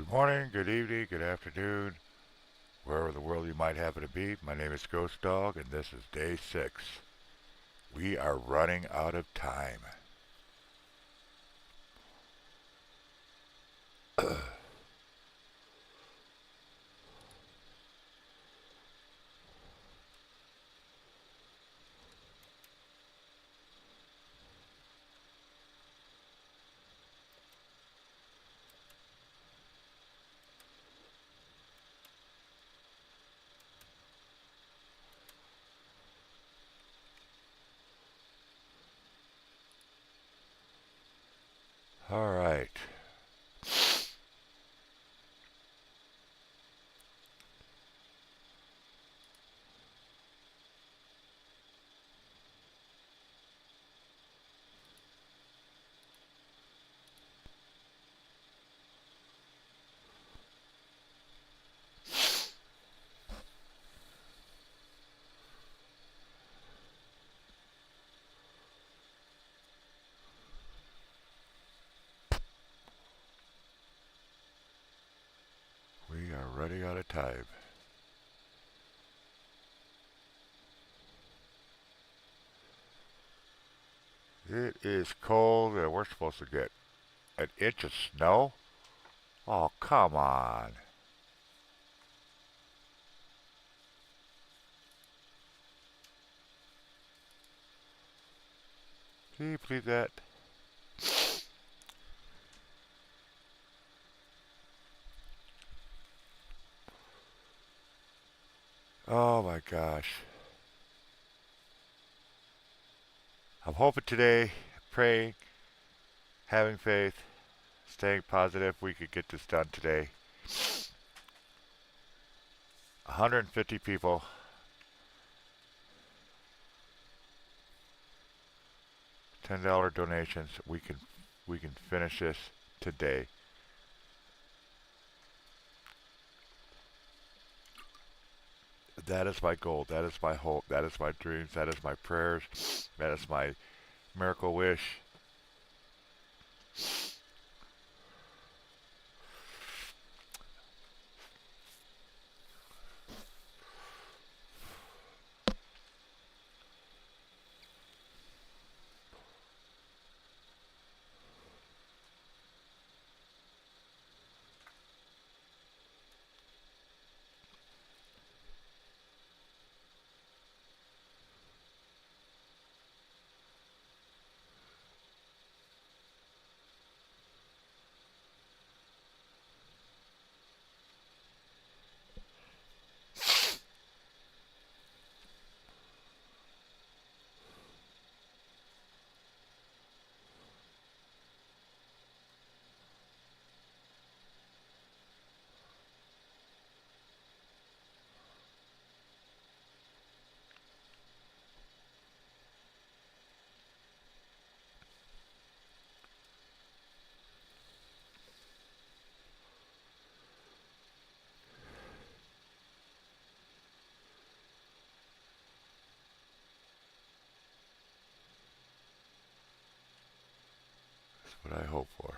Good morning, good evening, good afternoon, wherever in the world you might happen to be. My name is Ghost Dog, and this is day 6. We are running out of time. All right. We are running out of time. It is cold, and we're supposed to get an inch of snow? Oh, come on. Can you believe that? Oh my gosh. I'm hoping today, praying, having faith, staying positive we could get this done today. 150 people, $10 donations. We can finish this today. That is my goal. That is my hope. That is my dreams. That is my prayers. That is my miracle wish. That's what I hope for.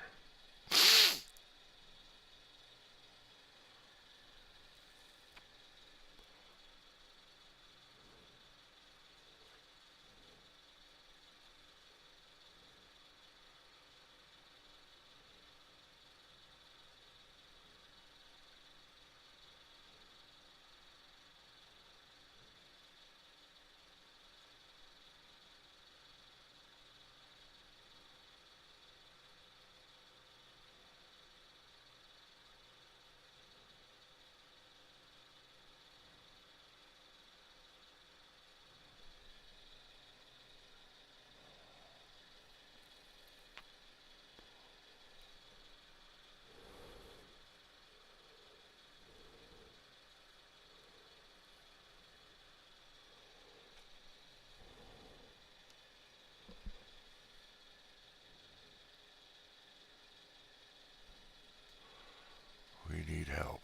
We need help.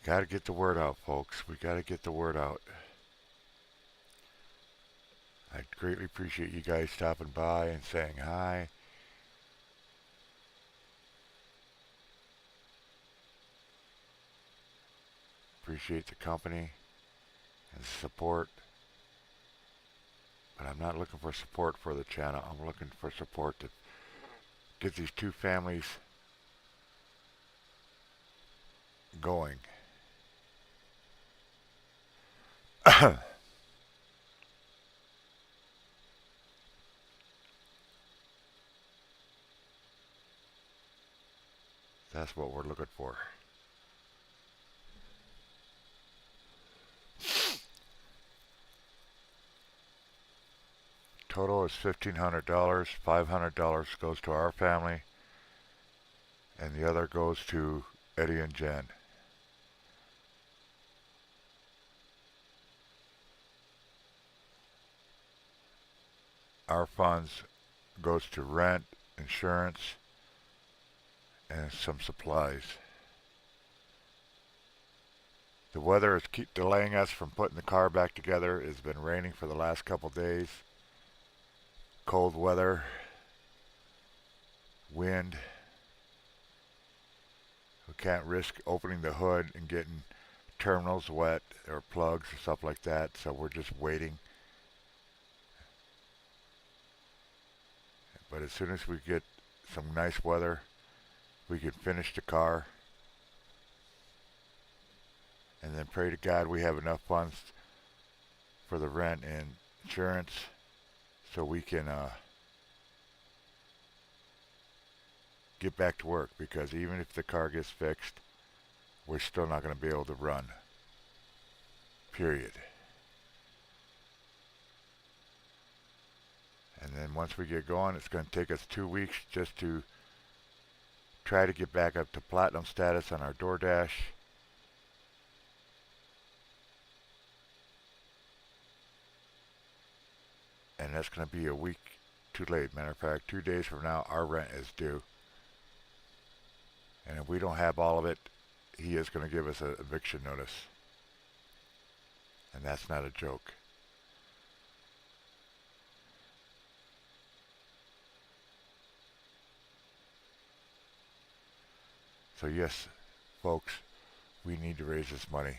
Got to get the word out, folks. We got to get the word out. I greatly appreciate you guys stopping by and saying hi. appreciate the company and the support, but I'm not looking for support for the channel. I'm looking for support to get these two families going. That's what we're looking for. Total is $1,500. $500 goes to our family, and the other goes to Eddie and Jen. Our funds goes to rent, insurance, and some supplies. The weather is keep delaying us from putting the car back together. It's been raining for the last couple days. Cold weather, wind. We can't risk opening the hood and getting terminals wet or plugs or stuff like that, so we're just waiting. But as soon as we get some nice weather, we can finish the car and then pray to God we have enough funds for the rent and insurance so we can get back to work, because even if the car gets fixed, we're still not going to be able to run. Period. And then once we get going, it's going to take us 2 weeks just to try to get back up to platinum status on our DoorDash. And that's going to be a week too late. Matter of fact, 2 days from now, our rent is due. And if we don't have all of it, he is going to give us an eviction notice. And that's not a joke. So yes, folks, we need to raise this money.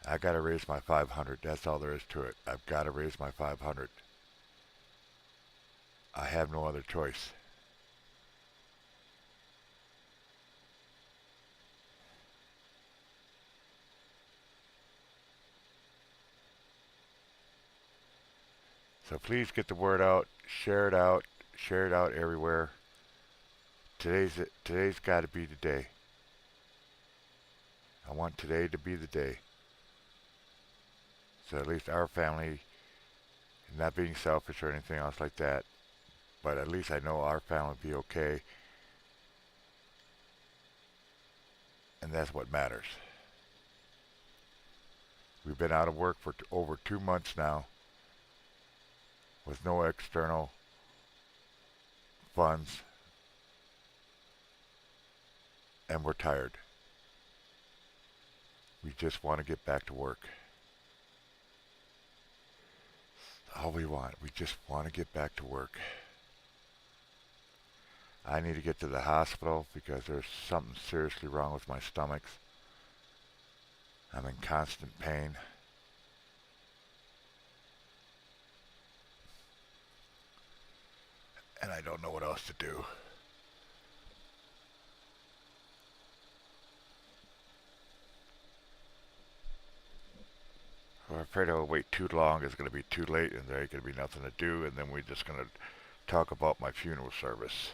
I got to raise my 500. That's all there is to it. I've got to raise my 500. I have no other choice. So please get the word out, share it out everywhere. Today's got to be the day. I want today to be the day. So at least our family, not being selfish or anything else like that, but at least I know our family will be okay. And that's what matters. We've been out of work for over 2 months now with no external funds, and we're tired. We just want to get back to work. All we want. We just want to get back to work. I need to get to the hospital because there's something seriously wrong with my stomach. I'm in constant pain. And I don't know what else to do. I'm afraid I'll wait too long. It's going to be too late and there ain't going to be nothing to do. And then we're just going to talk about my funeral service.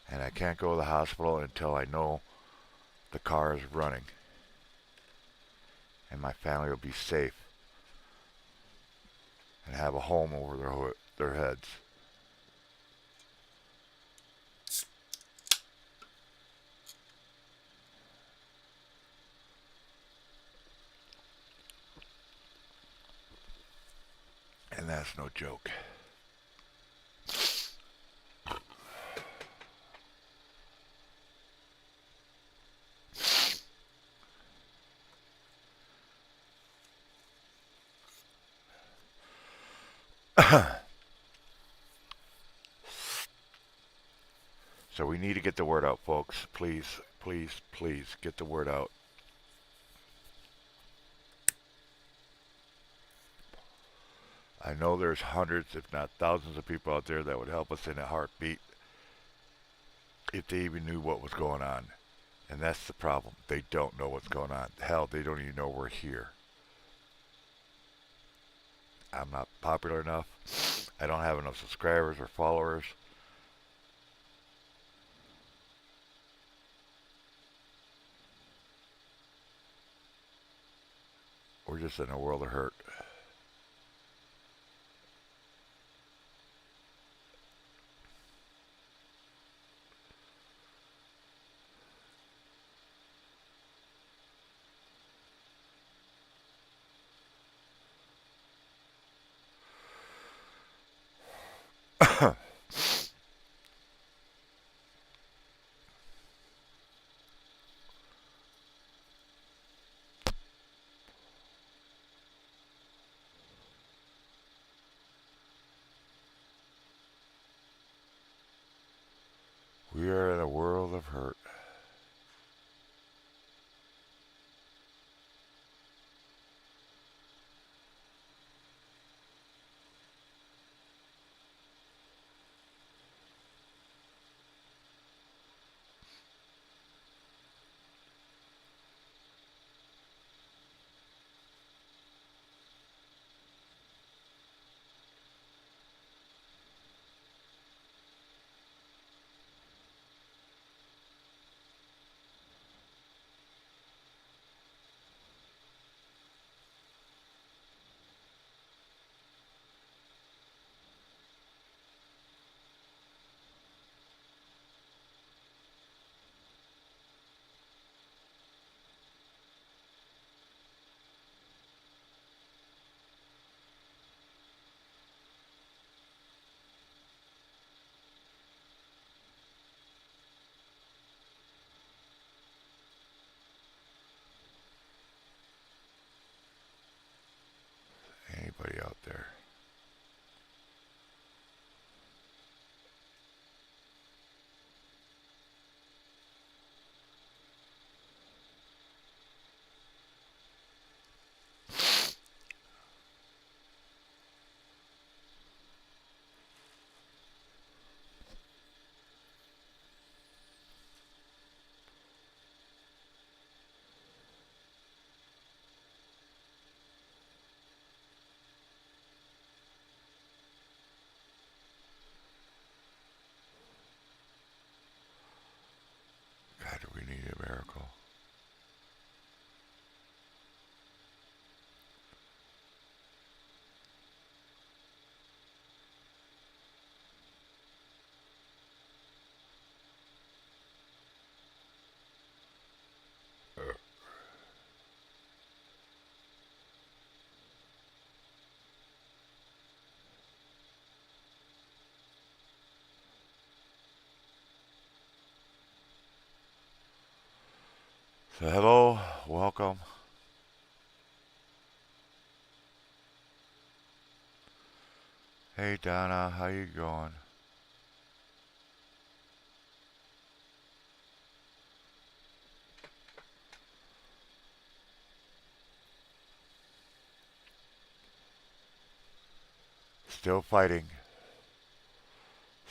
And I can't go to the hospital until I know the car is running. And my family will be safe. And have a home over their heads. And that's no joke. So we need to get the word out, folks. Please, please, please get the word out. I know there's hundreds, if not thousands, of people out there that would help us in a heartbeat if they even knew what was going on. And that's the problem. They don't know what's going on. Hell, they don't even know we're here. I'm not popular enough. I don't have enough subscribers or followers. We're just in a world of hurt. We are in a world of hurt. Anybody out there? God, do we need a miracle? So hello, welcome. Hey Donna, how you going? Still fighting.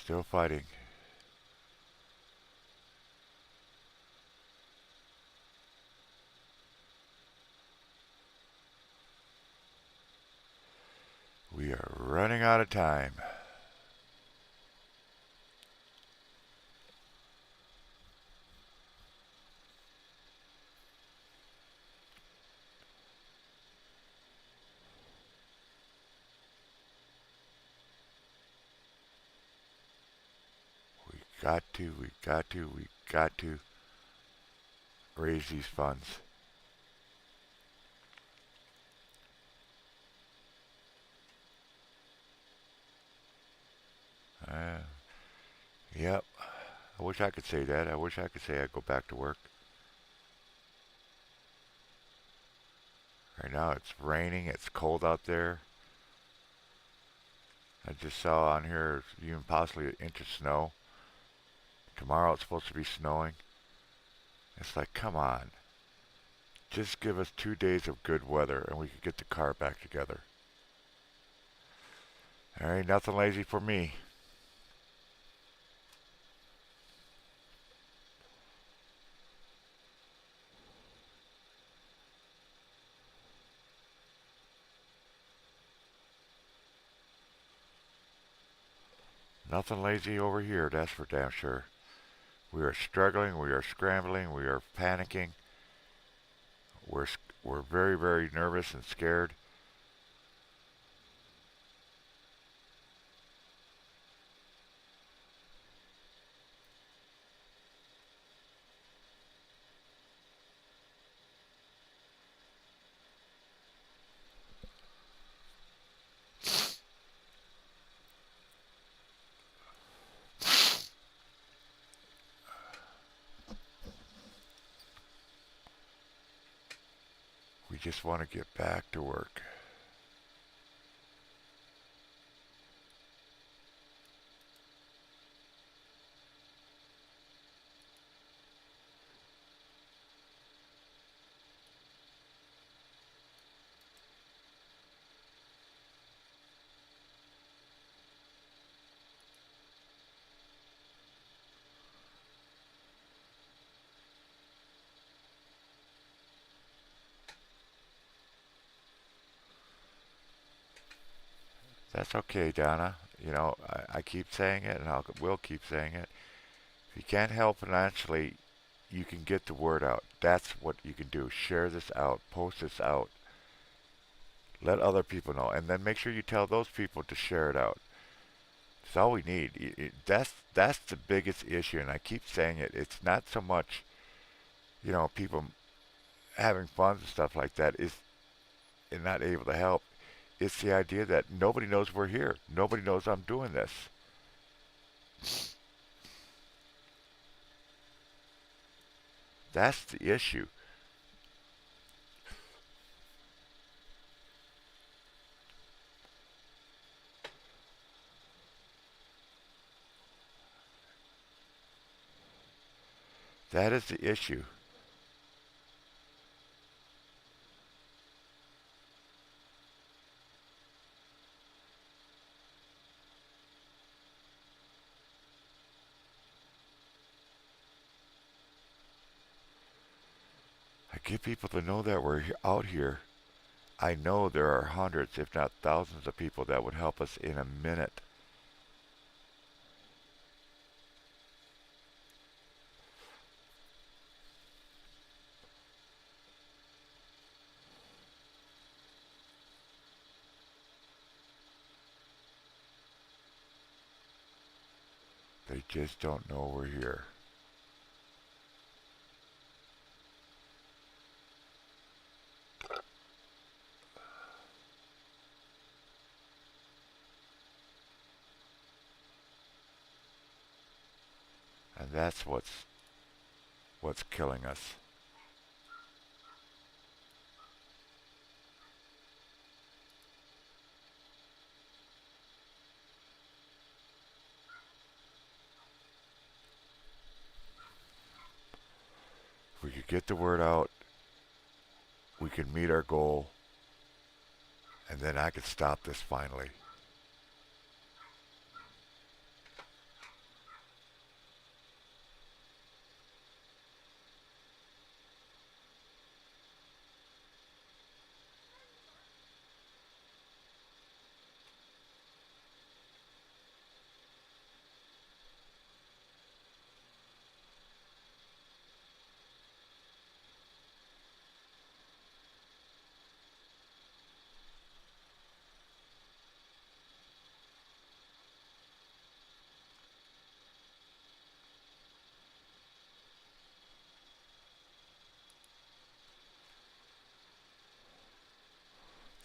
Still fighting. We are running out of time. We got to raise these funds. Uh, yep. I wish I could say that. I wish I could say I'd go back to work. Right now it's raining. It's cold out there. I just saw on here even possibly an inch of snow Tomorrow it's supposed to be snowing. It's like, come on. Just give us 2 days of good weather and we could get the car back together. There ain't nothing lazy for me. Nothing lazy over here, that's for damn sure. We are struggling, we are scrambling, we are panicking. We're we're very very nervous and scared. We just want to get back to work. That's okay, Donna. You know, I keep saying it and I will keep saying it. If you can't help financially, you can get the word out. That's what you can do. Share this out, post this out, let other people know, and then make sure you tell those people to share it out. That's all we need. That's the biggest issue, and I keep saying it. It's not so much, people having fun and stuff like that is and not able to help. It's the idea that nobody knows we're here. Nobody knows I'm doing this. That's the issue. That is the issue. I get people to know that we're out here. I know there are hundreds, if not thousands, of people that would help us in a minute. They just don't know we're here. And that's what's killing us. If we could get the word out, we could meet our goal, and then I could stop this finally.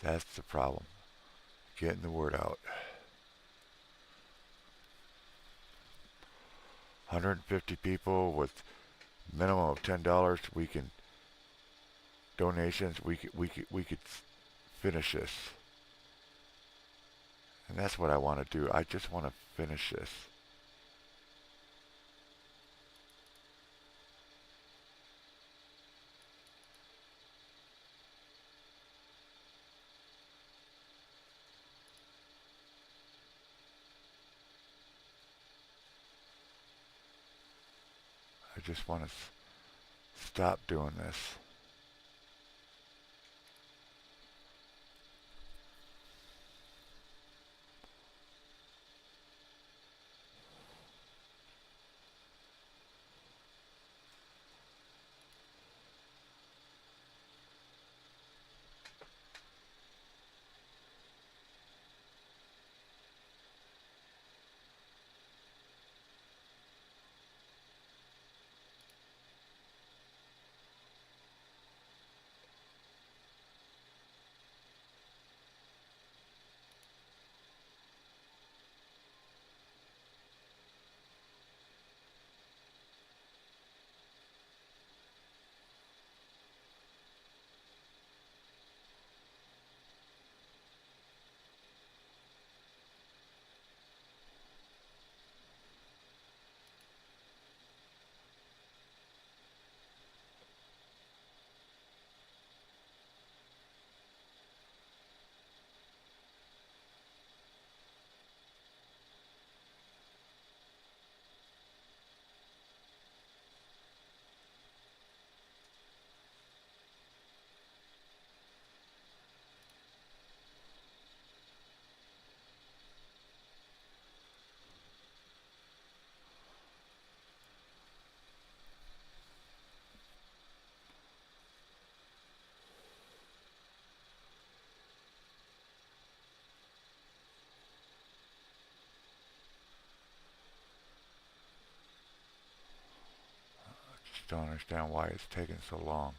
That's the problem. Getting the word out. 150 people with minimum of $10. We can donations. We could finish this, and that's what I want to do. I just want to finish this. just want to stop doing this. Just don't understand why it's taking so long.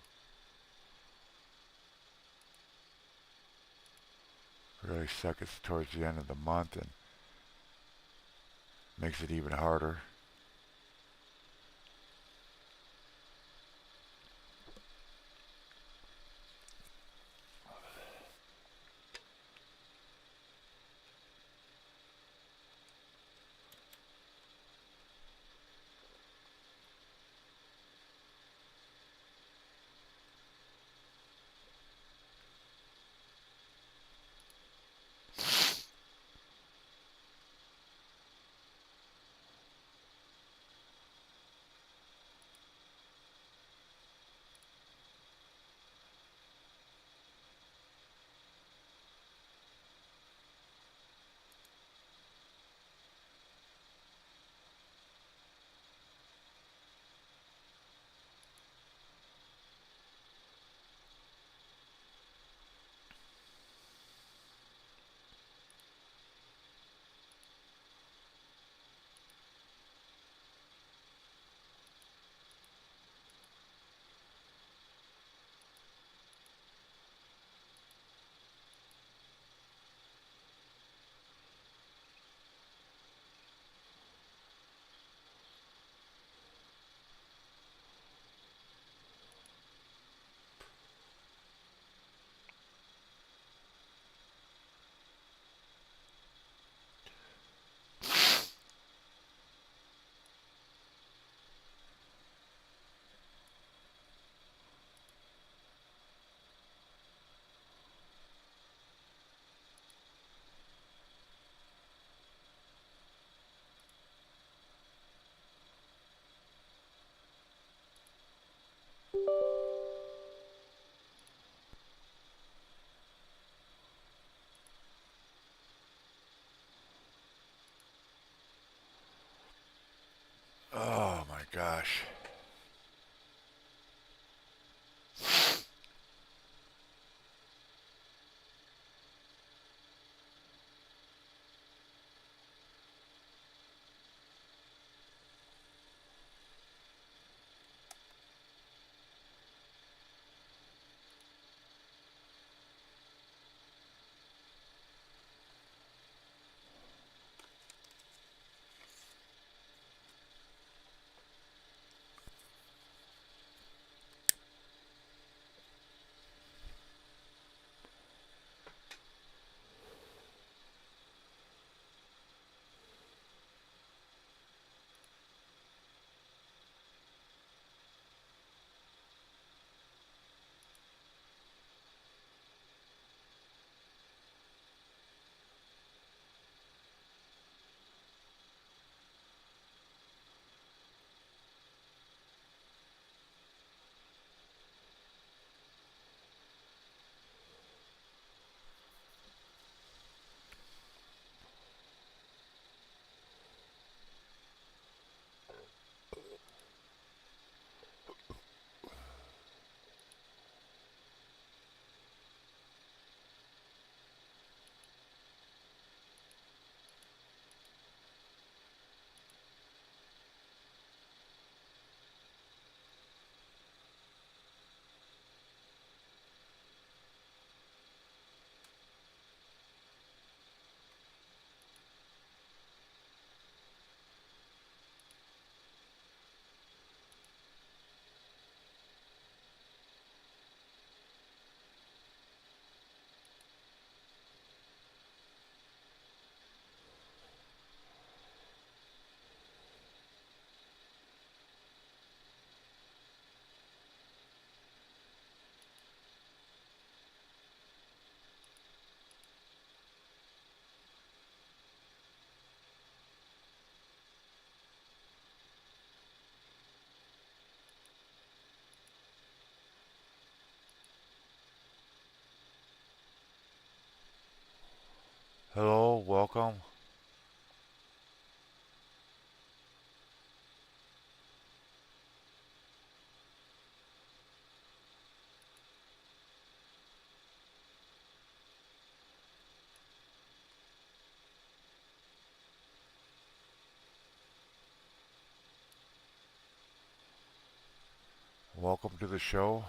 Really sucks. It's towards the end of the month and makes it even harder. Oh my gosh. welcome. Welcome to the show.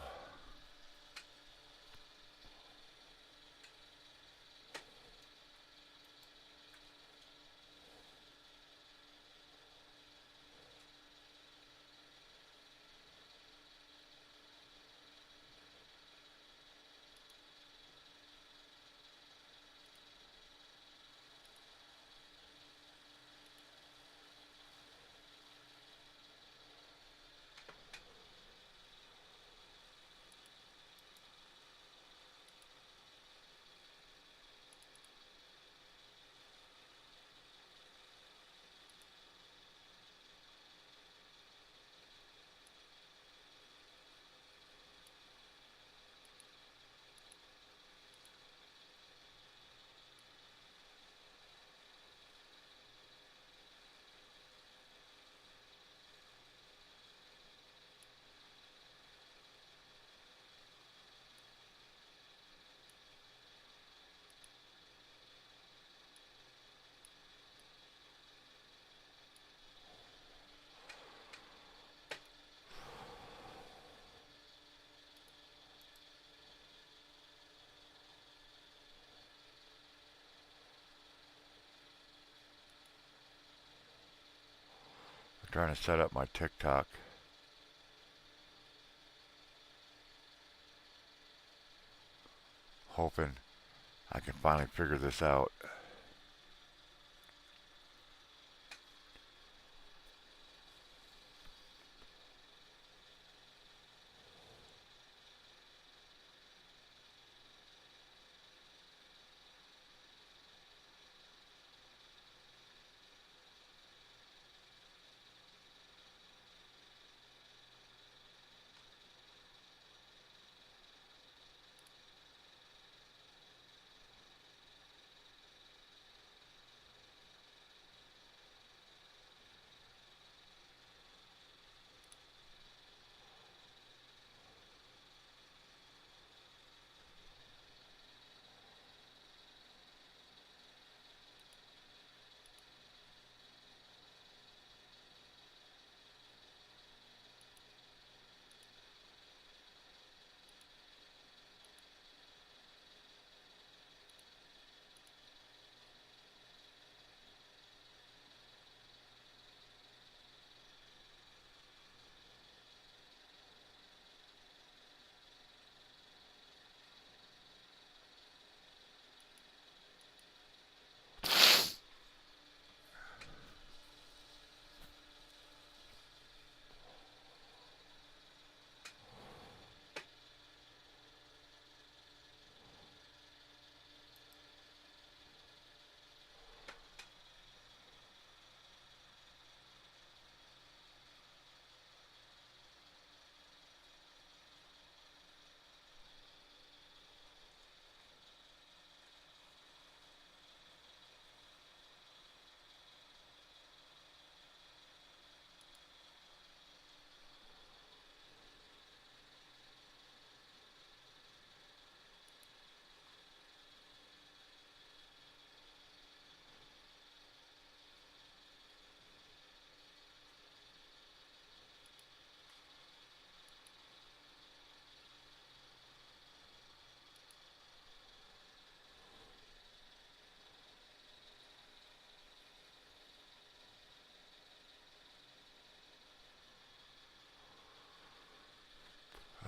I'm trying to set up my TikTok. Hoping I can finally figure this out.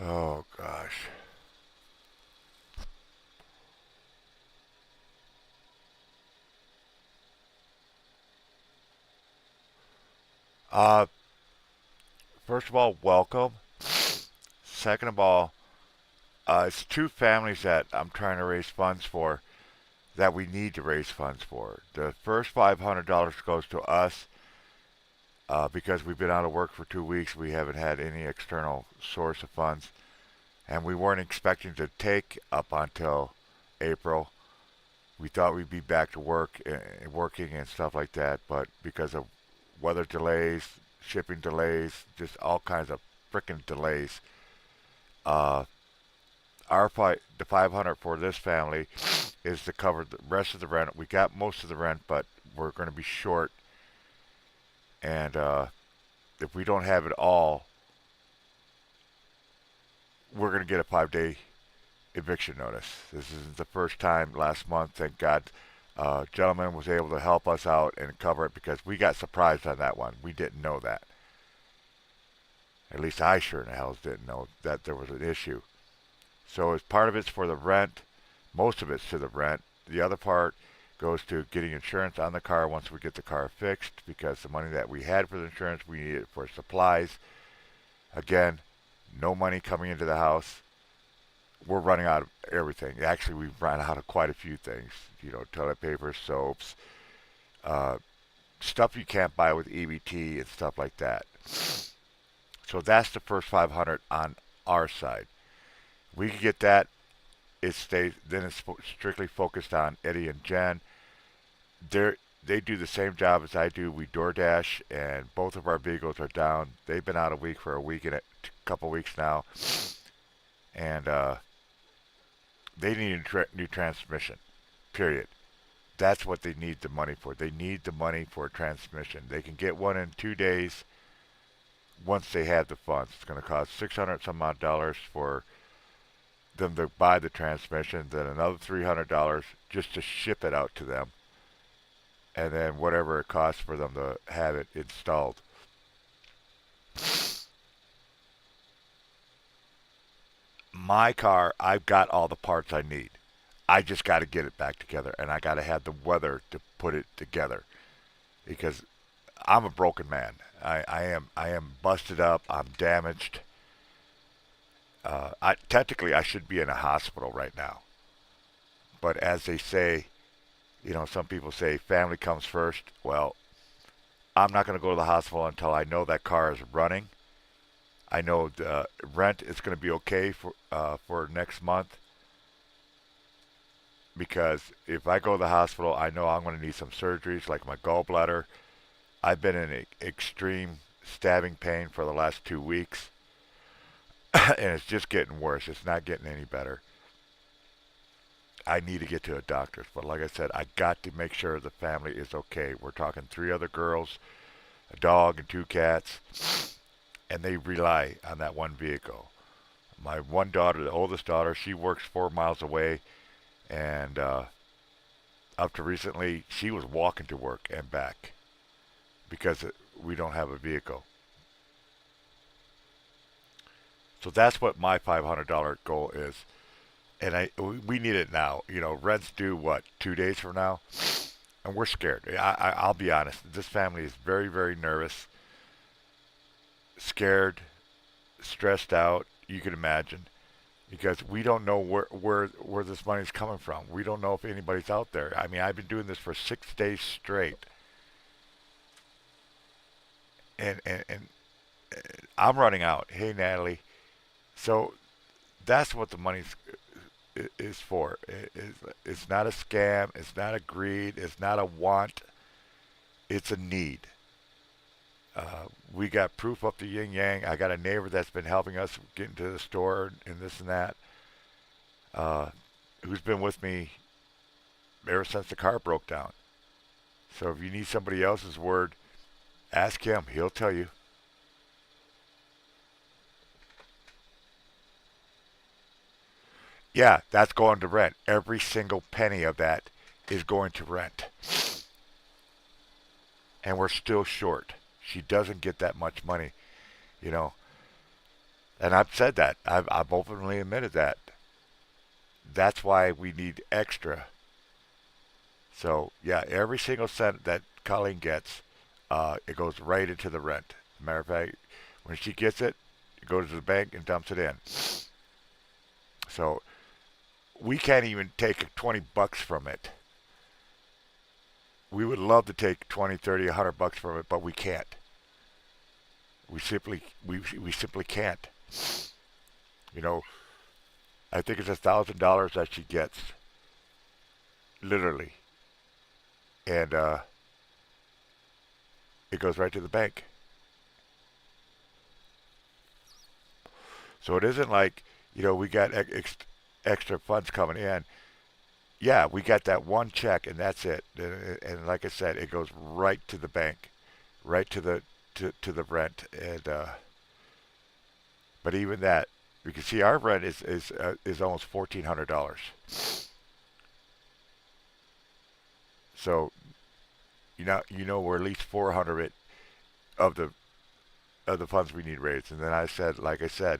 Oh gosh. Uh, First of all, welcome. Second of all, it's two families that I'm trying to raise funds for that we need to raise funds for. The first $500 goes to us because we've been out of work for 2 weeks. We haven't had any external source of funds, and we weren't expecting to take up until April. We thought we'd be back to work and working and stuff like that, but because of weather delays, shipping delays, just all kinds of freaking delays, uh, the 500 for this family is to cover the rest of the rent. We got most of the rent, but we're going to be short, and if we don't have it all, we're going to get a 5-day eviction notice. This isn't the first time. Last month, thank God, gentleman was able to help us out and cover it because we got surprised on that one. We didn't know that. At least I sure in the hell didn't know that there was an issue. So as part of it's for the rent, most of it's to the rent. The other part goes to getting insurance on the car once we get the car fixed because the money that we had for the insurance, we needed for supplies. Again, no money coming into the house. We're running out of everything. Actually, we've run out of quite a few things. You know, toilet paper, soaps, uh, stuff you can't buy with EBT and stuff like that. So that's the first 500 on our side. We can get that. It stays. Then it's strictly focused on Eddie and Jen. They do the same job as I do. We DoorDash, and both of our vehicles are down. They've been out a week for a week and a couple weeks now, and they need a new transmission. Period. That's what they need the money for. They need the money for a transmission. They can get one in 2 days once they have the funds. It's going to cost 600 some odd dollars for them to buy the transmission, then another $300 just to ship it out to them, and then whatever it costs for them to have it installed. My car, I've got all the parts I need. I just got to get it back together, and I got to have the weather to put it together because I'm a broken man. I am busted up. I'm damaged. Technically, I should be in a hospital right now. But as they say, you know, some people say family comes first. Well, I'm not going to go to the hospital until I know that car is running. I know the rent is going to be okay for next month because if I go to the hospital, I know I'm going to need some surgeries like my gallbladder. I've been in extreme stabbing pain for the last 2 weeks, and it's just getting worse. It's not getting any better. I need to get to a doctor's, but like I said, I got to make sure the family is okay. We're talking 3 other girls, a dog, and 2 cats, and they rely on that one vehicle. My one daughter, the oldest daughter, she works 4 miles away, and up to recently, she was walking to work and back because we don't have a vehicle. So that's what my $500 goal is, and we need it now. You know, rent's due what 2 days from now, and we're scared. I'll be honest. This family is very very nervous, scared, stressed out. You can imagine because we don't know where this money's coming from. We don't know if anybody's out there. I mean, I've been doing this for 6 days straight, and I'm running out. Hey, Natalie. So that's what the money's is for. It's not a scam. It's not a greed. It's not a want. It's a need. We got proof up the yin yang. I got a neighbor that's been helping us get into the store and this and that, uh, who's been with me ever since the car broke down. So if you need somebody else's word, ask him. He'll tell you. Yeah, that's going to rent. Every single penny of that is going to rent. And we're still short. She doesn't get that much money, you know. And I've said that. I've openly admitted that. That's why we need extra. So, yeah, every single cent that Colleen gets, it goes right into the rent. Matter of fact, when she gets it, it goes to the bank and dumps it in. So we can't even take 20 bucks from it. We would love to take 20, 30, 100 bucks from it, but we can't. We simply can't. You know, I think it's $1,000 that she gets, literally, and it goes right to the bank. So it isn't like, we got extra funds coming in. Yeah, we got that one check and that's it. And like I said, it goes right to the bank, right to the rent. And but even that, you can see our rent is almost $1,400. So we're at least 400 of the funds we need raised. And then like I said,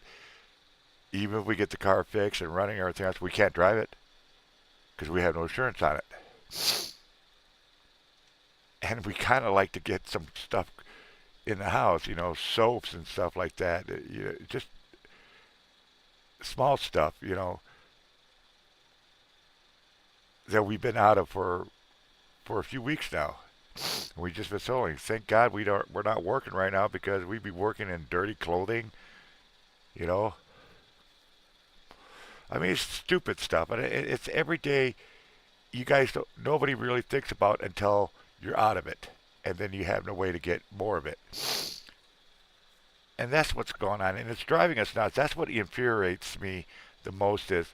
even if we get the car fixed and running and everything else, we can't drive it because we have no insurance on it. And we kind of like to get some stuff in the house, soaps and stuff like that. Just small stuff, that we've been out of for a few weeks now. We just been sewing. Thank God we're not working right now because we'd be working in dirty clothing, you know. I mean, it's stupid stuff, and it's every day. You guys don't. Nobody really thinks about until you're out of it, and then you have no way to get more of it. And that's what's going on, and it's driving us nuts. That's what infuriates me the most is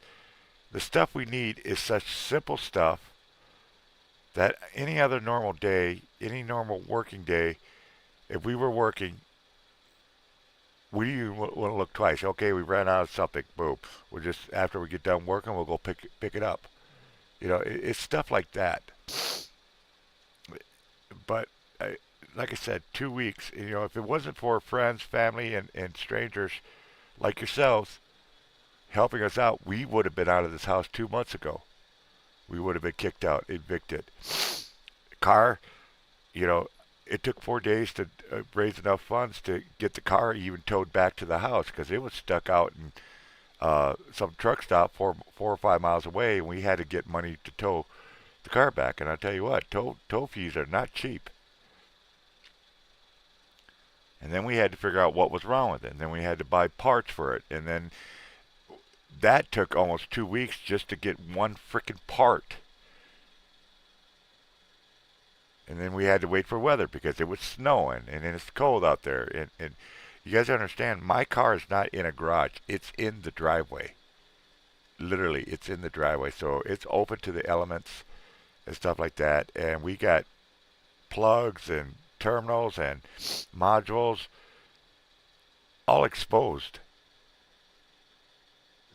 the stuff we need is such simple stuff that any other normal day, any normal working day, if we were working, we even want to look twice. Okay, we ran out of something. Boom. We'll just after we get done working, we'll go pick it up. It's stuff like that. But like I said, 2 weeks. If it wasn't for friends, family, and strangers like yourselves helping us out, we would have been out of this house 2 months ago. We would have been kicked out, evicted. Car, you know, it took 4 days to raise enough funds to get the car even towed back to the house because it was stuck out in some truck stop 4 or 5 miles away, and we had to get money to tow the car back. And I tell you what, tow fees are not cheap. And then we had to figure out what was wrong with it, and then we had to buy parts for it, and then that took almost 2 weeks just to get one freaking part. And then we had to wait for weather because it was snowing and then it's cold out there. And you guys understand, my car is not in a garage, it's in the driveway. Literally, it's in the driveway. So it's open to the elements and stuff like that. And we got plugs and terminals and modules all exposed.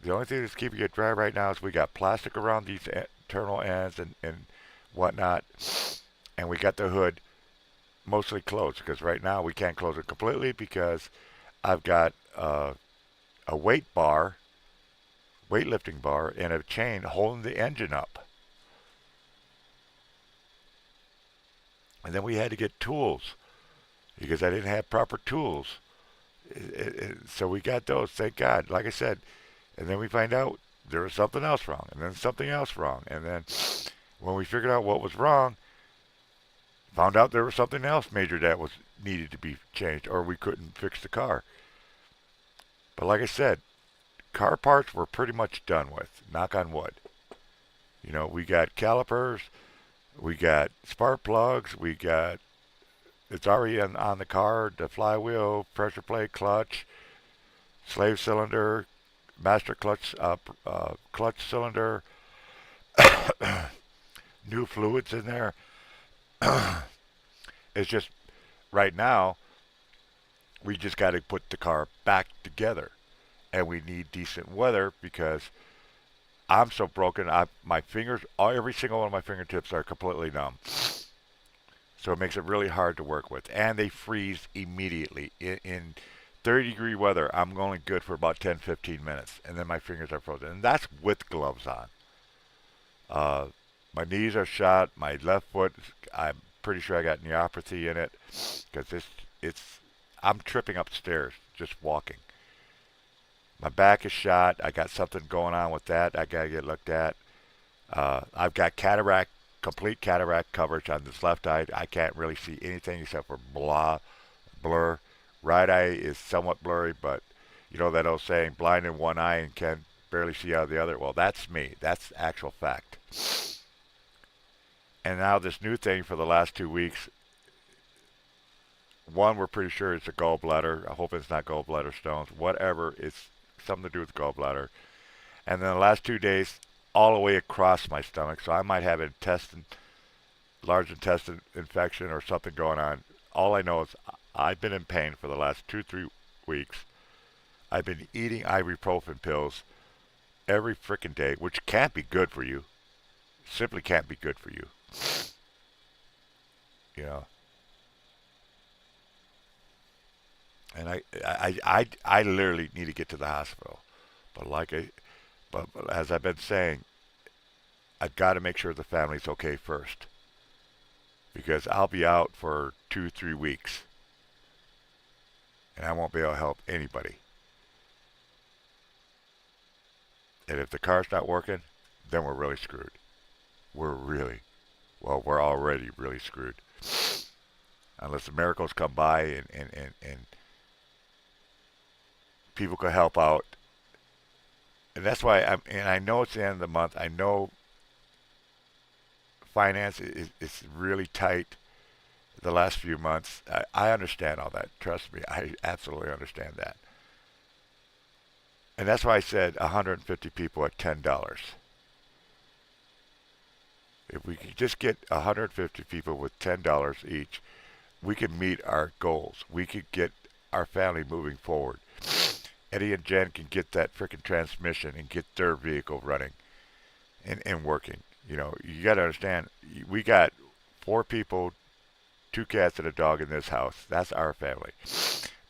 The only thing that's keeping it dry right now is we got plastic around these terminal ends and whatnot. And we got the hood mostly closed because right now we can't close it completely because I've got a weightlifting bar, and a chain holding the engine up. And then we had to get tools because I didn't have proper tools. So we got those, thank God. Like I said, and then we find out there was something else wrong, and then something else wrong, and then when we figured out what was wrong, found out there was something else major that was needed to be changed, or we couldn't fix the car. But like I said, car parts we're pretty much done with. Knock on wood. We got calipers, we got spark plugs, we got it's already on the car, the flywheel, pressure plate, clutch, slave cylinder, master clutch cylinder, new fluids in there. It's just right now we just got to put the car back together, and we need decent weather because I'm so broken. My fingers, every single one of my fingertips are completely numb. So it makes it really hard to work with, and they freeze immediately. In 30-degree weather, I'm only good for about 10, 15 minutes, and then my fingers are frozen, and that's with gloves on. Uh, my knees are shot. My left foot, I'm pretty sure I got neuropathy in it because I'm tripping upstairs just walking. My back is shot. I got something going on with that. I gotta get looked at. I've got complete cataract coverage on this left eye. I can't really see anything except for blur. Right eye is somewhat blurry, but you know that old saying, blind in one eye and can barely see out of the other. Well, that's me. That's actual fact. And now this new thing for the last 2 weeks, one, we're pretty sure it's a gallbladder. I hope it's not gallbladder stones. Whatever, it's something to do with gallbladder. And then the last 2 days, all the way across my stomach. So I might have large intestine infection or something going on. All I know is I've been in pain for the last 3 weeks. I've been eating ibuprofen pills every freaking day, which can't be good for you. Simply can't be good for you. You know, and I literally need to get to the hospital. But but as I've been saying, I've got to make sure the family's okay first because I'll be out for 2, 3 weeks and I won't be able to help anybody. And if the car's not working, then we're really screwed. We're already really screwed. Unless the miracles come by and people can help out. And that's why and I know it's the end of the month. I know finance is really tight the last few months. I understand all that. Trust me, I absolutely understand that. And that's why I said 150 people at $10. If we could just get 150 people with $10 each, we could meet our goals. We could get our family moving forward. Eddie and Jen can get that freaking transmission and get their vehicle running and working. You know, you got to understand, we got 4 people, 2 cats, and a dog in this house. That's our family.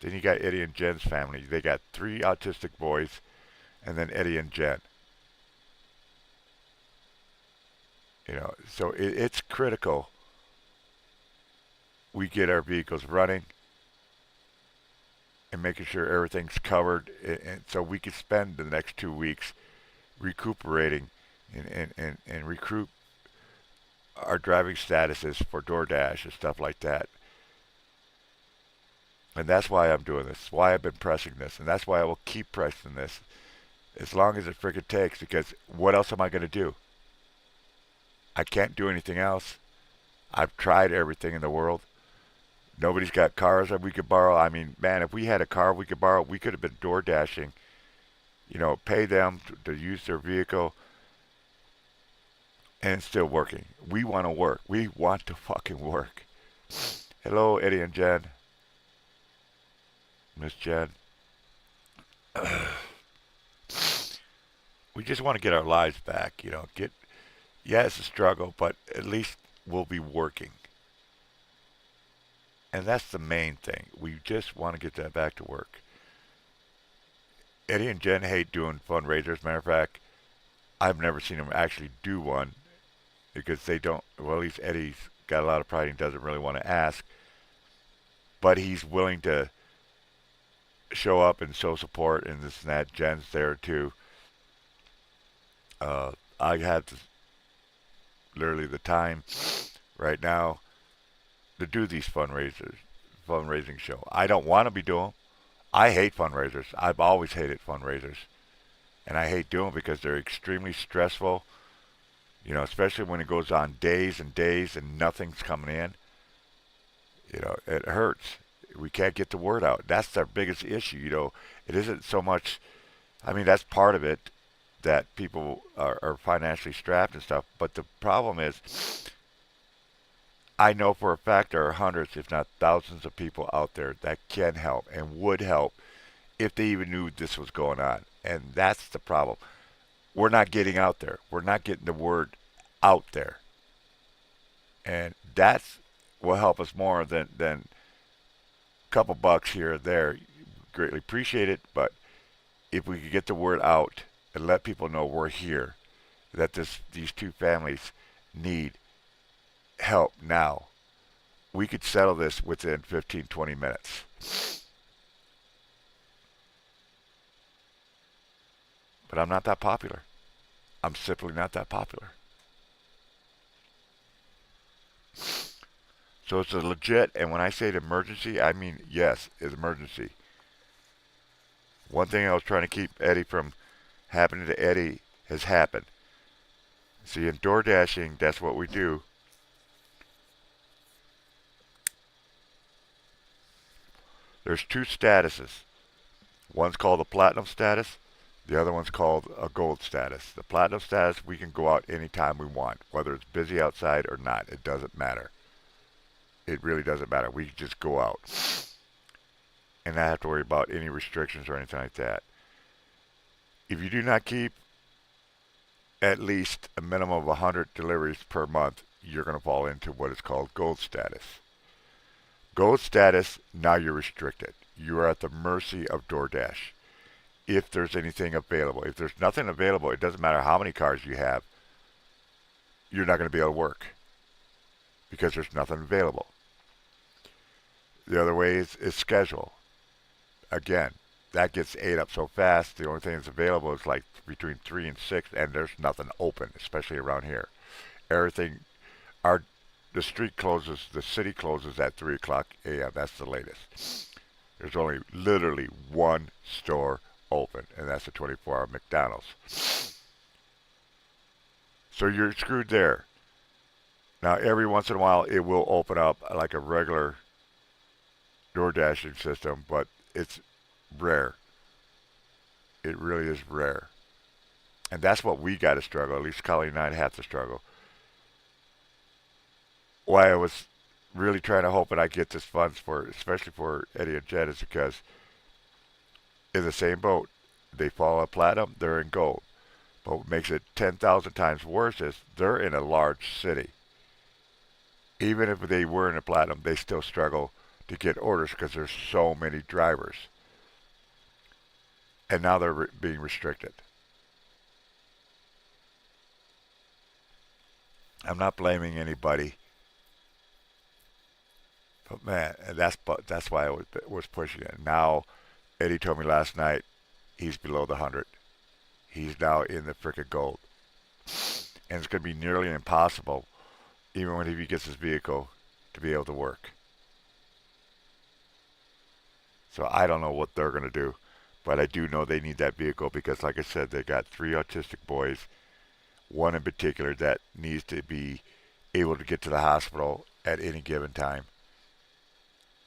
Then you got Eddie and Jen's family. They got 3 autistic boys, and then Eddie and Jen. You know, so it's critical we get our vehicles running and making sure everything's covered, and so we can spend the next 2 weeks recuperating and recruit our driving statuses for DoorDash and stuff like that. And that's why I'm doing this. Why I've been pressing this, and that's why I will keep pressing this as long as it freaking takes. Because what else am I going to do? I can't do anything else. I've tried everything in the world. Nobody's got cars that we could borrow. I mean, man, if we had a car we could borrow, we could have been door dashing. You know, pay them to use their vehicle, and it's still working. We want to work. We want to fucking work. Hello, Eddie and Jen. Miss Jen. We just want to get our lives back. You know, yeah, it's a struggle, but at least we'll be working. And that's the main thing. We just want to get that back to work. Eddie and Jen hate doing fundraisers. Matter of fact, I've never seen them actually do one because they don't. Well, at least Eddie's got a lot of pride and doesn't really want to ask, but he's willing to show up and show support and this and that. Jen's there too. I have literally the time right now to do these fundraising show. I don't want to be doing them. I hate fundraisers. I've always hated fundraisers. And I hate doing them because they're extremely stressful, you know, especially when it goes on days and days and nothing's coming in. You know, it hurts. We can't get the word out. That's our biggest issue, you know. It isn't so much, I mean, that's part of it, that people are financially strapped and stuff. But the problem is, I know for a fact there are hundreds, if not thousands, of people out there that can help and would help if they even knew this was going on. And that's the problem. We're not getting out there. We're not getting the word out there. And that's will help us more than a couple bucks here or there. Greatly appreciate it, but if we could get the word out and let people know we're here, that these 2 families need help now, we could settle this within 15, 20 minutes. But I'm not that popular. I'm simply not that popular. So it's a legit, and when I say emergency, I mean, yes, it's emergency. One thing I was trying to keep Eddie from happening to Eddie has happened. See, in door dashing, that's what we do. There's two statuses. One's called a platinum status. The other one's called a gold status. The platinum status, we can go out anytime we want, whether it's busy outside or not. It doesn't matter. It really doesn't matter. We can just go out and not have to worry about any restrictions or anything like that. If you do not keep at least a minimum of 100 deliveries per month, you're going to fall into what is called gold status. Gold status, now you're restricted. You are at the mercy of DoorDash. If there's anything available. If there's nothing available, it doesn't matter how many cars you have, you're not going to be able to work because there's nothing available. The other way is schedule. Again, that gets ate up so fast, the only thing that's available is like between 3 and 6, and there's nothing open, especially around here. Everything, the street closes, the city closes at 3 o'clock a.m. That's the latest. There's only literally one store open, and that's a 24-hour McDonald's. So you're screwed there. Now, every once in a while, it will open up like a regular door dashing system, but it's rare. It really is rare. And that's what we got to struggle. At least Colleen and I have to struggle. Why I was really trying to hope that I get this funds for, especially for Eddie and Jen, is because in the same boat. They fall in platinum, they're in gold. But what makes it 10,000 times worse is they're in a large city. Even if they were in a platinum, they still struggle to get orders because there's so many drivers. And now they're being restricted. I'm not blaming anybody. But man, that's why I was pushing it. Now, Eddie told me last night he's below the 100. He's now in the frickin' gold. And it's going to be nearly impossible, even when he gets his vehicle, to be able to work. So I don't know what they're going to do. But I do know they need that vehicle because, like I said, they got 3 autistic boys. One in particular that needs to be able to get to the hospital at any given time.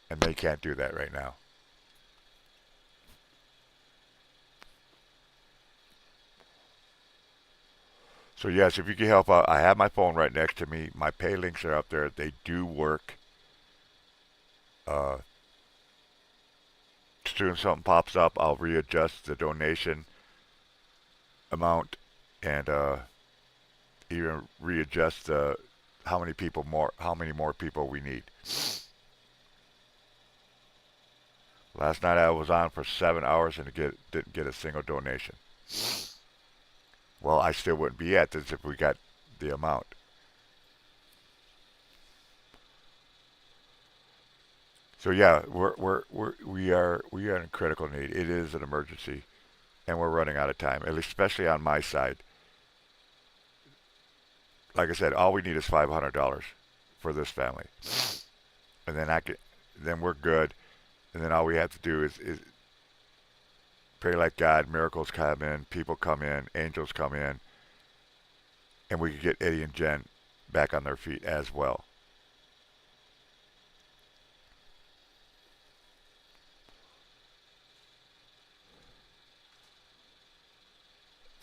And they can't do that right now. So yes, if you can help out, I have my phone right next to me. My pay links are up there. They do work. As soon as something pops up, I'll readjust the donation amount and even readjust how many more people we need. Last night I was on for 7 hours and didn't get a single donation. Well, I still wouldn't be at this if we got the amount. So yeah, we are in critical need. It is an emergency, and we're running out of time. Especially on my side. Like I said, all we need is $500 for this family, and then we're good. And then all we have to do is pray like God, miracles come in, people come in, angels come in, and we can get Eddie and Jen back on their feet as well.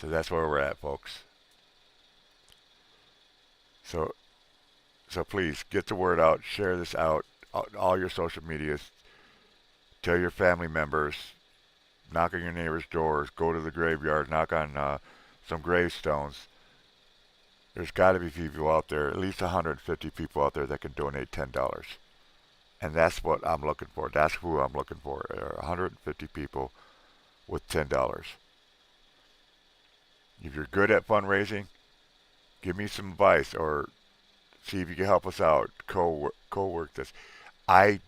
So that's where we're at, folks. So, so please get the word out, share this out, all your social medias, tell your family members, knock on your neighbors' doors, go to the graveyard, knock on some gravestones. There's got to be people out there, at least 150 people out there that can donate $10. And that's what I'm looking for. That's who I'm looking for. 150 people with $10. If you're good at fundraising, give me some advice or see if you can help us out. Co-work this. I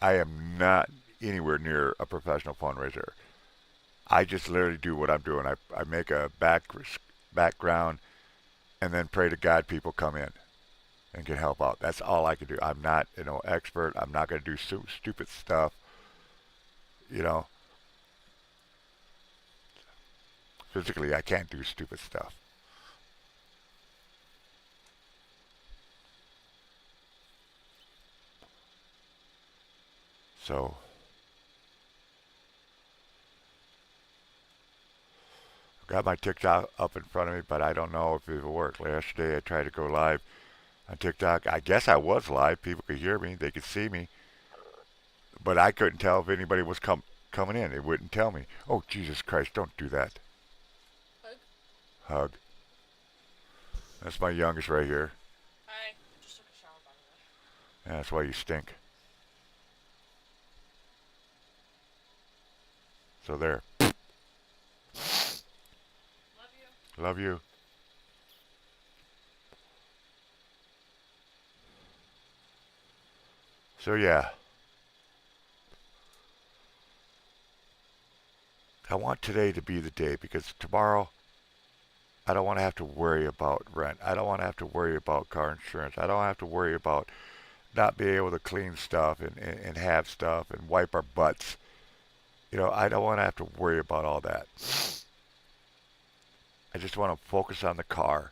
am not anywhere near a professional fundraiser. I just literally do what I'm doing. I make a background and then pray to God people come in and can help out. That's all I can do. I'm not, expert. I'm not going to do stupid stuff. Physically, I can't do stupid stuff. So I've got my TikTok up in front of me, but I don't know if it will work. Yesterday I tried to go live on TikTok. I guess I was live. People could hear me. They could see me. But I couldn't tell if anybody was coming in. It wouldn't tell me. Oh, Jesus Christ, don't do that. Hug? Hug. That's my youngest right here. Hi. I just took a shower, by the way. Yeah, that's why you stink. So there. Love you. Love you. So yeah. I want today to be the day because tomorrow I don't want to have to worry about rent. I don't want to have to worry about car insurance. I don't have to worry about not being able to clean stuff and have stuff and wipe our butts. I don't want to have to worry about all that. I just want to focus on the car.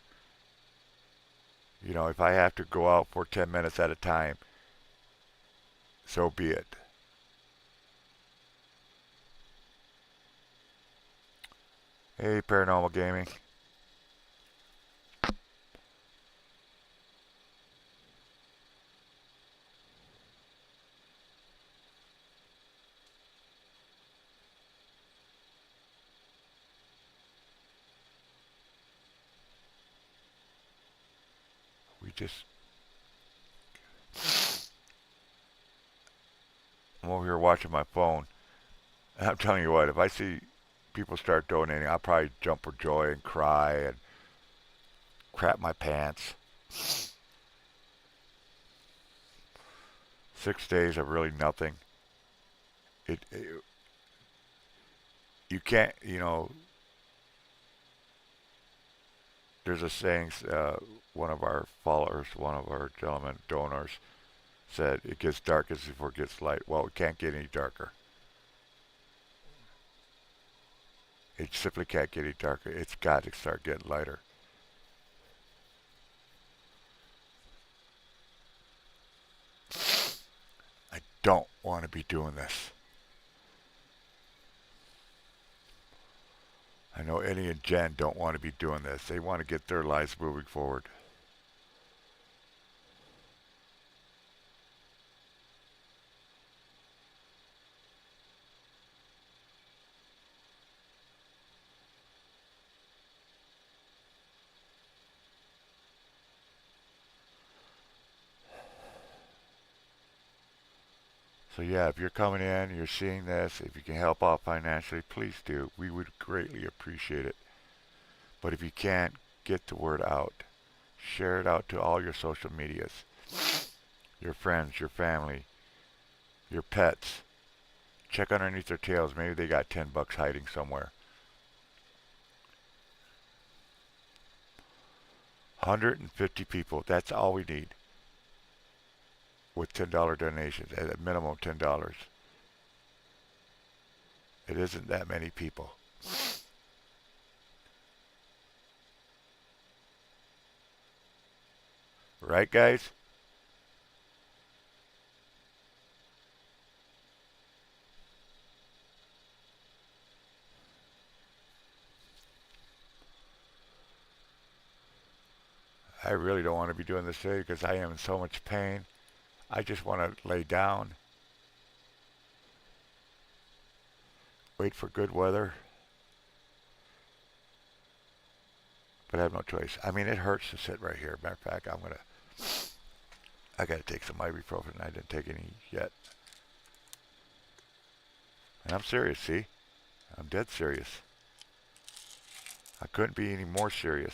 If I have to go out for 10 minutes at a time, so be it. Hey, Paranormal Gaming. We just. I'm over here watching my phone. And I'm telling you what, if I see people start donating, I'll probably jump for joy and cry and crap my pants. 6 days of really nothing. It you can't, there's a saying, one of our followers, one of our gentlemen donors said, it gets darkest before it gets light. Well, it can't get any darker. It simply can't get any darker. It's got to start getting lighter. I don't want to be doing this. I know Eddie and Jen don't want to be doing this. They want to get their lives moving forward. So yeah, if you're coming in, you're seeing this, if you can help out financially, please do. We would greatly appreciate it. But if you can't, get the word out. Share it out to all your social medias. Your friends, your family, your pets. Check underneath their tails. Maybe they got $10 hiding somewhere. 150 people. That's all we need. With $10 donations, at a minimum $10. It isn't that many people. Right, guys? I really don't want to be doing this today because I am in so much pain. I just want to lay down, wait for good weather, but I have no choice. I mean, it hurts to sit right here. Matter of fact, I gotta take some ibuprofen. I didn't take any yet. And I'm serious, see? I'm dead serious. I couldn't be any more serious.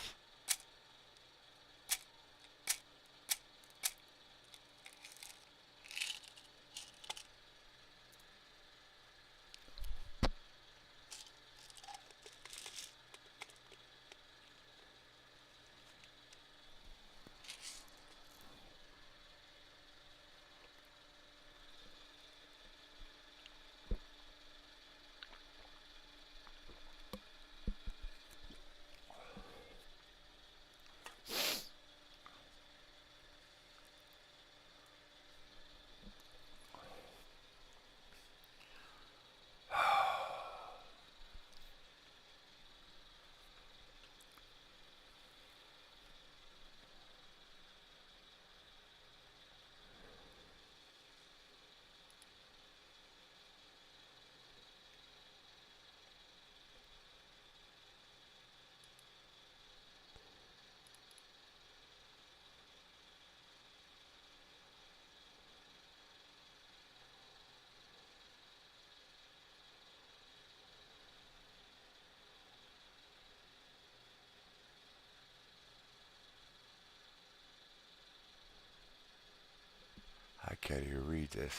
can't even read this.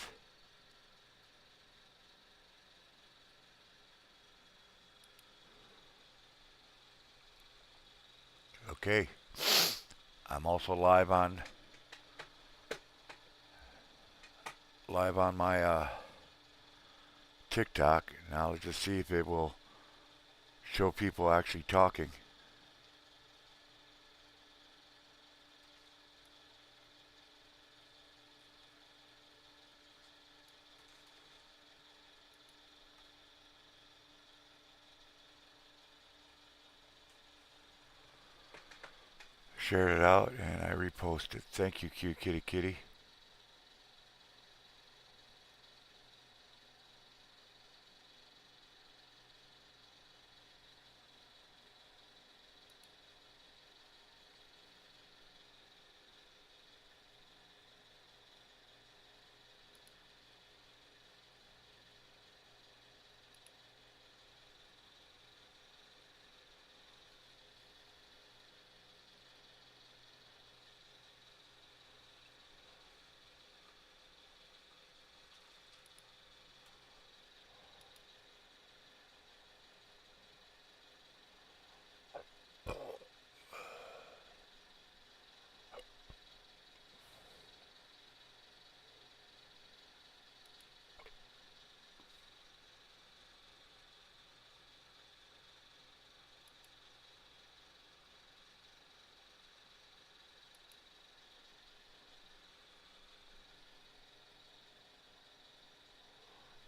Okay. I'm also live on my TikTok. Now let's just see if it will show people actually talking. Shared it out and I reposted. Thank you, cute kitty kitty.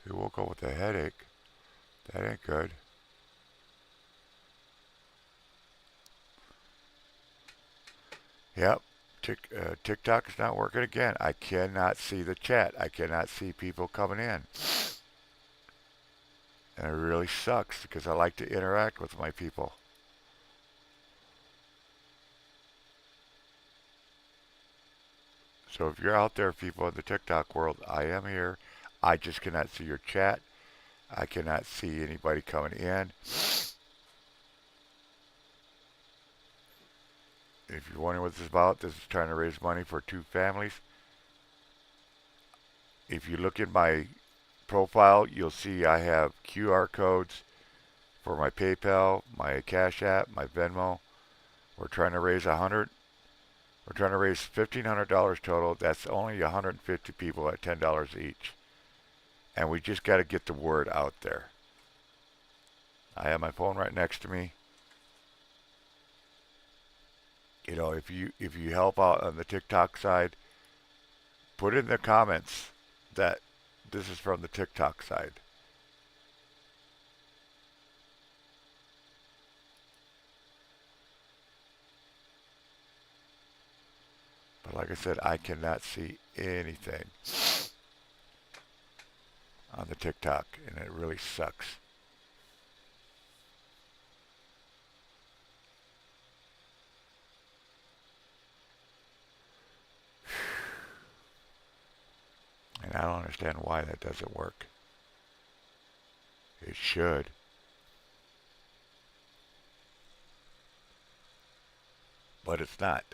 You woke up with a headache. That ain't good. Yep. TikTok is not working again. I cannot see the chat. I cannot see people coming in. And it really sucks because I like to interact with my people. So if you're out there, people in the TikTok world, I am here. I just cannot see your chat. I cannot see anybody coming in. If you're wondering what this is about, this is trying to raise money for two families. If you look in my profile, you'll see I have QR codes for my PayPal, my Cash App, my Venmo. We're trying to raise We're trying to raise $1,500 total. That's only 150 people at $10 each. And we just got to get the word out there. I have my phone right next to me. You know, if you help out on the TikTok side, put in the comments that this is from the TikTok side. But like I said, I cannot see anything on the TikTok, and it really sucks. And I don't understand why that doesn't work. It should. But it's not.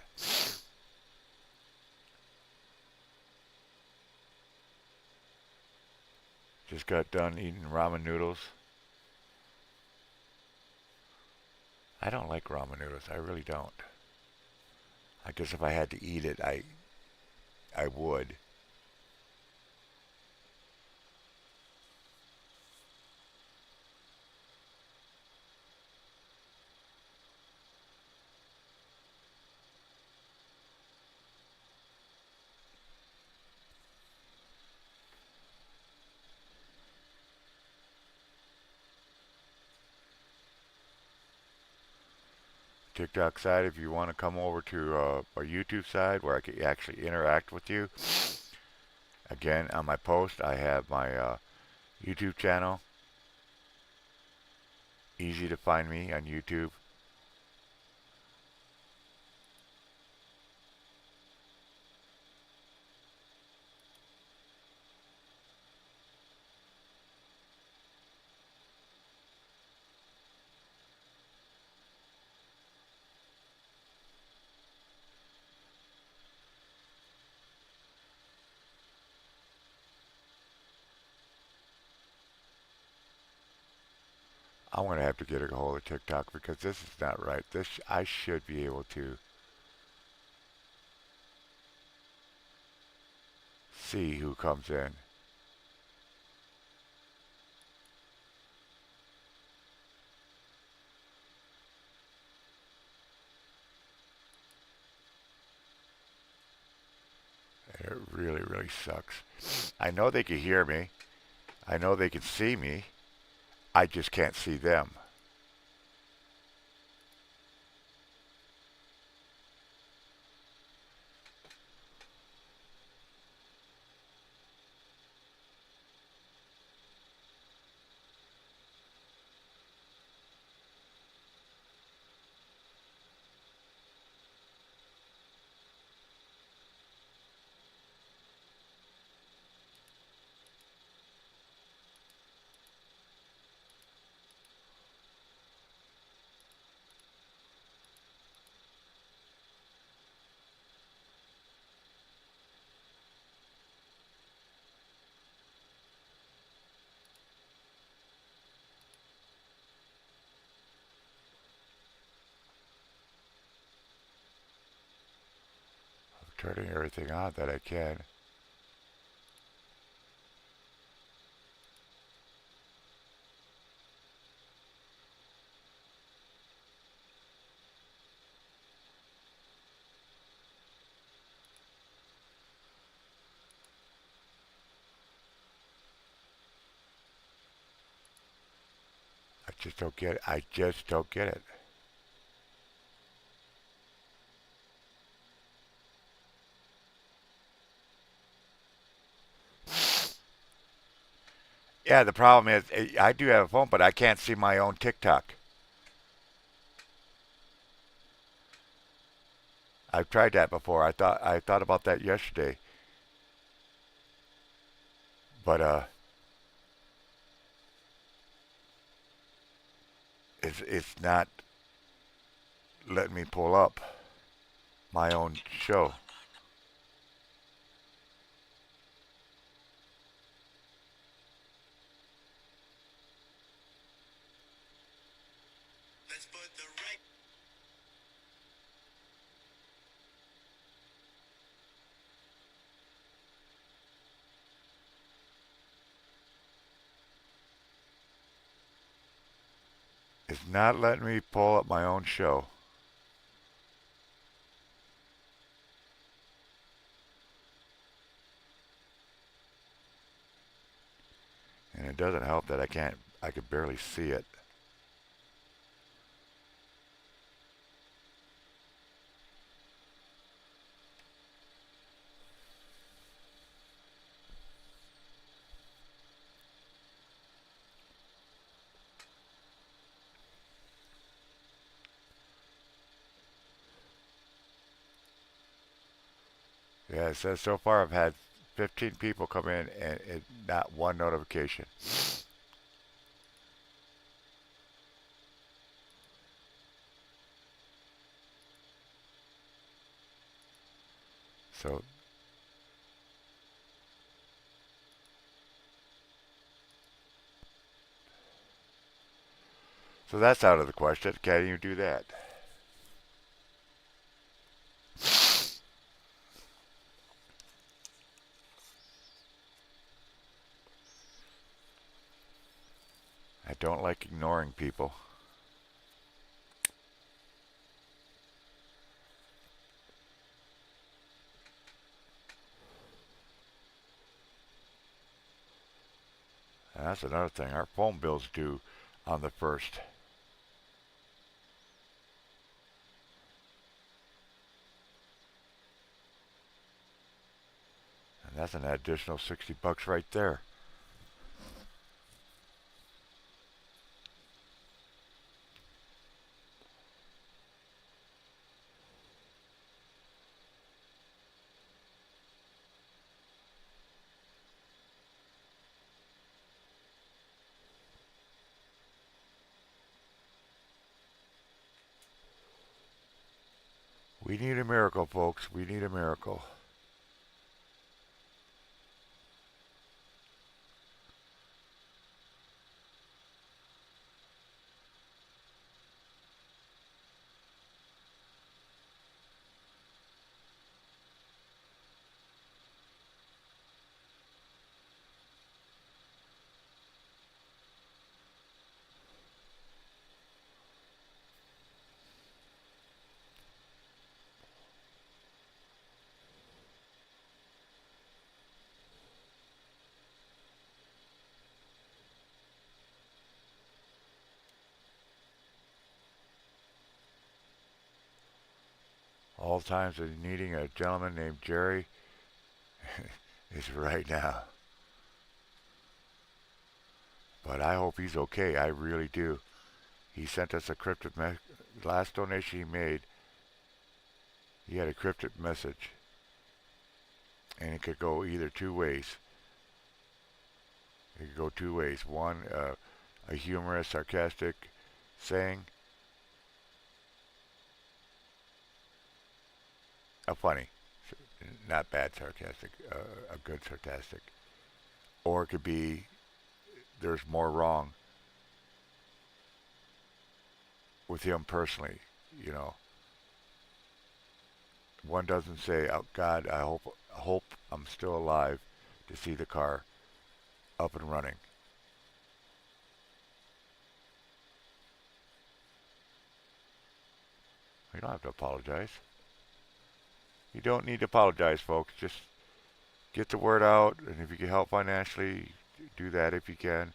Just got done eating ramen noodles. I don't like ramen noodles. I really don't. I guess if I had to eat it, I would. TikTok side, if you want to come over to our YouTube side where I can actually interact with you. Again, on my post, I have my YouTube channel. Easy to find me on YouTube. I'm going to have to get a hold of TikTok because this is not right. I should be able to see who comes in. And it really, really sucks. I know they can hear me. I know they can see me. I just can't see them. I'm turning everything on that I can. I just don't get it. I just don't get it. Yeah, the problem is I do have a phone, but I can't see my own TikTok. I've tried that before. I thought about that yesterday, but it's not letting me pull up my own show. It's not letting me pull up my own show, and it doesn't help that I can't. I could barely see it. Yeah, it says so far I've had 15 people come in and not one notification. So so that's out of the question. Can you do that? I don't like ignoring people. And that's another thing. Our phone bill's due on the first, and that's an additional $60 right there. We need a miracle, folks. We need a miracle. all times of needing a gentleman named Jerry is right now. But I hope he's okay. I really do. He sent us a cryptic last donation he made. He had a cryptic message, and it could go either two ways. It could go two ways. One, a humorous, sarcastic saying, a funny, not bad sarcastic, a good sarcastic. Or it could be, there's more wrong with him personally, you know. One doesn't say, "Oh God, I hope I'm still alive to see the car up and running." You don't have to apologize. You don't need to apologize, folks. Just get the word out, and if you can help financially, do that if you can.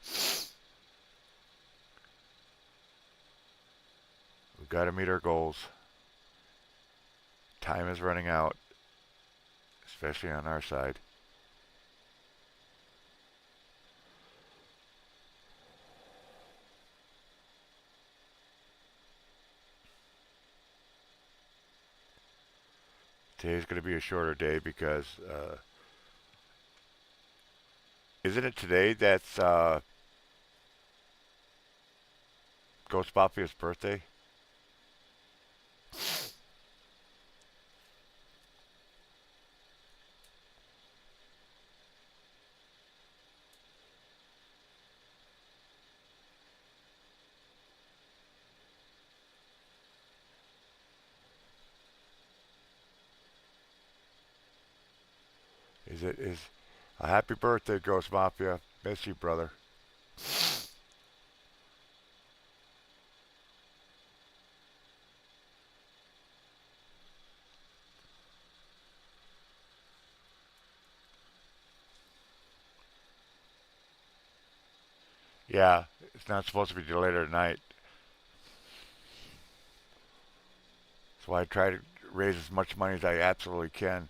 We've got to meet our goals. Time is running out, especially on our side. Today's going to be a shorter day because, isn't it today that's Ghost Mafia's birthday? Is a happy birthday, Ghost Mafia. Miss you, brother. Yeah, it's not supposed to be till later tonight. So I try to raise as much money as I absolutely can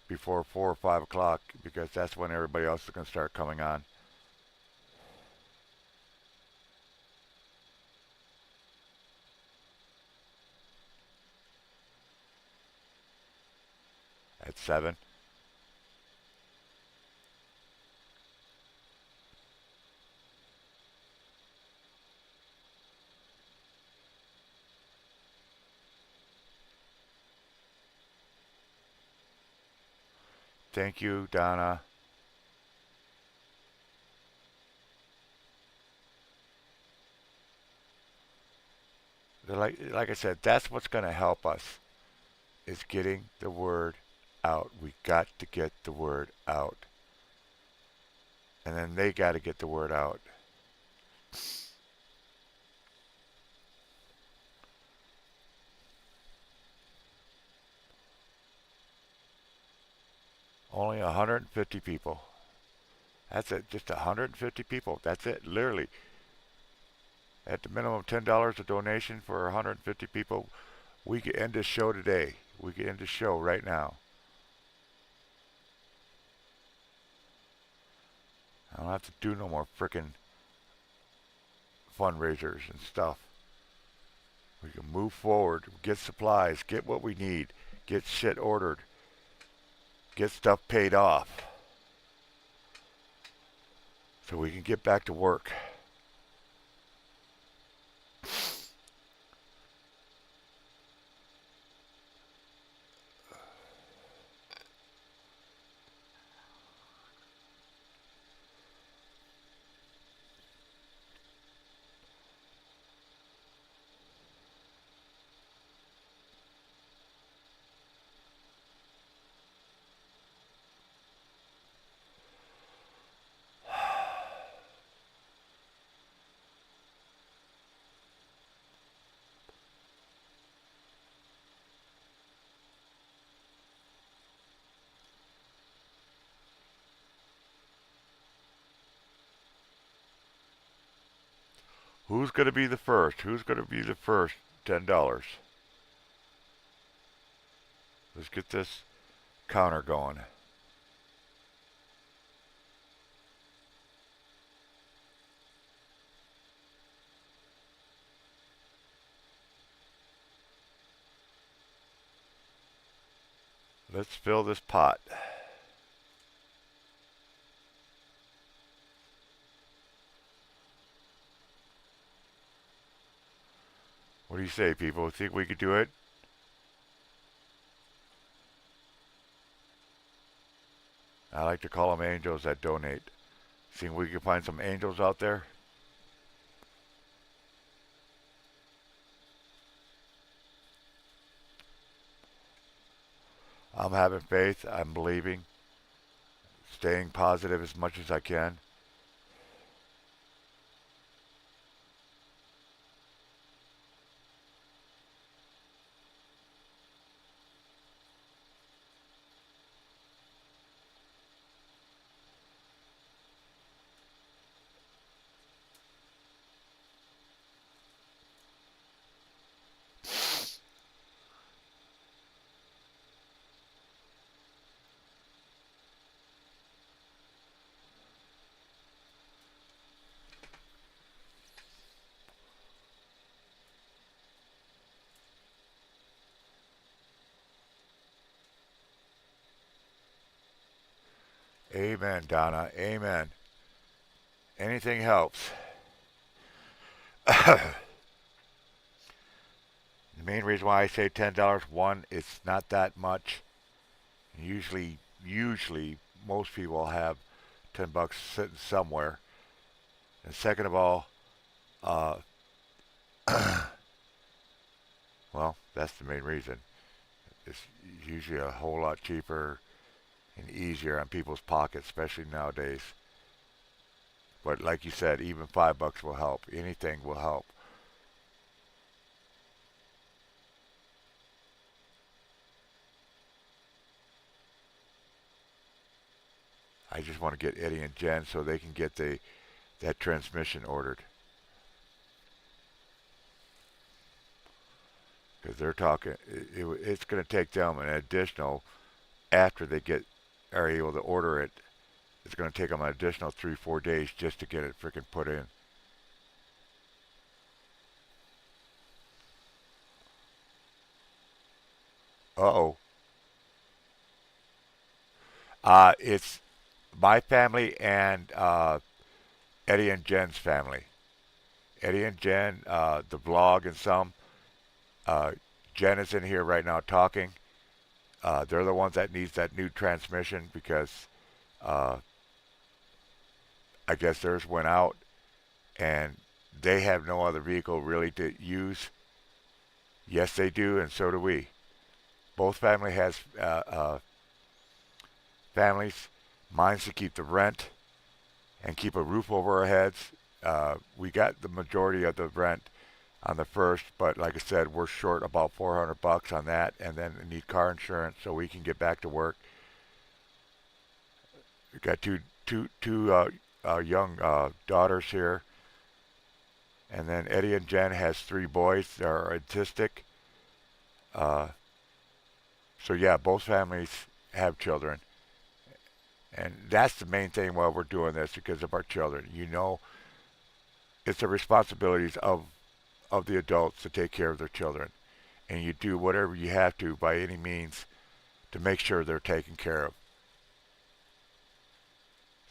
before 4 or 5 o'clock because that's when everybody else is going to start coming on. At 7. Thank you, Donna. Like I said, that's what's going to help us is getting the word out. We got to get the word out. And then they got to get the word out. Only 150 people. That's it. Just 150 people. That's it. Literally. At the minimum of $10 a donation for 150 people, we could end this show today. We could end the show right now. I don't have to do no more frickin' fundraisers and stuff. We can move forward, get supplies, get what we need, get shit ordered, get stuff paid off so we can get back to work. Who's going to be the first? Who's going to be the first $10? Let's get this counter going. Let's fill this pot. What do you say, people? Think we could do it? I like to call them angels that donate. See if we can find some angels out there. I'm having faith. I'm believing. Staying positive as much as I can. Amen, Donna. Amen. Anything helps. The main reason why I say $10, one, it's not that much. Usually, most people have $10 sitting somewhere. And second of all, uh, well, that's the main reason. It's usually a whole lot cheaper and easier on people's pockets, especially nowadays. But like you said, even $5 will help. Anything will help. I just want to get Eddie and Jen so they can get that transmission ordered. Because they're talking, it's going to take them an additional, after they are able to order it, it's going to take them an additional 3-4 days just to get it freaking put in. Uh-oh. It's my family and Eddie and Jen's family. Eddie and Jen, the vlog and some. Uh, Jen is in here right now talking. They're the ones that needs that new transmission because uh, I guess theirs went out and they have no other vehicle really to use. Yes, they do, and so do we. Both family has families. Mine's to keep the rent and keep a roof over our heads. We got the majority of the rent on the first, but like I said, we're short about $400 on that, and then we need car insurance so we can get back to work. We got two young daughters here, and then Eddie and Jen has 3 boys that are autistic. Uh, so yeah, both families have children, and that's the main thing while we're doing this because of our children. It's the responsibilities of the adults to take care of their children, and you do whatever you have to by any means to make sure they're taken care of.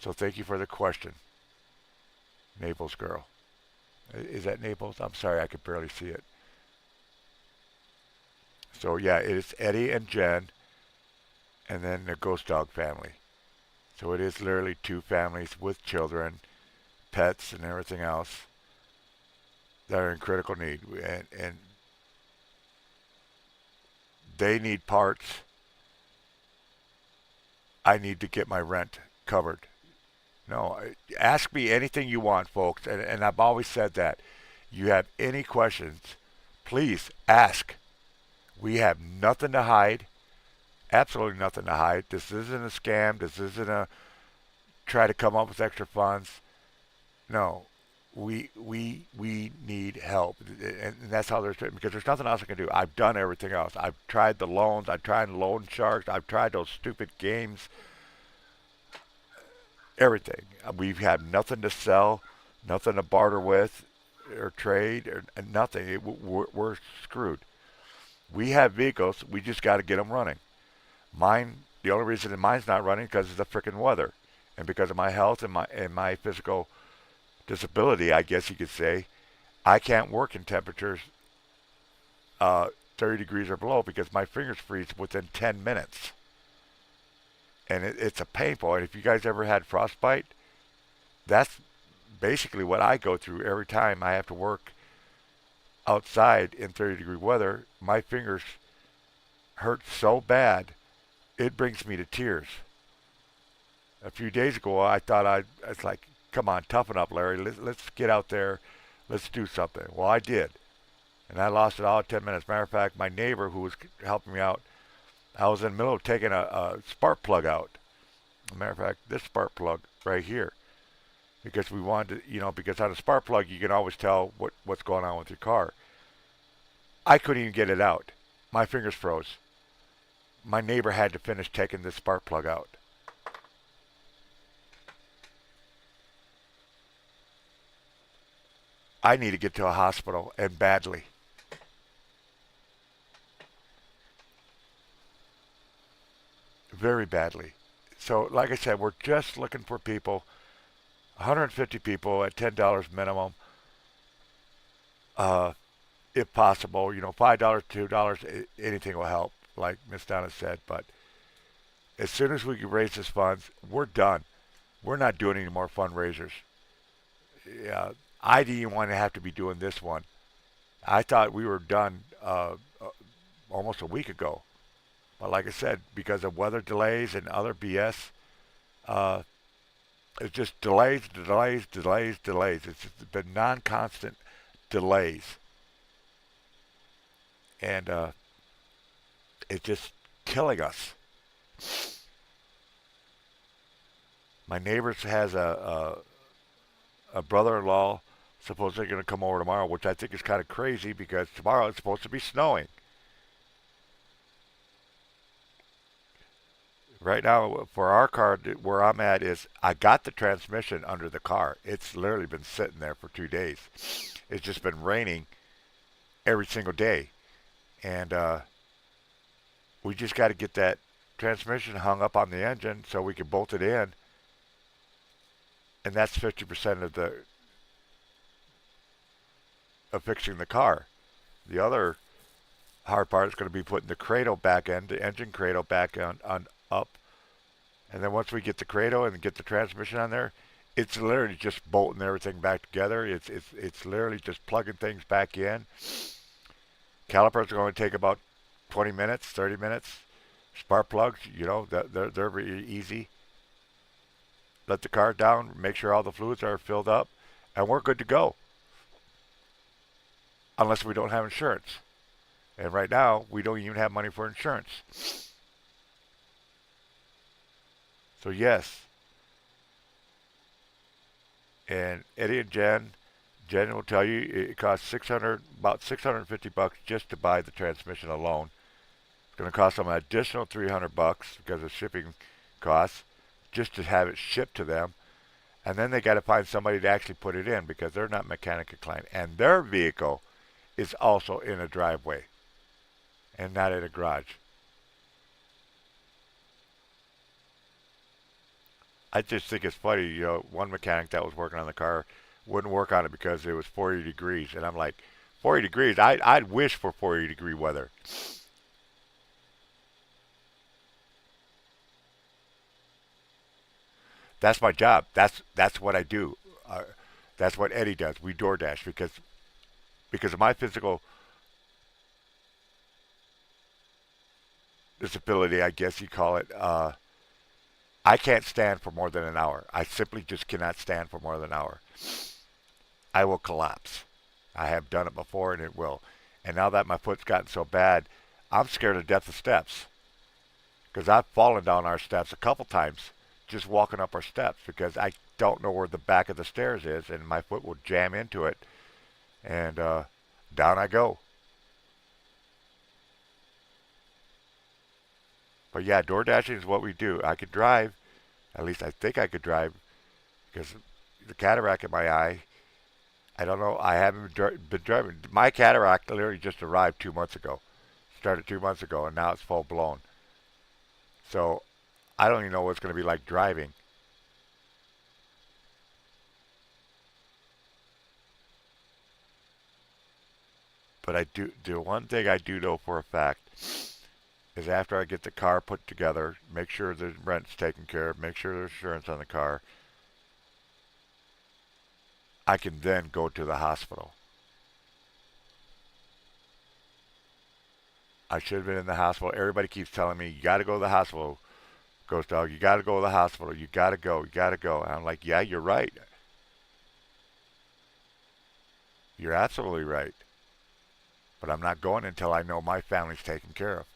So thank you for the question, Naples girl. Is that Naples? I'm sorry, I could barely see it. So yeah, it's Eddie and Jen, and then the Ghost Dog family. So it is literally 2 families with children, pets, and everything else that are in critical need, and they need parts. I need to get my rent covered. No, ask me anything you want, folks, and I've always said that. You have any questions, please ask. We have nothing to hide, absolutely nothing to hide. This isn't a scam. This isn't a try to come up with extra funds. No, we need help, and that's how there's because there's nothing else I can do. I've done everything else. I've tried the loans. I've tried loan sharks. I've tried those stupid games. Everything. We've had nothing to sell, nothing to barter with, or trade, or nothing. We're screwed. We have vehicles. We just got to get them running. Mine. The only reason that mine's not running because of the freaking weather, and because of my health and my physical disability, I guess you could say. I can't work in temperatures 30 degrees or below because my fingers freeze within 10 minutes. And it's a painful. And if you guys ever had frostbite, that's basically what I go through every time I have to work outside in 30-degree weather. My fingers hurt so bad, it brings me to tears. A few days ago, it's like, come on, toughen up, Larry. Let's get out there. Let's do something. Well, I did. And I lost it all in 10 minutes. Matter of fact, my neighbor who was helping me out, I was in the middle of taking a spark plug out. Matter of fact, this spark plug right here. Because we wanted to, because on a spark plug, you can always tell what's going on with your car. I couldn't even get it out. My fingers froze. My neighbor had to finish taking this spark plug out. I need to get to a hospital, and badly. Very badly. So, like I said, we're just looking for people, 150 people at $10 minimum, uh, if possible. $5, $2, anything will help, like Miss Donna said. But as soon as we can raise this funds, we're done. We're not doing any more fundraisers. Yeah, I didn't even want to have to be doing this one. I thought we were done almost a week ago. But like I said, because of weather delays and other BS, uh, it's just delays, delays, delays, delays. It's just been non-constant delays, and it's just killing us. My neighbors has a brother-in-law supposedly going to come over tomorrow, which I think is kind of crazy because tomorrow it's supposed to be snowing. Right now, for our car, where I'm at is I got the transmission under the car. It's literally been sitting there for 2 days. It's just been raining every single day, and we just got to get that transmission hung up on the engine so we can bolt it in, and that's 50% of fixing the car. The other hard part is going to be putting the cradle back in, the engine cradle back on up. And then once we get the cradle and get the transmission on there, it's literally just bolting everything back together. It's literally just plugging things back in. Calipers are going to take about 20 minutes, 30 minutes. Spark plugs, they're very easy. Let the car down, make sure all the fluids are filled up, and we're good to go. Unless we don't have insurance. And right now, we don't even have money for insurance. So yes, and Eddie and Jen will tell you it costs about $650 just to buy the transmission alone. It's going to cost them an additional $300 because of shipping costs just to have it shipped to them. And then they got to find somebody to actually put it in because they're not mechanic inclined. And their vehicle is also in a driveway and not in a garage. I just think it's funny, one mechanic that was working on the car wouldn't work on it because it was 40 degrees. And I'm like, 40 degrees? I'd wish for 40-degree weather. That's my job. That's what I do. That's what Eddie does. We DoorDash because of my physical disability, I guess you call it. I can't stand for more than an hour. I simply just cannot stand for more than an hour. I will collapse. I have done it before and it will. And now that my foot's gotten so bad, I'm scared to death of steps. Because I've fallen down our steps a couple times just walking up our steps because I don't know where the back of the stairs is, and my foot will jam into it, and down I go. But yeah, door dashing is what we do. I could drive, at least I think I could drive, because the cataract in my eye. I don't know. I haven't been driving. My cataract literally just arrived 2 months ago. Started 2 months ago, and now it's full blown. So I don't even know what it's going to be like driving. But I do. The one thing I do know for a fact is after I get the car put together, make sure the rent's taken care of, make sure there's insurance on the car, I can then go to the hospital. I should have been in the hospital. Everybody keeps telling me, you got to go to the hospital, Ghost Dog. You got to go to the hospital. You got to go. You got to go. And I'm like, yeah, you're right. You're absolutely right. But I'm not going until I know my family's taken care of.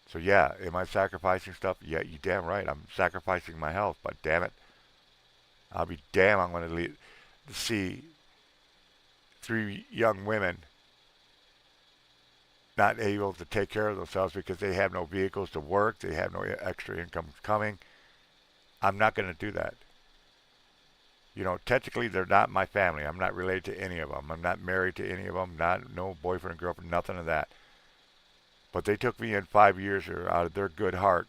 So yeah, am I sacrificing stuff? Yeah, you damn right. I'm sacrificing my health, but damn it, I'll be damn. I'm going to see three young women not able to take care of themselves because they have no vehicles to work, they have no extra income coming. I'm not going to do that. You know, technically they're not my family. I'm not related to any of them. I'm not married to any of them. Not no boyfriend, girlfriend, nothing of that. But they took me in 5 years out of their good heart.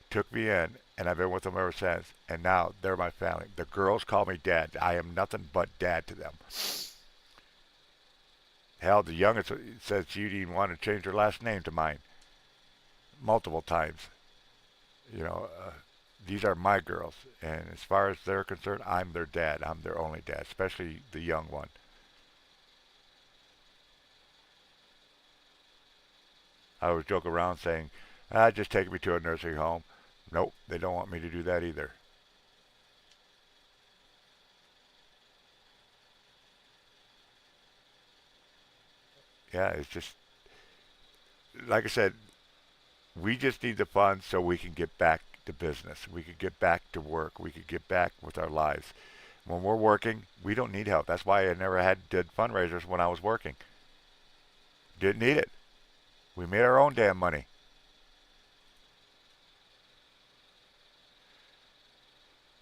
Took me in, and I've been with them ever since. And now they're my family. The girls call me dad. I am nothing but dad to them. Hell, the youngest says she'd even want to change her last name to mine multiple times. You know, these are my girls, and as far as they're concerned, I'm their dad. I'm their only dad, especially the young one. I always joke around saying, just take me to a nursing home. Nope, they don't want me to do that either. Yeah, it's just, like I said, we just need the funds so we can get back to business. We could get back to work. We could get back with our lives. When we're working, we don't need help. That's why I never did fundraisers when I was working. Didn't need it. We made our own damn money.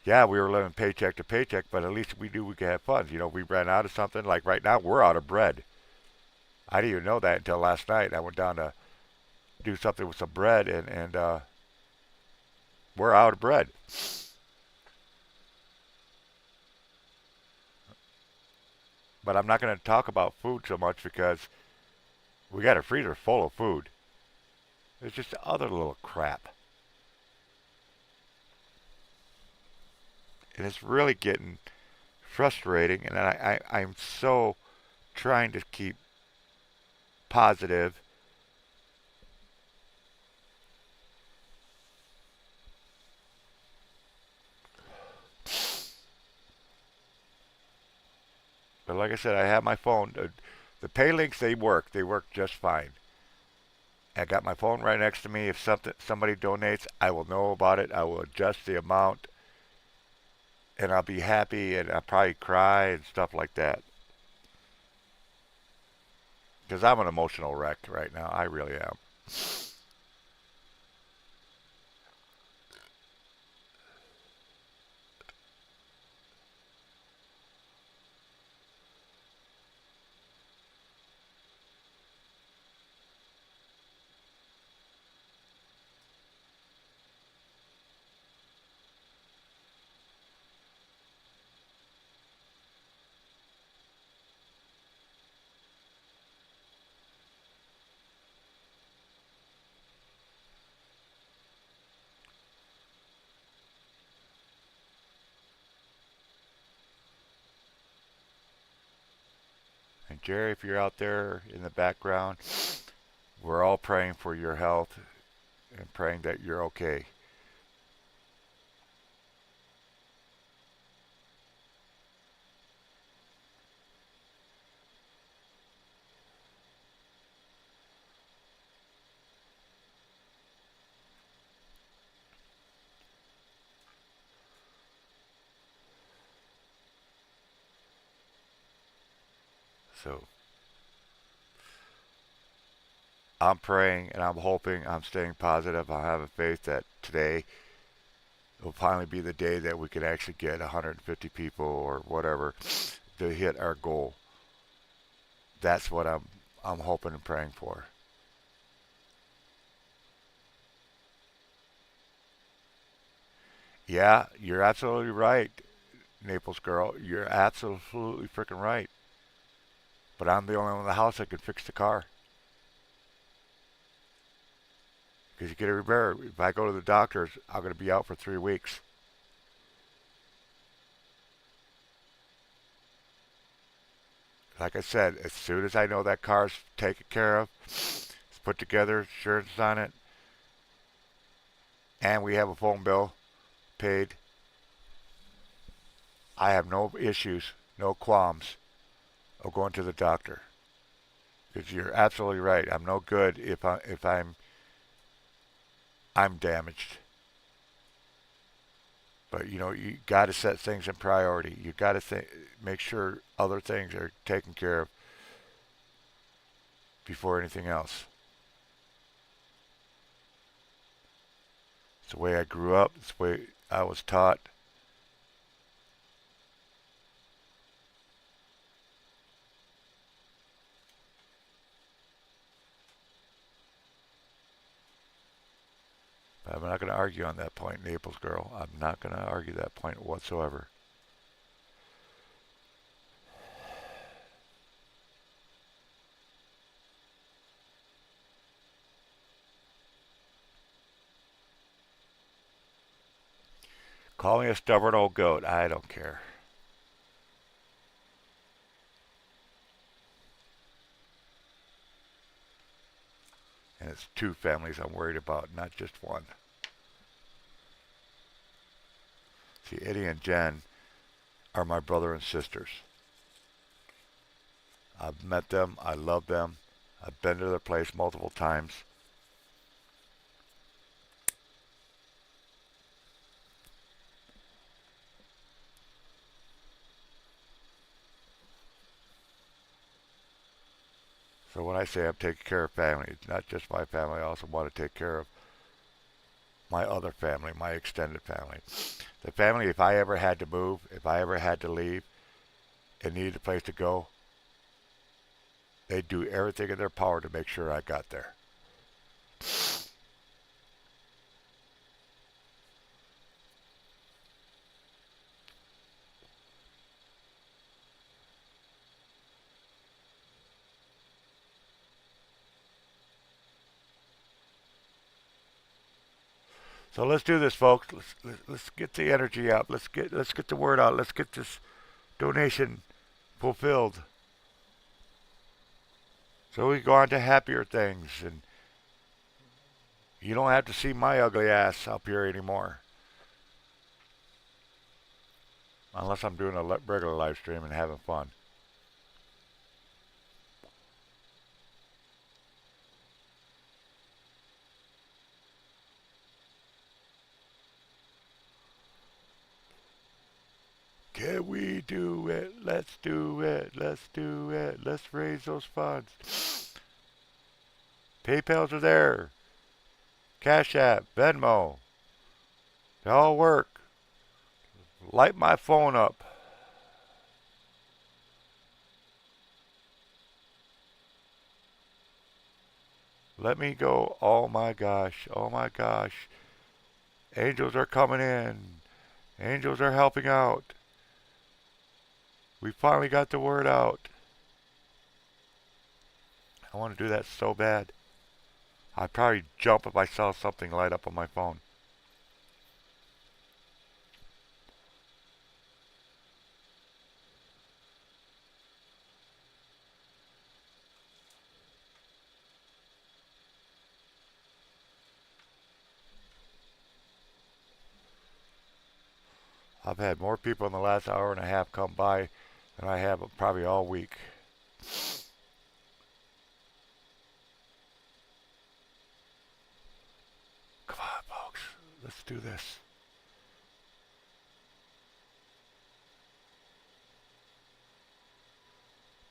Yeah, we were living paycheck to paycheck, but at least we knew we could have funds. You know, we ran out of something. Like right now, we're out of bread. I didn't even know that until last night. I went down to do something with some bread, and we're out of bread. But I'm not going to talk about food so much because we got a freezer full of food. It's just other little crap. And it's really getting frustrating. And I'm so trying to keep positive. But like I said, I have my phone. The pay links, they work. They work just fine. I got my phone right next to me. If somebody donates, I will know about it. I will adjust the amount, and I'll be happy, and I'll probably cry and stuff like that. Because I'm an emotional wreck right now. I really am. And Jerry, if you're out there in the background, we're all praying for your health and praying that you're okay. So I'm praying and I'm hoping, I'm staying positive. I'm having faith that today will finally be the day that we can actually get 150 people or whatever to hit our goal. That's what I'm hoping and praying for. Yeah, you're absolutely right, Naples girl. You're absolutely freaking right. But I'm the only one in the house that can fix the car. Because you get to remember, if I go to the doctors, I'm going to be out for 3 weeks. Like I said, as soon as I know that car's taken care of, it's put together, insurance on it, and we have a phone bill paid, I have no issues, no qualms of going to the doctor. Because you're absolutely right. I'm no good if I'm damaged. But you got to set things in priority. You got to make sure other things are taken care of before anything else. It's the way I grew up. It's the way I was taught. I'm not going to argue on that point, Naples girl. I'm not going to argue that point whatsoever. Call me a stubborn old goat. I don't care. And it's two families I'm worried about, not just one. See, Eddie and Jen are my brother and sisters. I've met them. I love them. I've been to their place multiple times. So when I say I'm taking care of family, it's not just my family. I also want to take care of my other family, my extended family. The family, if I ever had to move, if I ever had to leave and needed a place to go, they'd do everything in their power to make sure I got there. So let's do this, folks. Let's get the energy up. Let's get the word out. Let's get this donation fulfilled. So we go on to happier things, and you don't have to see my ugly ass up here anymore, unless I'm doing a regular live stream and having fun. Can we do it? Let's do it. Let's do it. Let's raise those funds. PayPal's are there. Cash App, Venmo. They all work. Light my phone up. Let me go. Oh my gosh. Oh my gosh. Angels are coming in. Angels are helping out. We finally got the word out. I want to do that so bad. I'd probably jump if I saw something light up on my phone. I've had more people in the last hour and a half come by than I have probably all week. Come on, folks. Let's do this.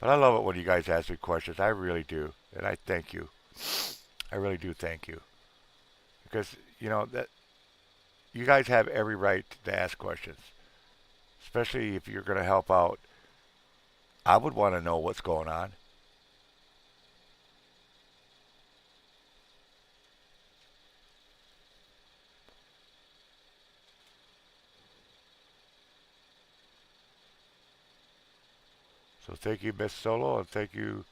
But I love it when you guys ask me questions. I really do, and I thank you. I really do thank you because that you guys have every right to ask questions, especially if you're going to help out. I would want to know what's going on. So thank you, Miss Solo, and thank you,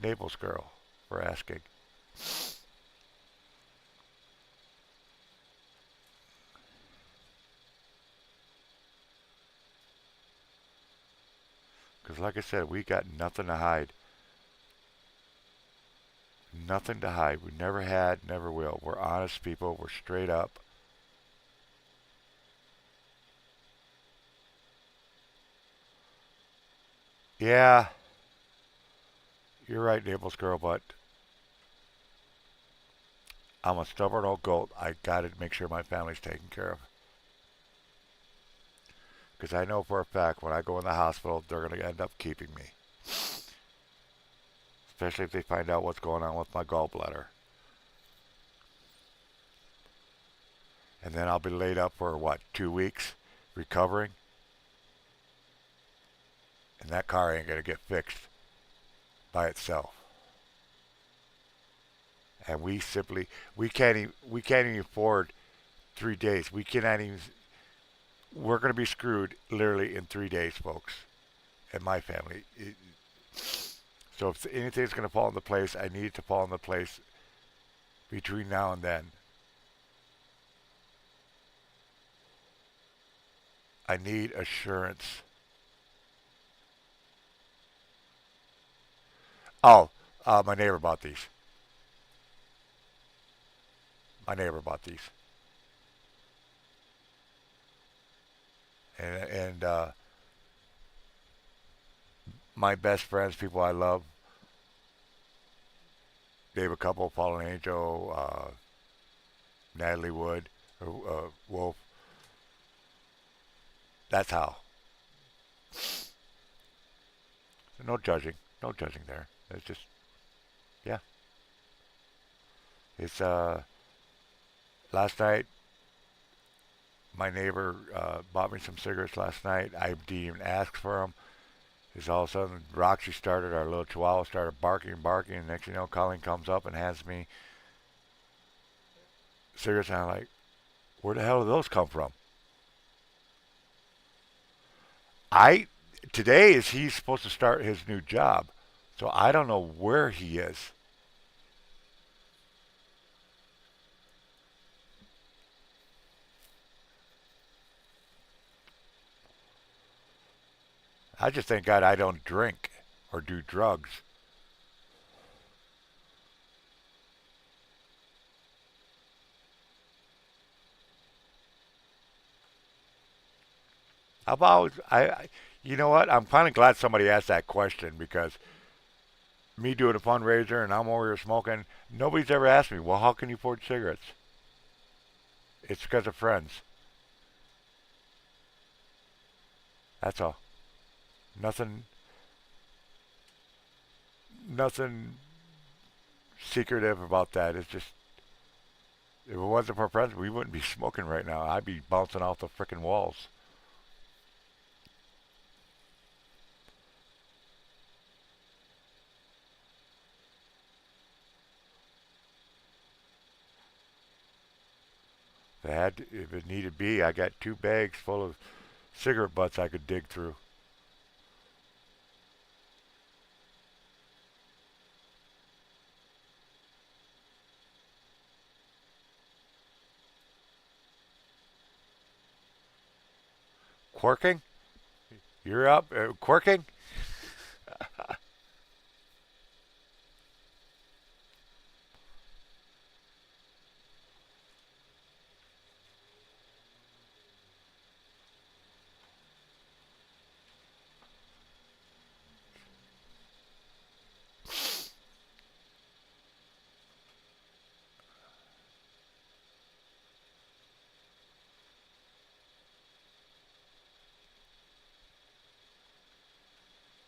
Naples Girl, for asking. Because, like I said, we got nothing to hide. Nothing to hide. We never had, never will. We're honest people. We're straight up. Yeah, you're right, Naples Girl, but I'm a stubborn old goat. I got to make sure my family's taken care of. Because I know for a fact when I go in the hospital, they're going to end up keeping me. Especially if they find out what's going on with my gallbladder. And then I'll be laid up for what, 2 weeks recovering? And that car ain't going to get fixed by itself. And we can't even afford 3 days. We cannot even, we're going to be screwed literally in 3 days, folks, and my family. So if anything's going to fall into place, I need it to fall into place between now and then. I need assurance. Oh, my neighbor bought these. My neighbor bought these, and my best friends, people I love, they have a couple, Fallen Angel, Natalie Wood, Wolf. That's how. No judging, no judging there. It's just, yeah. It's last night my neighbor bought me some cigarettes last night. I didn't even ask for them. Is all of a sudden Roxy started, our little chihuahua started barking and barking, and next thing you know, Colleen comes up and hands me cigarettes, and I'm like, where the hell did those come from? I Today is he's supposed to start his new job, so I don't know where he is. I just thank God I don't drink or do drugs. I've always, you know what? I'm kind of glad somebody asked that question because me doing a fundraiser and I'm over here smoking, nobody's ever asked me, well, how can you afford cigarettes? It's because of friends. That's all. Nothing, nothing secretive about that. It's just, if it wasn't for friends, we wouldn't be smoking right now. I'd be bouncing off the frickin' walls. If it needed be, I got 2 bags full of cigarette butts I could dig through. Quirking? You're up. Quirking?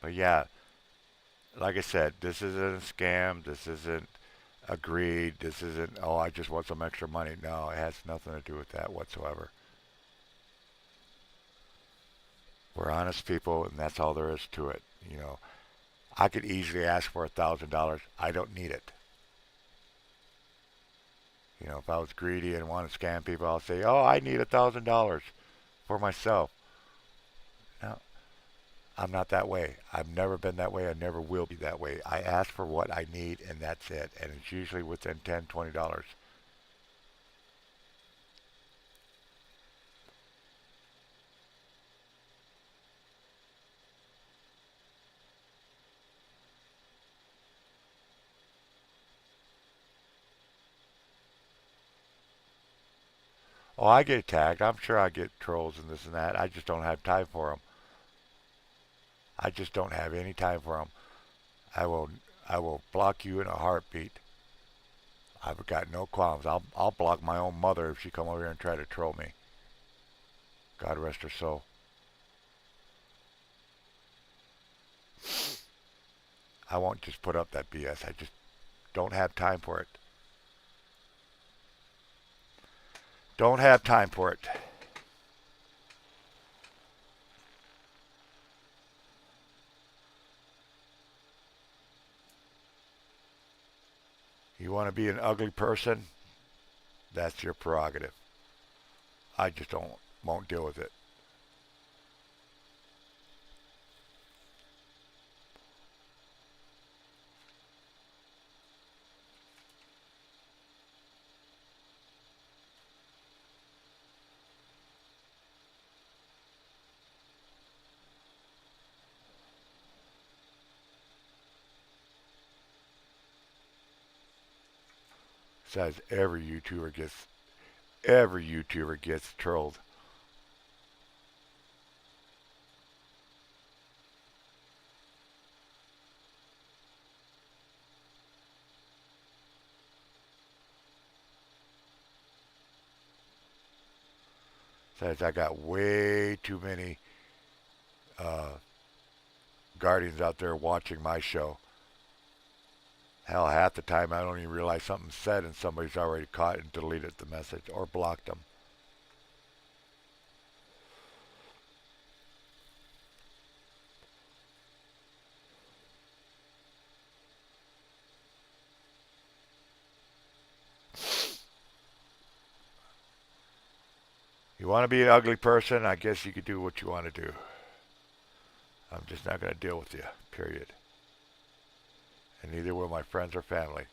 But yeah, like I said, this isn't a scam. This isn't a greed. This isn't, oh, I just want some extra money. No, it has nothing to do with that whatsoever. We're honest people, and that's all there is to it. You know, I could easily ask for $1,000. I don't need it. You know, if I was greedy and wanted to scam people, I'll say, "Oh, I need $1,000 for myself." No, I'm not that way. I've never been that way. I never will be that way. I ask for what I need, and that's it. And it's usually within $10, $20. Oh, I get tagged. I'm sure I get trolls and this and that. I just don't have time for them. I just don't have any time for them. I will, I will block you in a heartbeat. I've got no qualms. I'll block my own mother if she come over here and try to troll me. God rest her soul. I won't just put up that BS. I just don't have time for it. Don't have time for it. You want to be an ugly person? That's your prerogative. I just don't won't deal with it. Says every YouTuber gets trolled. Says I got way too many uh, guardians out there watching my show. Hell, half the time I don't even realize something's said and somebody's already caught and deleted the message or blocked them. You want to be an ugly person? I guess you could do what you want to do. I'm just not going to deal with you, period. And neither will my friends or family.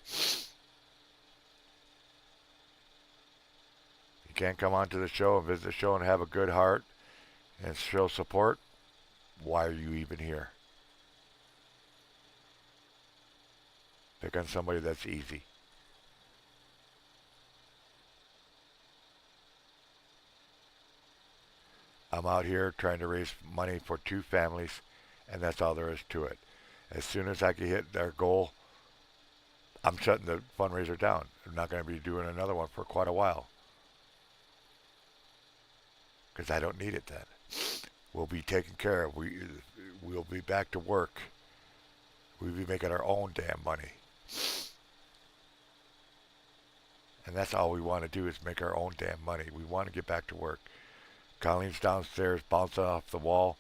You can't come onto the show and visit the show and have a good heart and show support. Why are you even here? Pick on somebody that's easy. I'm out here trying to raise money for two families, and that's all there is to it. As soon as I can hit their goal, I'm shutting the fundraiser down. I'm not going to be doing another one for quite a while because I don't need it then. We'll be taken care of. We'll be back to work. We'll be making our own damn money. And that's all we want to do is make our own damn money. We want to get back to work. Colleen's downstairs bouncing off the wall,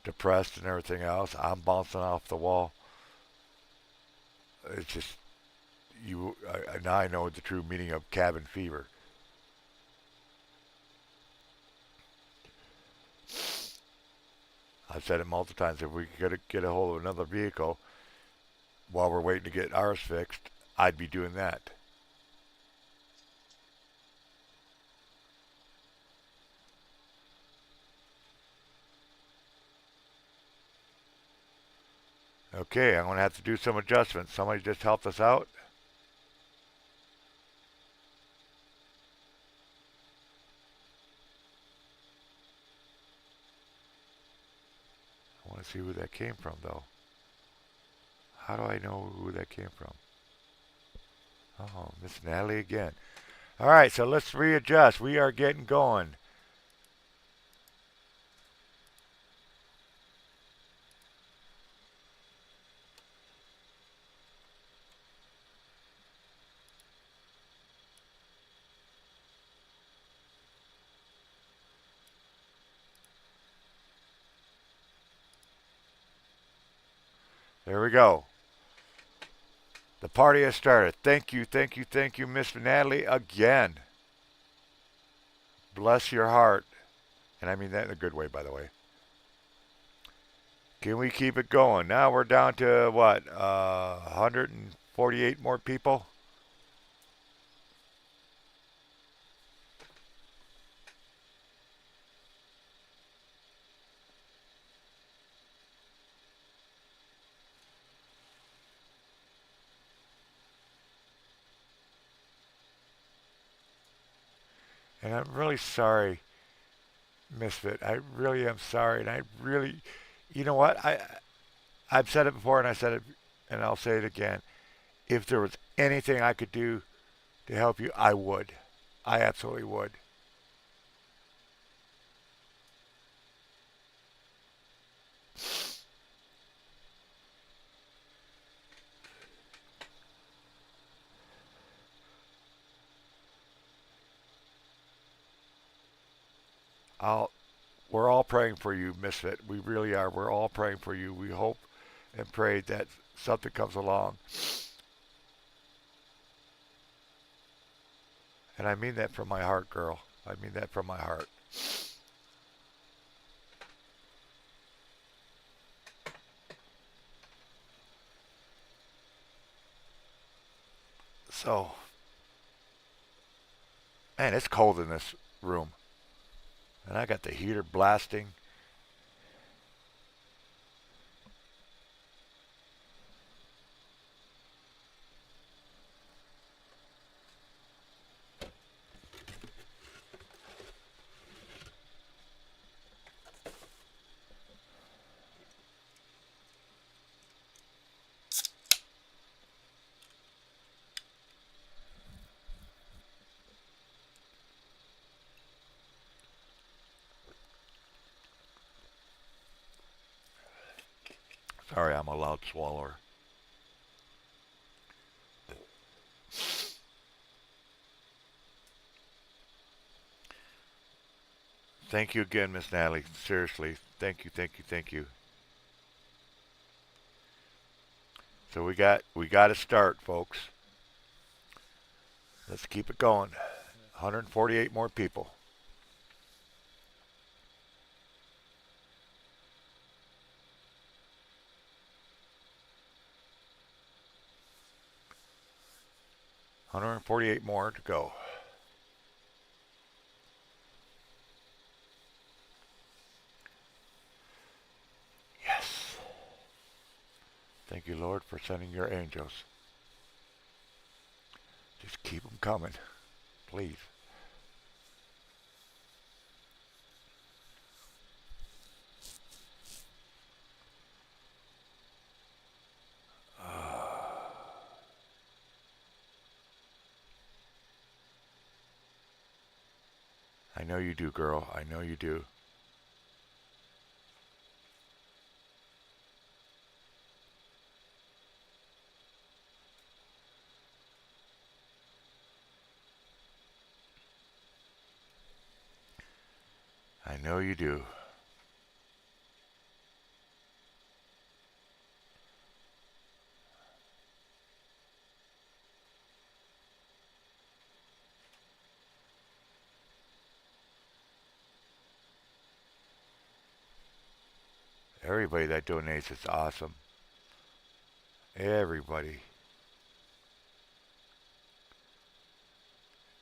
depressed and everything else. I'm bouncing off the wall. It's just now I know the true meaning of cabin fever. I've said it multiple times. If we could get a hold of another vehicle while we're waiting to get ours fixed, I'd be doing that. Okay, I'm going to have to do some adjustments. Somebody just helped us out. I want to see who that came from, though. How do I know who that came from? Oh, Miss Natalie again. All right, so let's readjust. We are getting going. There we go. The party has started. Thank you, thank you, thank you, Miss Natalie, again. Bless your heart. And I mean that in a good way, by the way. Can we keep it going? Now we're down to what? 148 more people? And I'm really sorry, Misfit. I really am sorry. And I really, you know what? I've said it before and I said it and I'll say it again. If there was anything I could do to help you, I would. I absolutely would. I'll, we're all praying for you, Misfit. We really are. We're all praying for you. We hope and pray that something comes along. And I mean that from my heart, girl. I mean that from my heart. So, man, it's cold in this room. And I got the heater blasting. Sorry, I'm a loud swallower. Thank you again, Miss Natalie. Seriously, thank you, thank you, thank you. So we got to start, folks. Let's keep it going. 148 more people. 148 more to go. Yes. Thank you, Lord, for sending your angels. Just keep them coming, please. I know you do, girl. I know you do. I know you do. Everybody that donates is awesome. Everybody.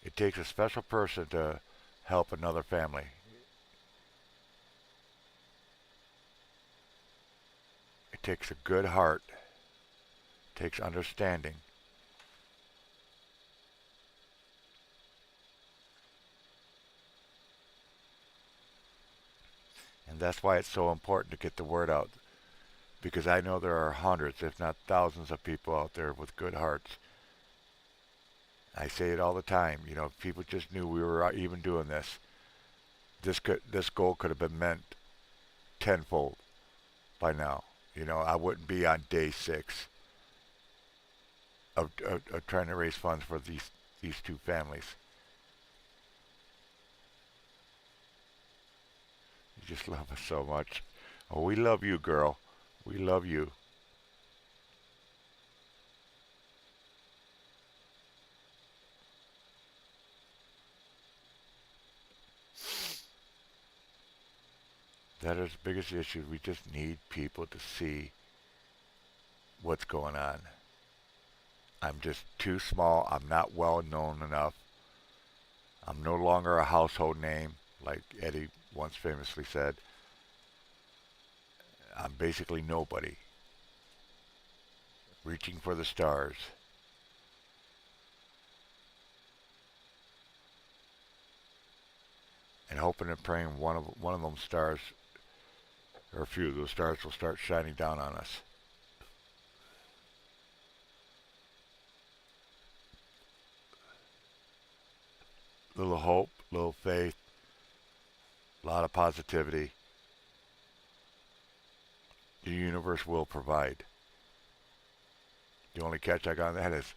It takes a special person to help another family. It takes a good heart. It takes understanding. And that's why it's so important to get the word out. Because I know there are hundreds, if not thousands, of people out there with good hearts. I say it all the time. You know, if people just knew we were even doing this, this goal could have been meant tenfold by now. You know, I wouldn't be on day 6 of trying to raise funds for these two families. You just love us so much. Oh, we love you, girl. We love you. That is the biggest issue. We just need people to see what's going on. I'm just too small. I'm not well known enough. I'm no longer a household name, like Eddie once famously said. I'm basically nobody, reaching for the stars and hoping and praying one of them stars or a few of those stars will start shining down on us. Little hope, little faith, a lot of positivity. The universe will provide. The only catch I got on that is,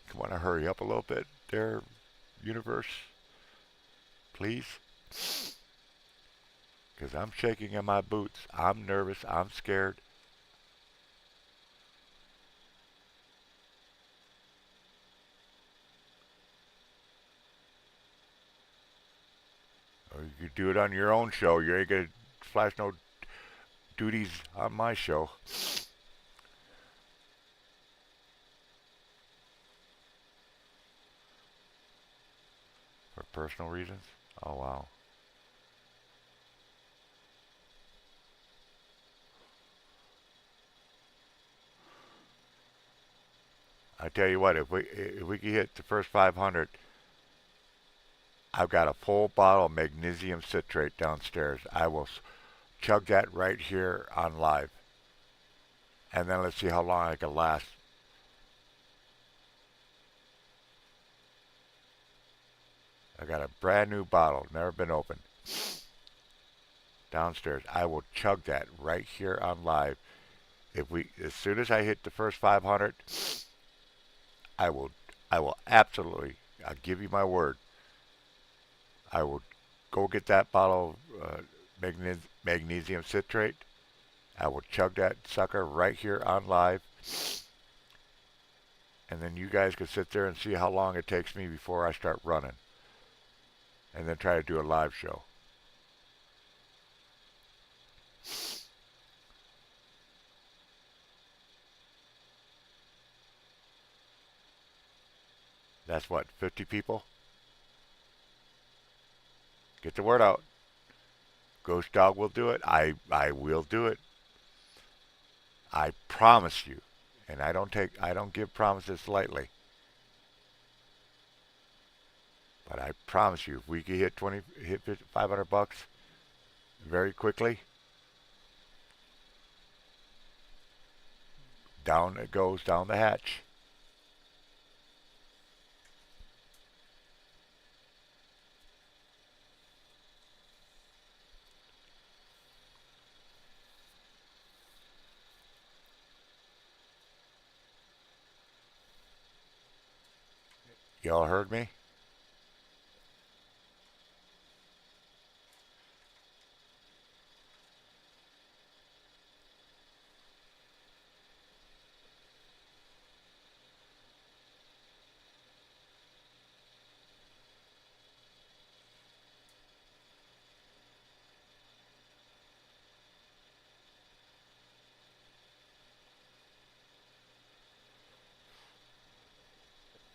come on, hurry up a little bit, there, universe, please, because I'm shaking in my boots. I'm nervous. I'm scared. Or you could do it on your own show. You ain't gonna flash no duties on my show. For personal reasons? Oh, wow. I tell you what, if we could hit the first 500, I've got a full bottle of magnesium citrate downstairs. I will chug that right here on live, and then let's see how long I can last. I got a brand new bottle, never been opened, downstairs. I will chug that right here on live. As soon as I hit the first 500, I will, I will absolutely. I'll give you my word. I will go get that bottle of magnesium citrate. I will chug that sucker right here on live, and then you guys can sit there and see how long it takes me before I start running, and then try to do a live show. That's what, 50 people? Get the word out. Ghost Dog will do it. I will do it. I promise you. And I don't give promises lightly. But I promise you, if we can hit 500 bucks very quickly, down it goes down the hatch. Y'all heard me?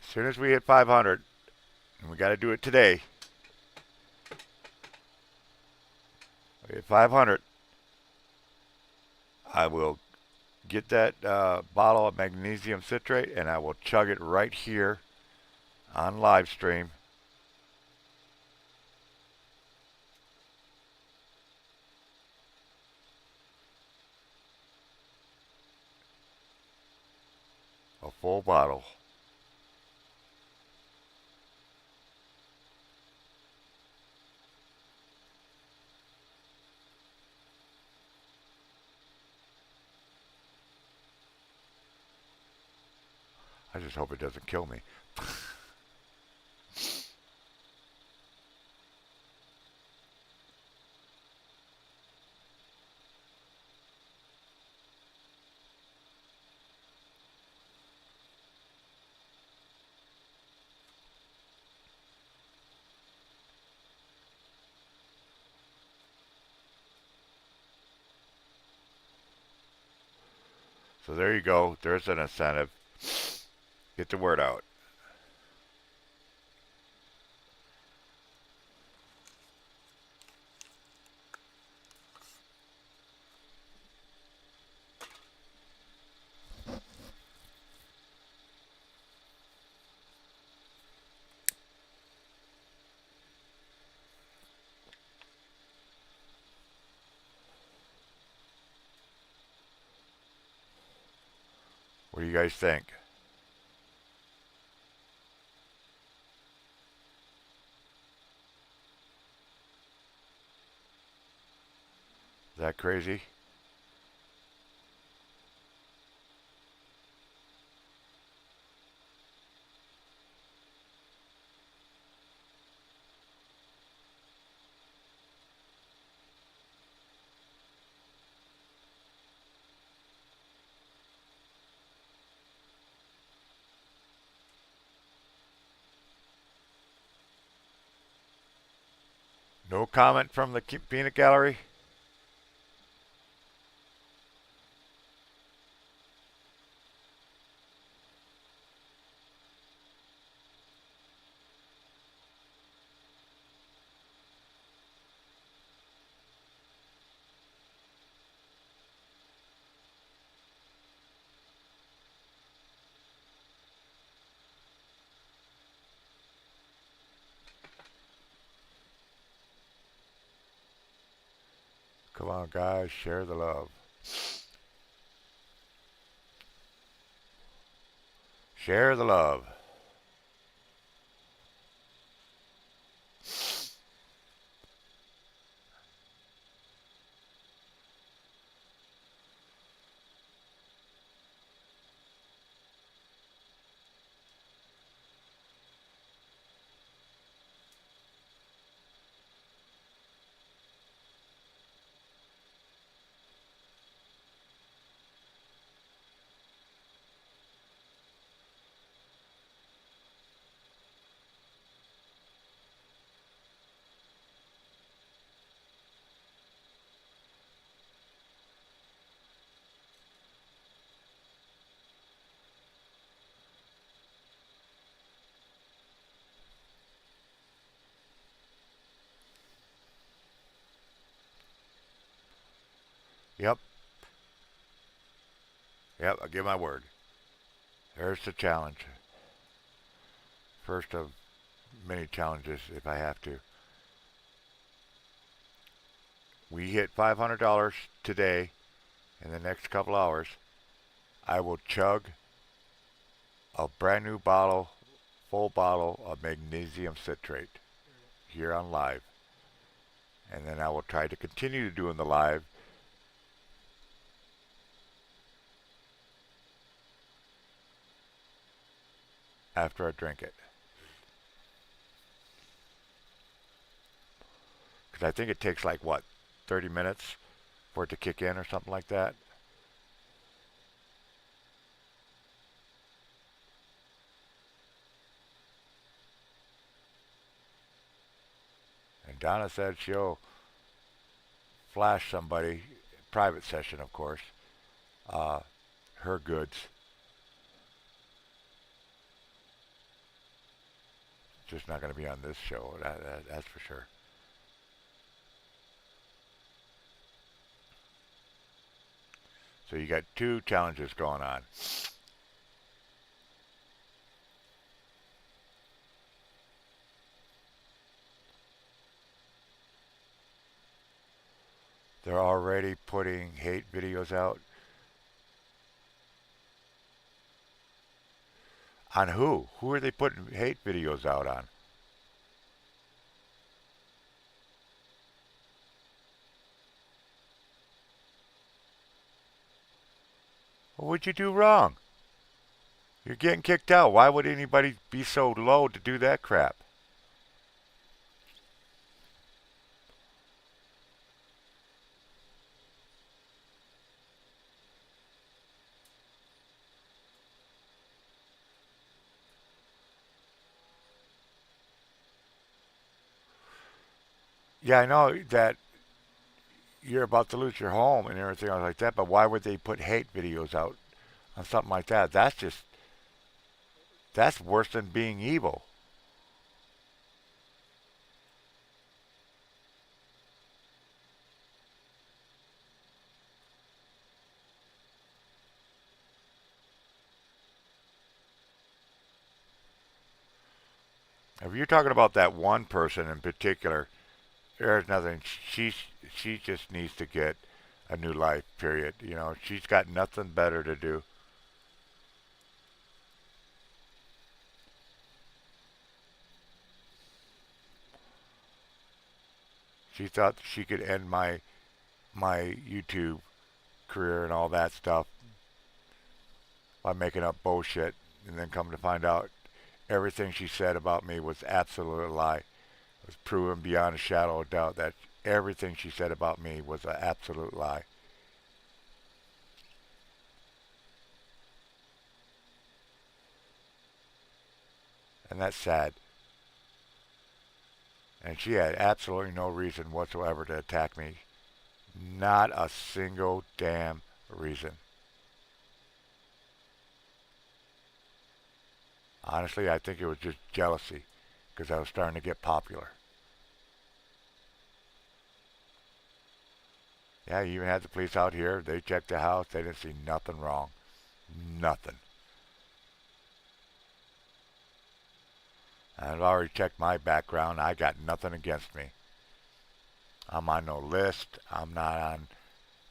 As soon as we hit 500, and we got to do it today, we hit 500, I will get that bottle of magnesium citrate and I will chug it right here on live stream. A full bottle. I just hope it doesn't kill me. So there you go. There's an incentive. Get the word out. What do you guys think? Is that crazy? No comment from the peanut gallery? Come on, guys, share the love. Share the love. Yep, yep, I'll give my word. There's the challenge. First of many challenges if I have to. We hit $500 today in the next couple hours. I will chug a brand new bottle, full bottle of magnesium citrate here on live. And then I will try to continue doing the live after I drink it. Because I think it takes like, what, 30 minutes for it to kick in or something like that. And Donna said she'll flash somebody, private session, of course, uh, her goods. Just not going to be on this show, that's for sure. So you got two challenges going on. They're already putting hate videos out. On who? Who are they putting hate videos out on? What would you do wrong? You're getting kicked out. Why would anybody be so low to do that crap? Yeah, I know that you're about to lose your home and everything else like that, but why would they put hate videos out on something like that. That's worse than being evil. If you're talking about that one person in particular, there's nothing. She just needs to get a new life. Period. You know, she's got nothing better to do. She thought she could end my YouTube career and all that stuff by making up bullshit, and then come to find out everything she said about me was absolute lie. It was proven beyond a shadow of doubt that everything she said about me was an absolute lie. And that's sad. And she had absolutely no reason whatsoever to attack me. Not a single damn reason. Honestly, I think it was just jealousy because I was starting to get popular. Yeah, you even had the police out here. They checked the house. They didn't see nothing wrong. Nothing. I've already checked my background. I got nothing against me. I'm on no list. I'm not on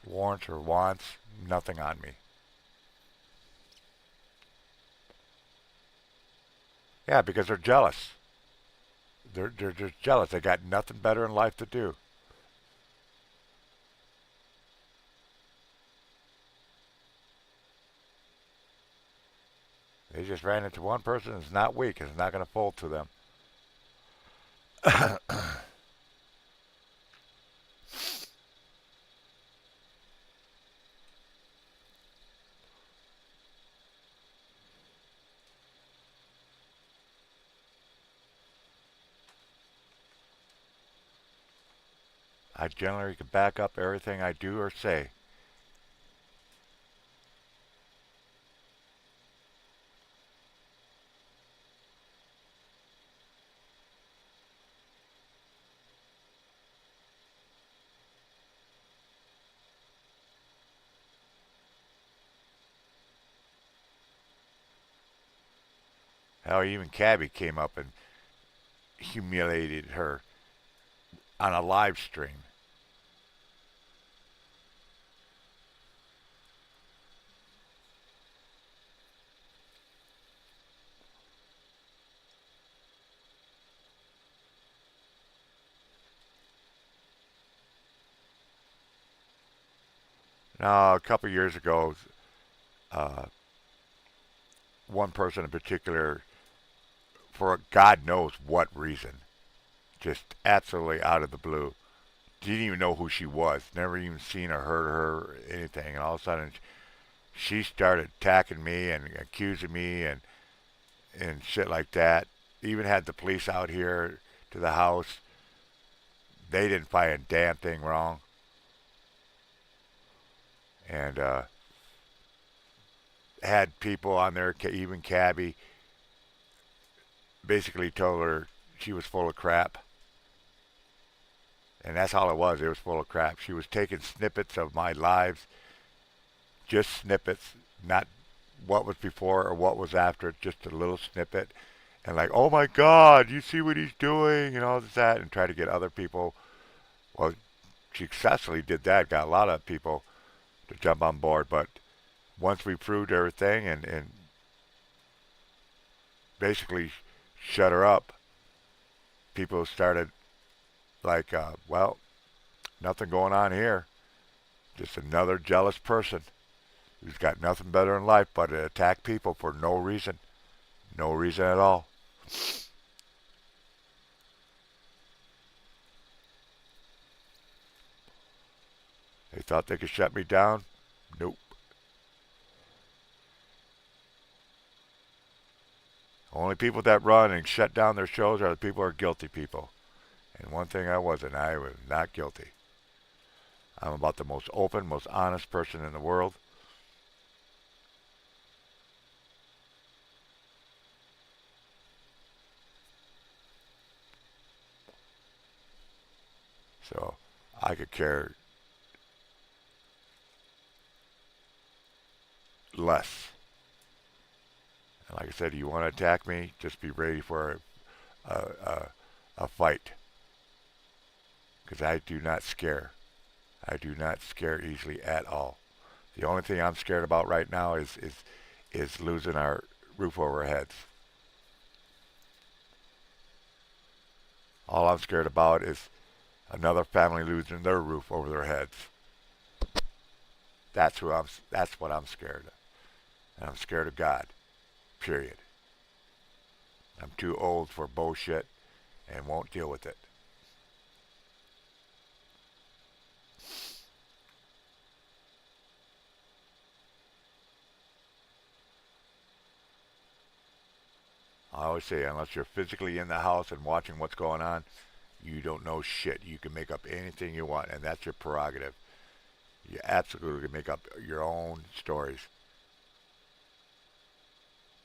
warrants or wants. Nothing on me. Yeah, because they're jealous. They're just jealous. They got nothing better in life to do. They just ran into one person that's not weak. It's not going to fold to them. I generally can back up everything I do or say. Hell, even Cabby came up and humiliated her on a live stream. Now, a couple years ago, uh, one person in particular, for God knows what reason, just absolutely out of the blue, didn't even know who she was, never even seen or heard her or anything, and all of a sudden she started attacking me and accusing me and shit like that. Even had the police out here to the house. They didn't find a damn thing wrong. And had people on there, even Cabby, basically told her she was full of crap. And that's all it was. It was full of crap. She was taking snippets of my lives, just snippets, not what was before or what was after, just a little snippet. And like, oh my God, you see what he's doing and all this, that, and try to get other people. Well, she successfully did that, got a lot of people to jump on board. But once we proved everything and basically shut her up, people started like, well, nothing going on here. Just another jealous person who's got nothing better in life but to attack people for no reason. No reason at all. They thought they could shut me down? Nope. Only people that run and shut down their shows are the people who are guilty people. And one thing I wasn't, I was not guilty. I'm about the most open, most honest person in the world. So I could care less. And like I said, you want to attack me, just be ready for a, a, a fight. Because I do not scare. I do not scare easily at all. The only thing I'm scared about right now is losing our roof over our heads. All I'm scared about is another family losing their roof over their heads. That's what I'm scared of. And I'm scared of God. Period. I'm too old for bullshit and won't deal with it. I always say, unless you're physically in the house and watching what's going on, you don't know shit. You can make up anything you want, and that's your prerogative. You absolutely can make up your own stories.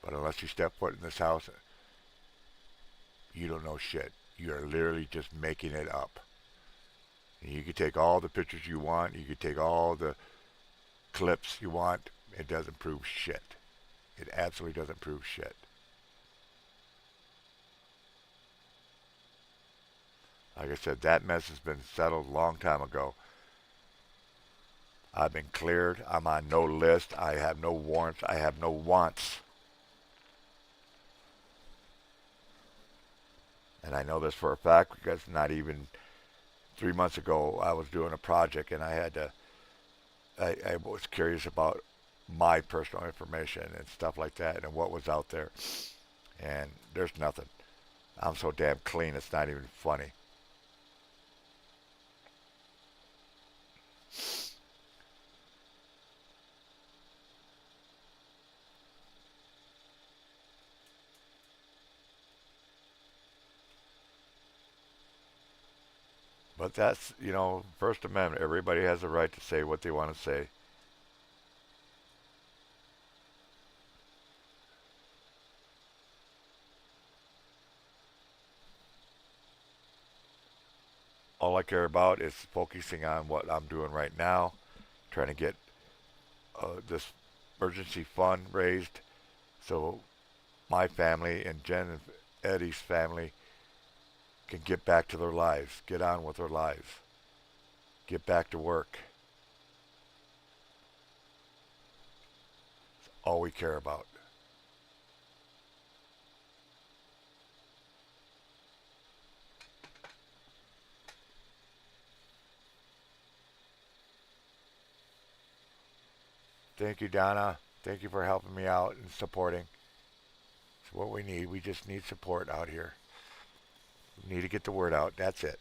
But unless you step foot in this house, you don't know shit. You are literally just making it up. And you can take all the pictures you want. You can take all the clips you want. It doesn't prove shit. It absolutely doesn't prove shit. Like I said, that mess has been settled a long time ago. I've been cleared. I'm on no list. I have no warrants. I have no wants. And I know this for a fact because not even 3 months ago I was doing a project and I was curious about my personal information and stuff like that and what was out there. And there's nothing. I'm so damn clean it's not even funny. But that's, First Amendment. Everybody has the right to say what they want to say. All I care about is focusing on what I'm doing right now, trying to get this emergency fund raised so my family and Jen and Eddie's family can get back to their lives, get on with their lives, get back to work. It's all we care about. Thank you, Donna. Thank you for helping me out and supporting. It's what we need. We just need support out here. We need to get the word out. That's it.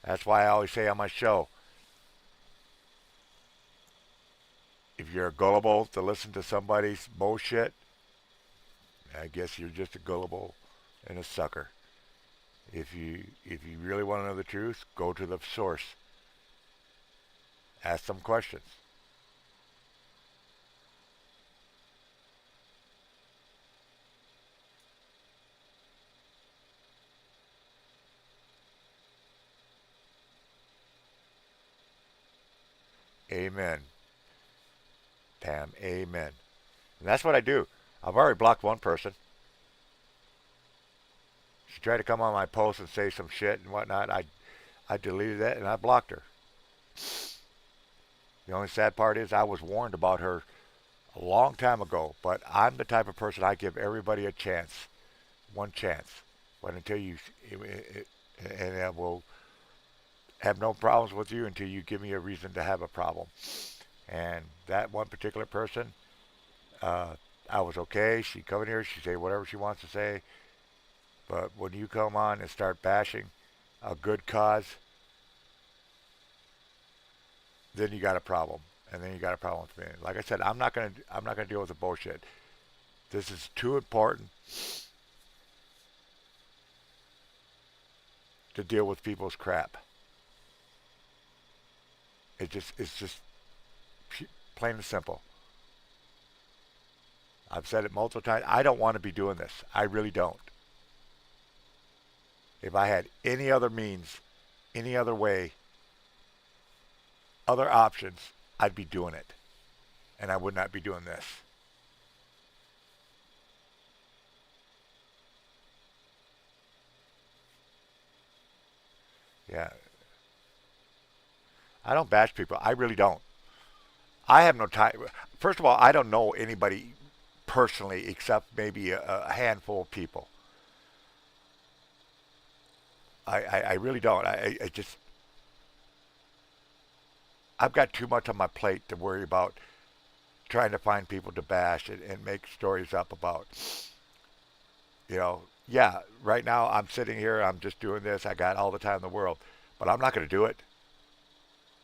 That's why I always say on my show, if you're gullible to listen to somebody's bullshit, I guess you're just a gullible and a sucker. If you really want to know the truth, go to the source. Ask some questions. Amen. Pam, amen. And that's what I do. I've already blocked one person. She tried to come on my post and say some shit and whatnot. I deleted that and I blocked her. The only sad part is I was warned about her a long time ago, but I'm the type of person I give everybody a chance, one chance. But until you, and I will have no problems with you until you give me a reason to have a problem. And that one particular person, uh, I was okay. She come in here, she say whatever she wants to say. But when you come on and start bashing a good cause, then you got a problem, and then you got a problem with me. Like I said, I'm not gonna deal with the bullshit. This is too important to deal with people's crap. It's just plain and simple. I've said it multiple times. I don't want to be doing this. I really don't. If I had any other means, any other way, other options, I'd be doing it. And I would not be doing this. Yeah. I don't bash people. I really don't. I have no time. First of all, I don't know anybody personally except maybe a handful of people. I really don't. I just, I've got too much on my plate to worry about trying to find people to bash and make stories up about. Yeah, right now I'm sitting here, I'm just doing this, I got all the time in the world, but I'm not going to do it.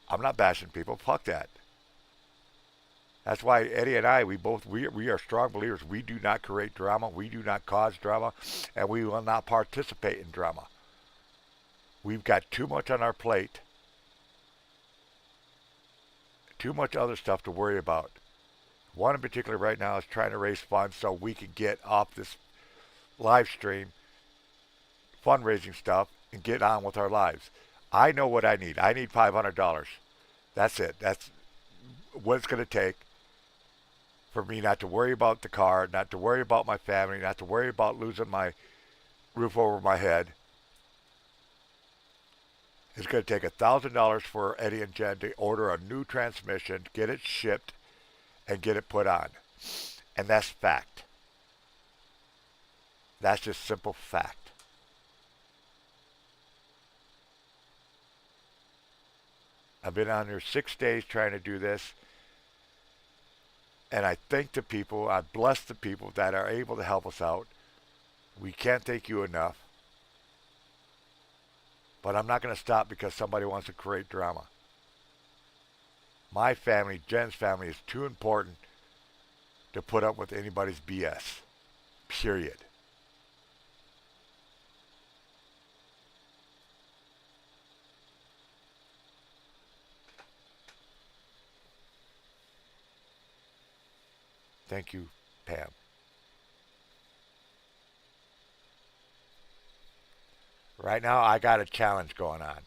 I'm not bashing people. Fuck that. That's why Eddie and I, we are strong believers. We do not create drama. We do not cause drama, and we will not participate in drama. We've got too much on our plate, too much other stuff to worry about. One in particular right now is trying to raise funds so we can get off this live stream fundraising stuff and get on with our lives. I know what I need. I need $500. That's it. That's what it's going to take for me not to worry about the car, not to worry about my family, not to worry about losing my roof over my head. It's going to take $1,000 for Eddie and Jen to order a new transmission, get it shipped, and get it put on. And that's fact. That's just simple fact. I've been on here 6 days trying to do this, and I thank the people, I bless the people that are able to help us out. We can't thank you enough. But I'm not going to stop because somebody wants to create drama. My family, Jen's family, is too important to put up with anybody's BS. Period. Thank you, Pam. Right now, I got a challenge going on.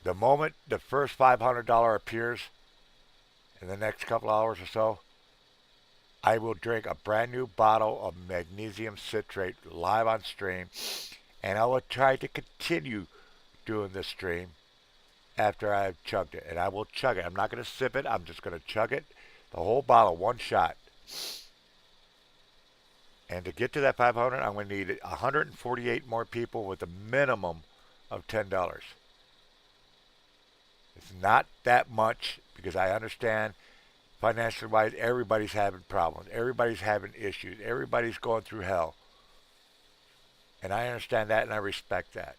The moment the first $500 appears in the next couple hours or so, I will drink a brand new bottle of magnesium citrate live on stream, and I will try to continue doing this stream after I've chugged it. And I will chug it. I'm not going to sip it. I'm just going to chug it, the whole bottle, one shot. And to get to that 500, I'm going to need 148 more people with a minimum of $10. It's not that much because I understand financially wise, everybody's having problems. Everybody's having issues. Everybody's going through hell. And I understand that and I respect that.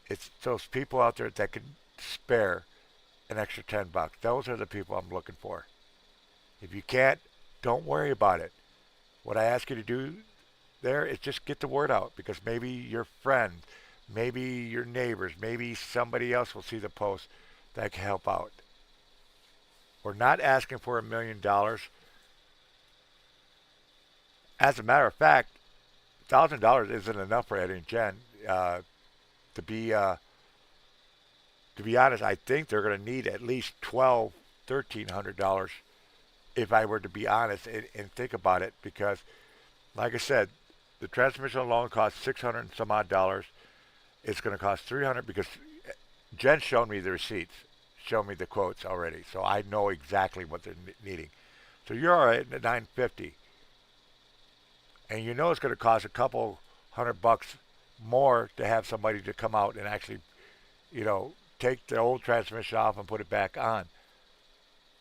It's those people out there that can spare an extra $10. Those are the people I'm looking for. If you can't, don't worry about it. What I ask you to do there is just get the word out because maybe your friend, maybe your neighbors, maybe somebody else will see the post that can help out. We're not asking for $1 million. As a matter of fact, $1,000 isn't enough for Eddie and Jen. To be to be honest, I think they're going to need at least $1,200, $1,300 if I were to be honest and think about it because, like I said, the transmission alone costs 600 and some odd dollars. It's going to cost 300 because Jen showed me the receipts, showed me the quotes already, so I know exactly what they're needing. So you're all right at 950, and you know it's going to cost a couple $100 more to have somebody to come out and actually, take the old transmission off and put it back on.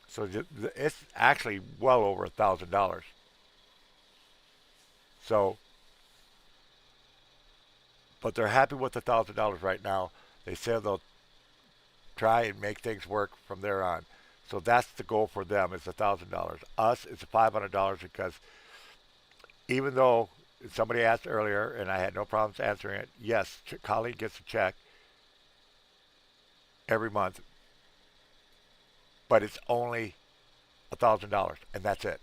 So it's actually well over $1,000. So, but they're happy with $1,000 right now. They said they'll try and make things work from there on. So that's the goal for them is $1,000. Us, it's $500 because even though somebody asked earlier and I had no problems answering it, yes, Colleen gets a check every month, but it's only $1,000 and that's it.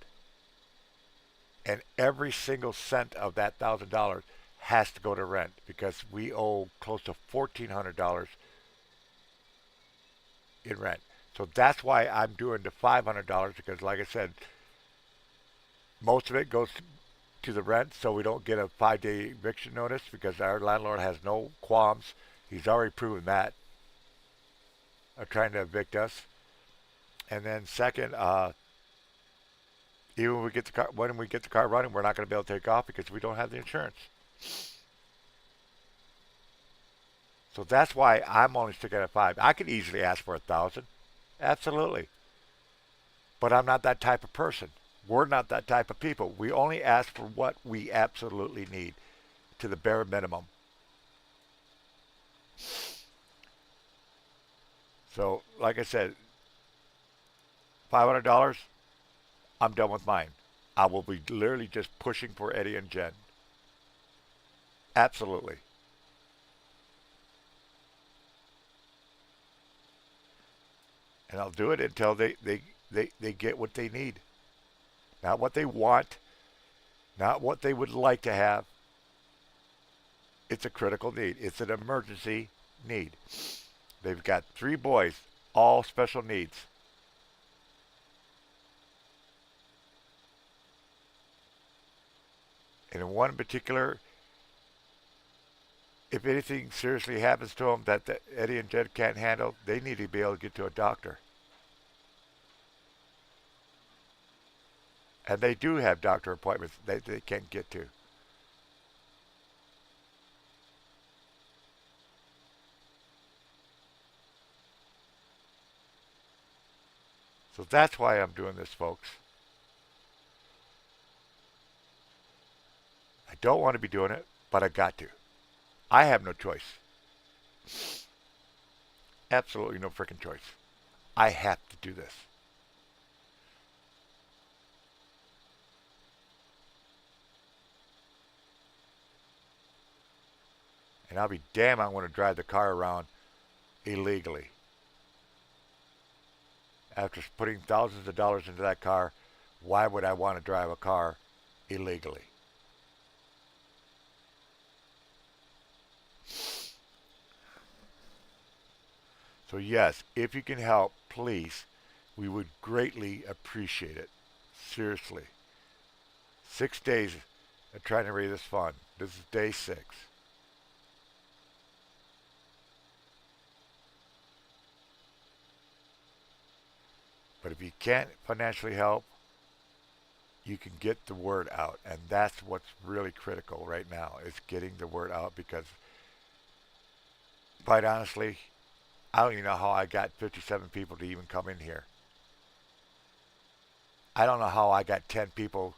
And every single cent of that $1,000 has to go to rent because we owe close to $1,400 in rent. So that's why I'm doing the $500 because, like I said, most of it goes to the rent, so we don't get a 5-day eviction notice because our landlord has no qualms. He's already proven that of trying to evict us. And then second, even when we get the car running, we're not going to be able to take off because we don't have the insurance. So that's why I'm only sticking at 5. I could easily ask for 1,000, absolutely, but I'm not that type of person. We're not that type of people. We only ask for what we absolutely need to the bare minimum. So, like I said, $500, I'm done with mine. I will be literally just pushing for Eddie and Jen. Absolutely. And I'll do it until they get what they need. Not what they want, not what they would like to have. It's a critical need. It's an emergency need. They've got 3 boys, all special needs. And in one in particular, if anything seriously happens to them that Eddie and Jed can't handle, they need to be able to get to a doctor. And they do have doctor appointments they can't get to. So that's why I'm doing this, folks. I don't want to be doing it, but I got to. I have no choice. Absolutely no freaking choice. I have to do this. And I'll be damned I want to drive the car around illegally. After putting thousands of dollars into that car, why would I want to drive a car illegally? So yes, if you can help, please, we would greatly appreciate it. Seriously. 6 days of trying to raise this fund. This is day 6. But if you can't financially help, you can get the word out. And that's what's really critical right now is getting the word out because quite honestly, I don't even know how I got 57 people to even come in here. I don't know how I got 10 people,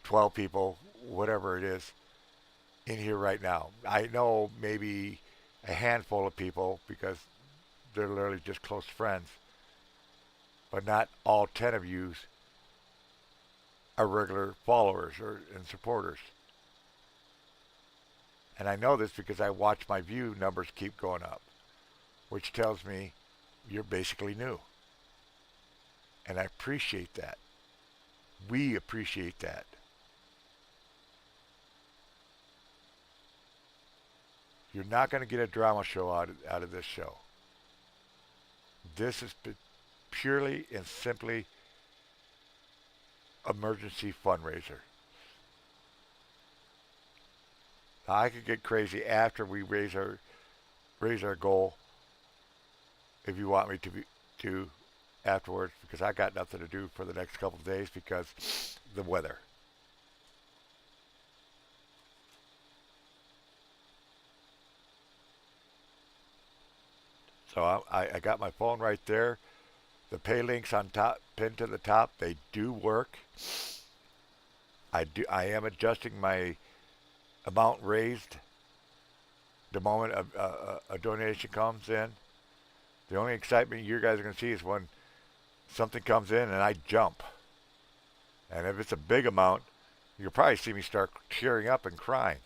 12 people, whatever it is, in here right now. I know maybe a handful of people because they're literally just close friends, but not all 10 of you are regular followers and supporters. And I know this because I watch my view numbers keep going up, which tells me you're basically new. And I appreciate that. We appreciate that. You're not going to get a drama show out of this show. This is purely and simply emergency fundraiser. Now, I could get crazy after we raise our goal if you want me to afterwards because I got nothing to do for the next couple of days because the weather. So I got my phone right there. The pay links on top, pinned to the top, they do work. I am adjusting my amount raised the moment a donation comes in. The only excitement you guys are going to see is when something comes in and I jump. And if it's a big amount, you'll probably see me start tearing up and crying.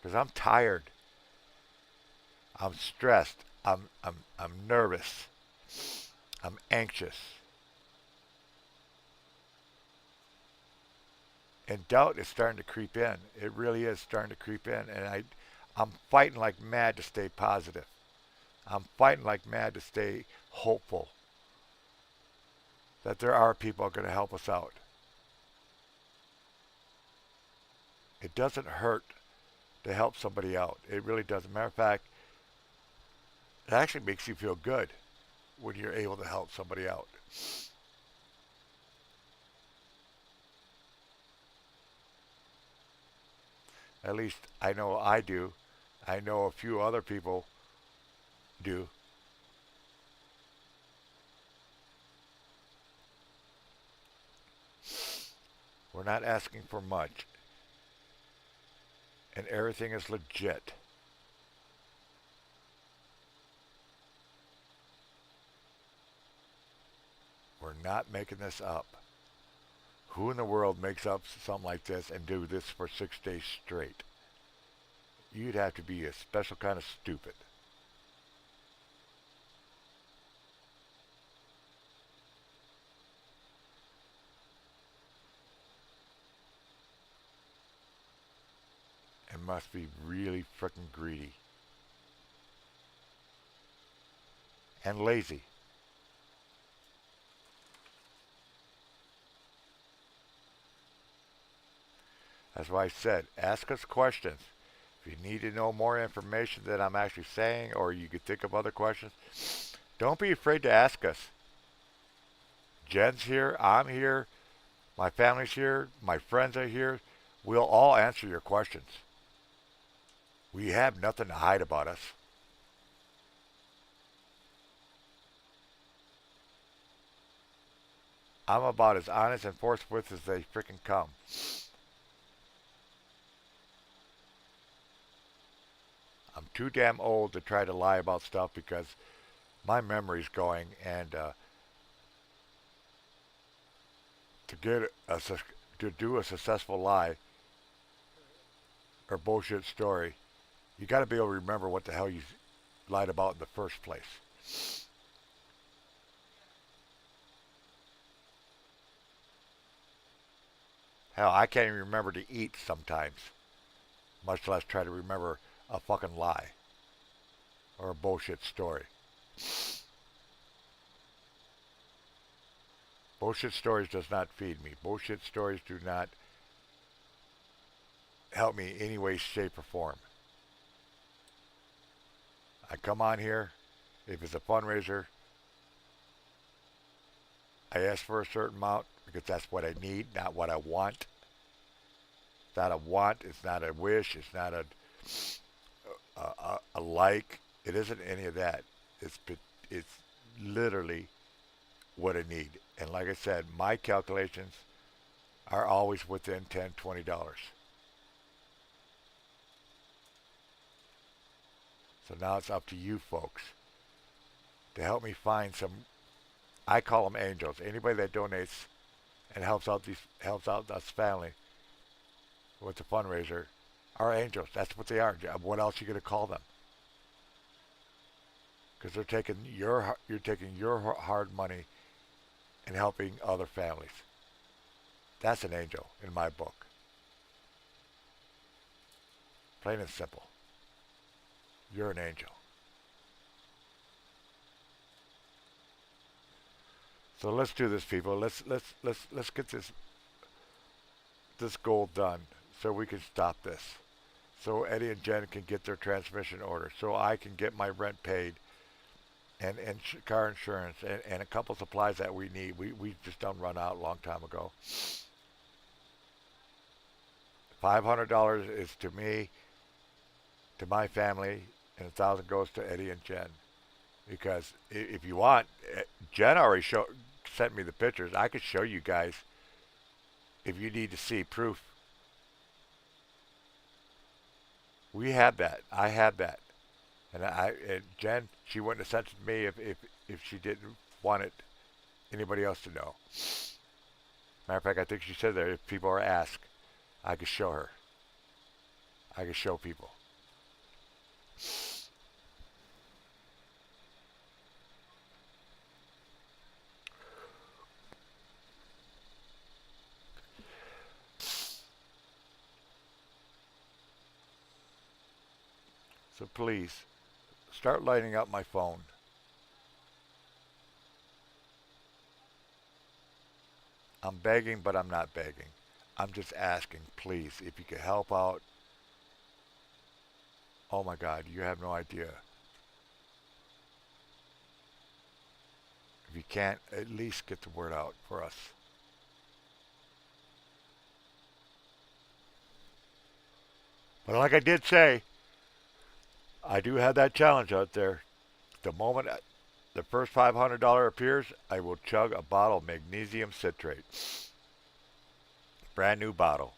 Because I'm tired. I'm stressed. I'm nervous. I'm anxious. And doubt is starting to creep in. It really is starting to creep in. And I'm fighting like mad to stay positive. I'm fighting like mad to stay hopeful that there are people going to help us out. It doesn't hurt to help somebody out. It really doesn't. Matter of fact, it actually makes you feel good when you're able to help somebody out. At least I know I do. I know a few other people do. We're not asking for much, and everything is legit. We're not making this up. Who in the world makes up something like this and do this for 6 days straight? You'd have to be a special kind of stupid. And must be really frickin' greedy. And lazy. That's why I said, ask us questions. If you need to know more information that I'm actually saying, or you could think of other questions, don't be afraid to ask us. Jen's here, I'm here, my family's here, my friends are here. We'll all answer your questions. We have nothing to hide about us. I'm about as honest and forthwith as they freaking come. I'm too damn old to try to lie about stuff because my memory's going, and to get a to do a successful lie or bullshit story, you got to be able to remember what the hell you lied about in the first place. Hell, I can't even remember to eat sometimes, much less try to remember a fucking lie or a bullshit story. Bullshit stories does not feed me. Bullshit stories do not help me in any way, shape, or form. I come on here, if it's a fundraiser, I ask for a certain amount because that's what I need, not what I want. It's not a want, it's not a wish, it's not a like. It isn't any of that. It's it's literally what I need. And like I said, my calculations are always within $10, $20. So now it's up to you folks to help me find some. I call them angels. Anybody that donates and helps out us family with the fundraiser are angels. That's what they are. What else are you gonna call them? Because you're taking your hard money and helping other families. That's an angel in my book. Plain and simple. You're an angel. So let's do this, people. Let's get this goal done so we can stop this. So Eddie and Jen can get their transmission order. So I can get my rent paid and car insurance and a couple supplies that we need. We just done run out a long time ago. $500 is to me, to my family, and 1,000 goes to Eddie and Jen. Because if you want, Jen already sent me the pictures. I could show you guys if you need to see proof. We have that. I have that. And Jen, she wouldn't have sent it to me if she didn't want it anybody else to know. Matter of fact, I think she said that if people are asked, I could show her. I could show people. So please, start lighting up my phone. I'm begging, but I'm not begging. I'm just asking, please, if you could help out. Oh my God, you have no idea. If you can't, at least get the word out for us. But like I did say, I do have that challenge out there. The moment the first $500 appears, I will chug a bottle of magnesium citrate. Brand new bottle.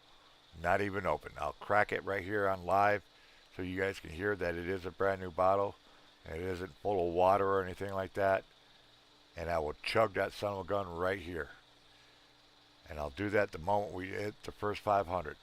Not even open. I'll crack it right here on live so you guys can hear that it is a brand new bottle and it isn't full of water or anything like that. And I will chug that son of a gun right here. And I'll do that the moment we hit the first 500.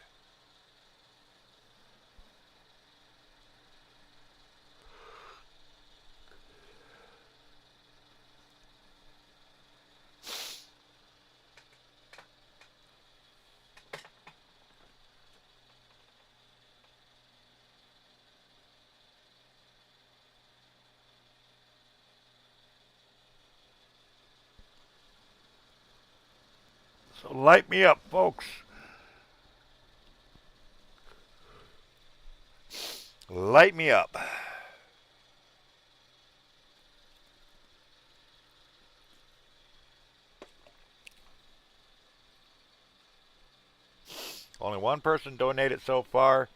So light me up, folks. Light me up. Only one person donated so far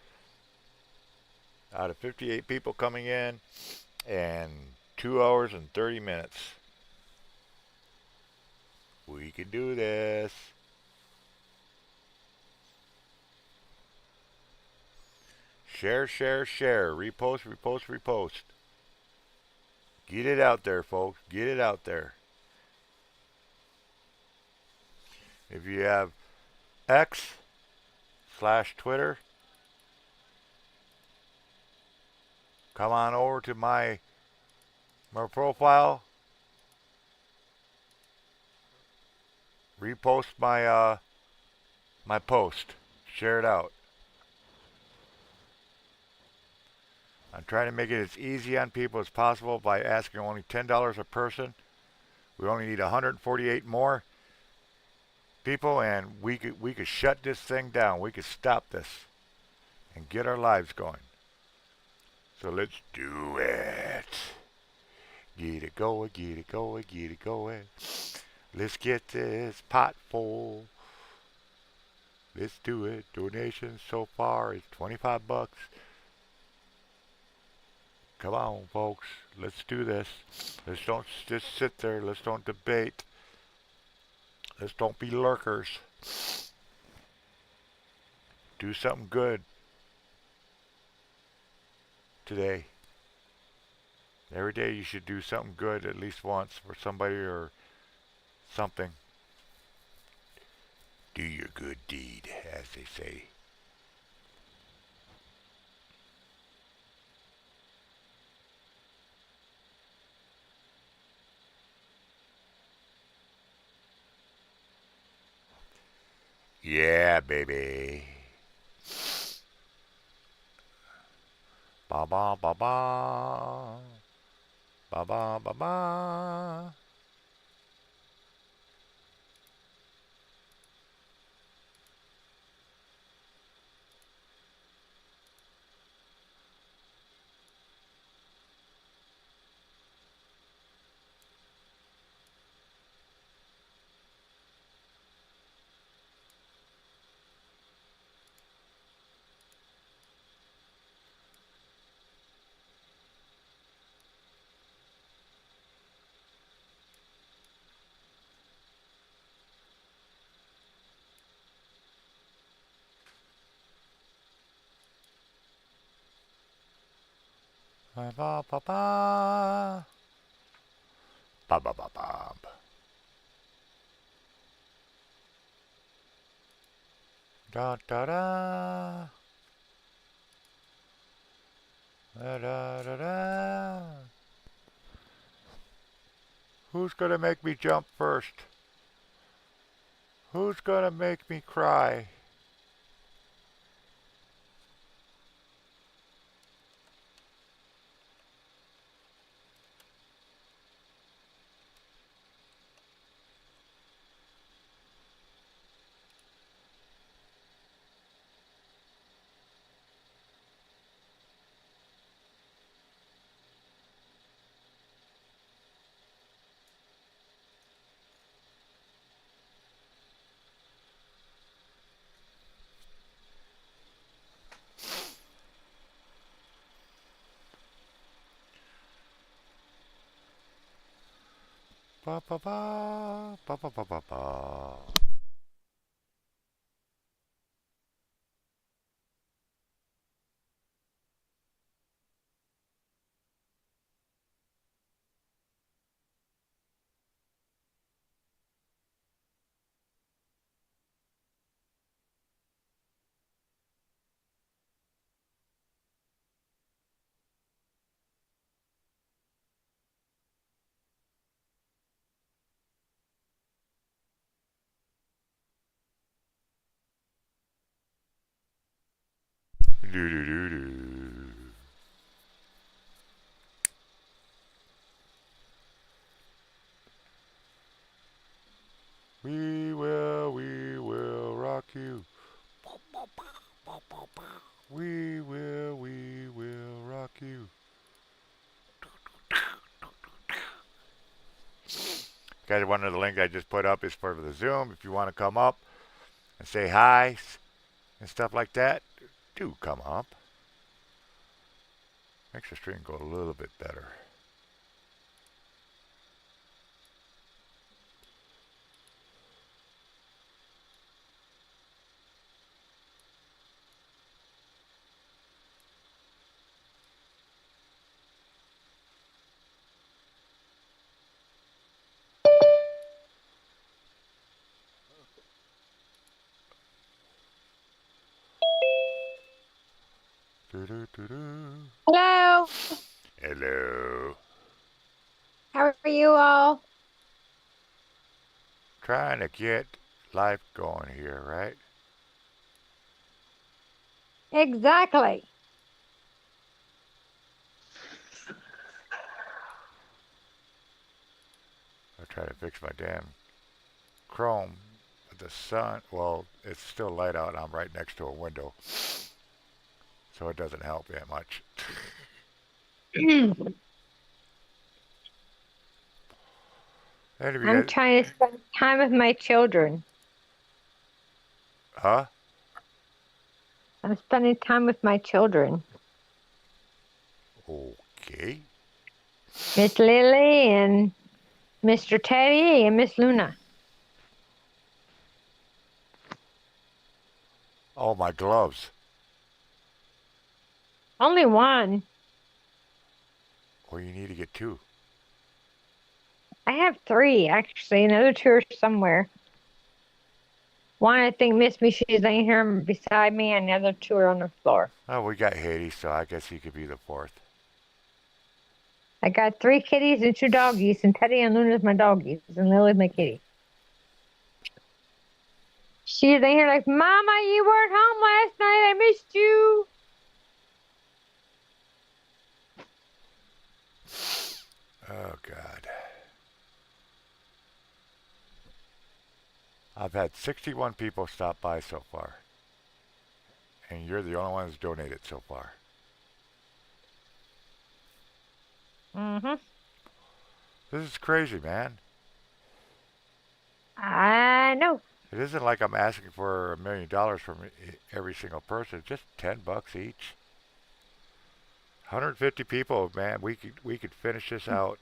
out of 58 people coming in, and 2 hours and 30 minutes. We can do this. Share, share, share. Repost, repost, repost. Get it out there, folks. Get it out there. If you have X/Twitter, come on over to my profile. Repost my post. Share it out. I'm trying to make it as easy on people as possible by asking only $10 a person. We only need 148 more people, and we could shut this thing down. We could stop this and get our lives going. So let's do it. Get it going, get it going, get it going. Let's get this pot full. Let's do it. Donations so far is 25 bucks. Come on, folks. Let's do this. Let's don't just sit there. Let's don't debate. Let's don't be lurkers. Do something good today. Every day you should do something good at least once for somebody or something. Do your good deed, as they say. Yeah, baby. Ba ba ba ba. Ba ba ba ba. Ba ba ba ba. Ba ba ba ba. Da da da. Da da da da. Who's gonna make me jump first? Who's gonna make me cry? Ba ba ba ba ba ba ba ba. Do do do do. We will rock you. We will rock you. Guys, one of the links I just put up is for the Zoom. If you want to come up and say hi and stuff like that, do come up. Makes the stream go a little bit better. Do do do do. Hello. Hello. How are you all? Trying to get life going here, right? Exactly. I try to fix my damn Chrome. But the sun, well, it's still light out. I'm right next to a window, so it doesn't help that much. Any of you I'm guys, trying to spend time with my children. huh? I'm spending time with my children. Okay. Miss Lily and Mr. Teddy and Miss Luna. Oh, my gloves. Only one. Well, you need to get two. I have three, actually. Another two are somewhere. One, I think, missed me. She's laying here beside me, and the other two are on the floor. Oh, we got Hades, so I guess he could be the fourth. I got three kitties and two doggies, and Teddy and Luna's my doggies, and Lily's my kitty. She's laying here like, Mama, you weren't home last night. I missed you. Oh, God. I've had 61 people stop by so far, and you're the only one who's donated so far. Mm-hmm. This is crazy, man. I know. It isn't like I'm asking for $1 million from every single person. Just $10 each. 150 people, man. We could finish this out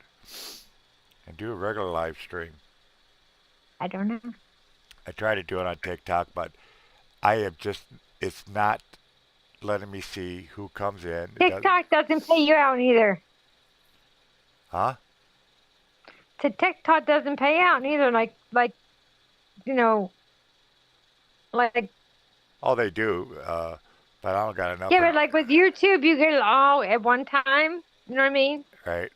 and do a regular live stream. I don't know. I tried to do it on TikTok, but I am just it's not letting me see who comes in. It doesn't. TikTok doesn't pay you out either. Huh? TikTok doesn't pay out either. Like you know, like Oh, they do. But I don't got enough. yeah, but like with YouTube, you get it all at one time. You know what I mean? Right.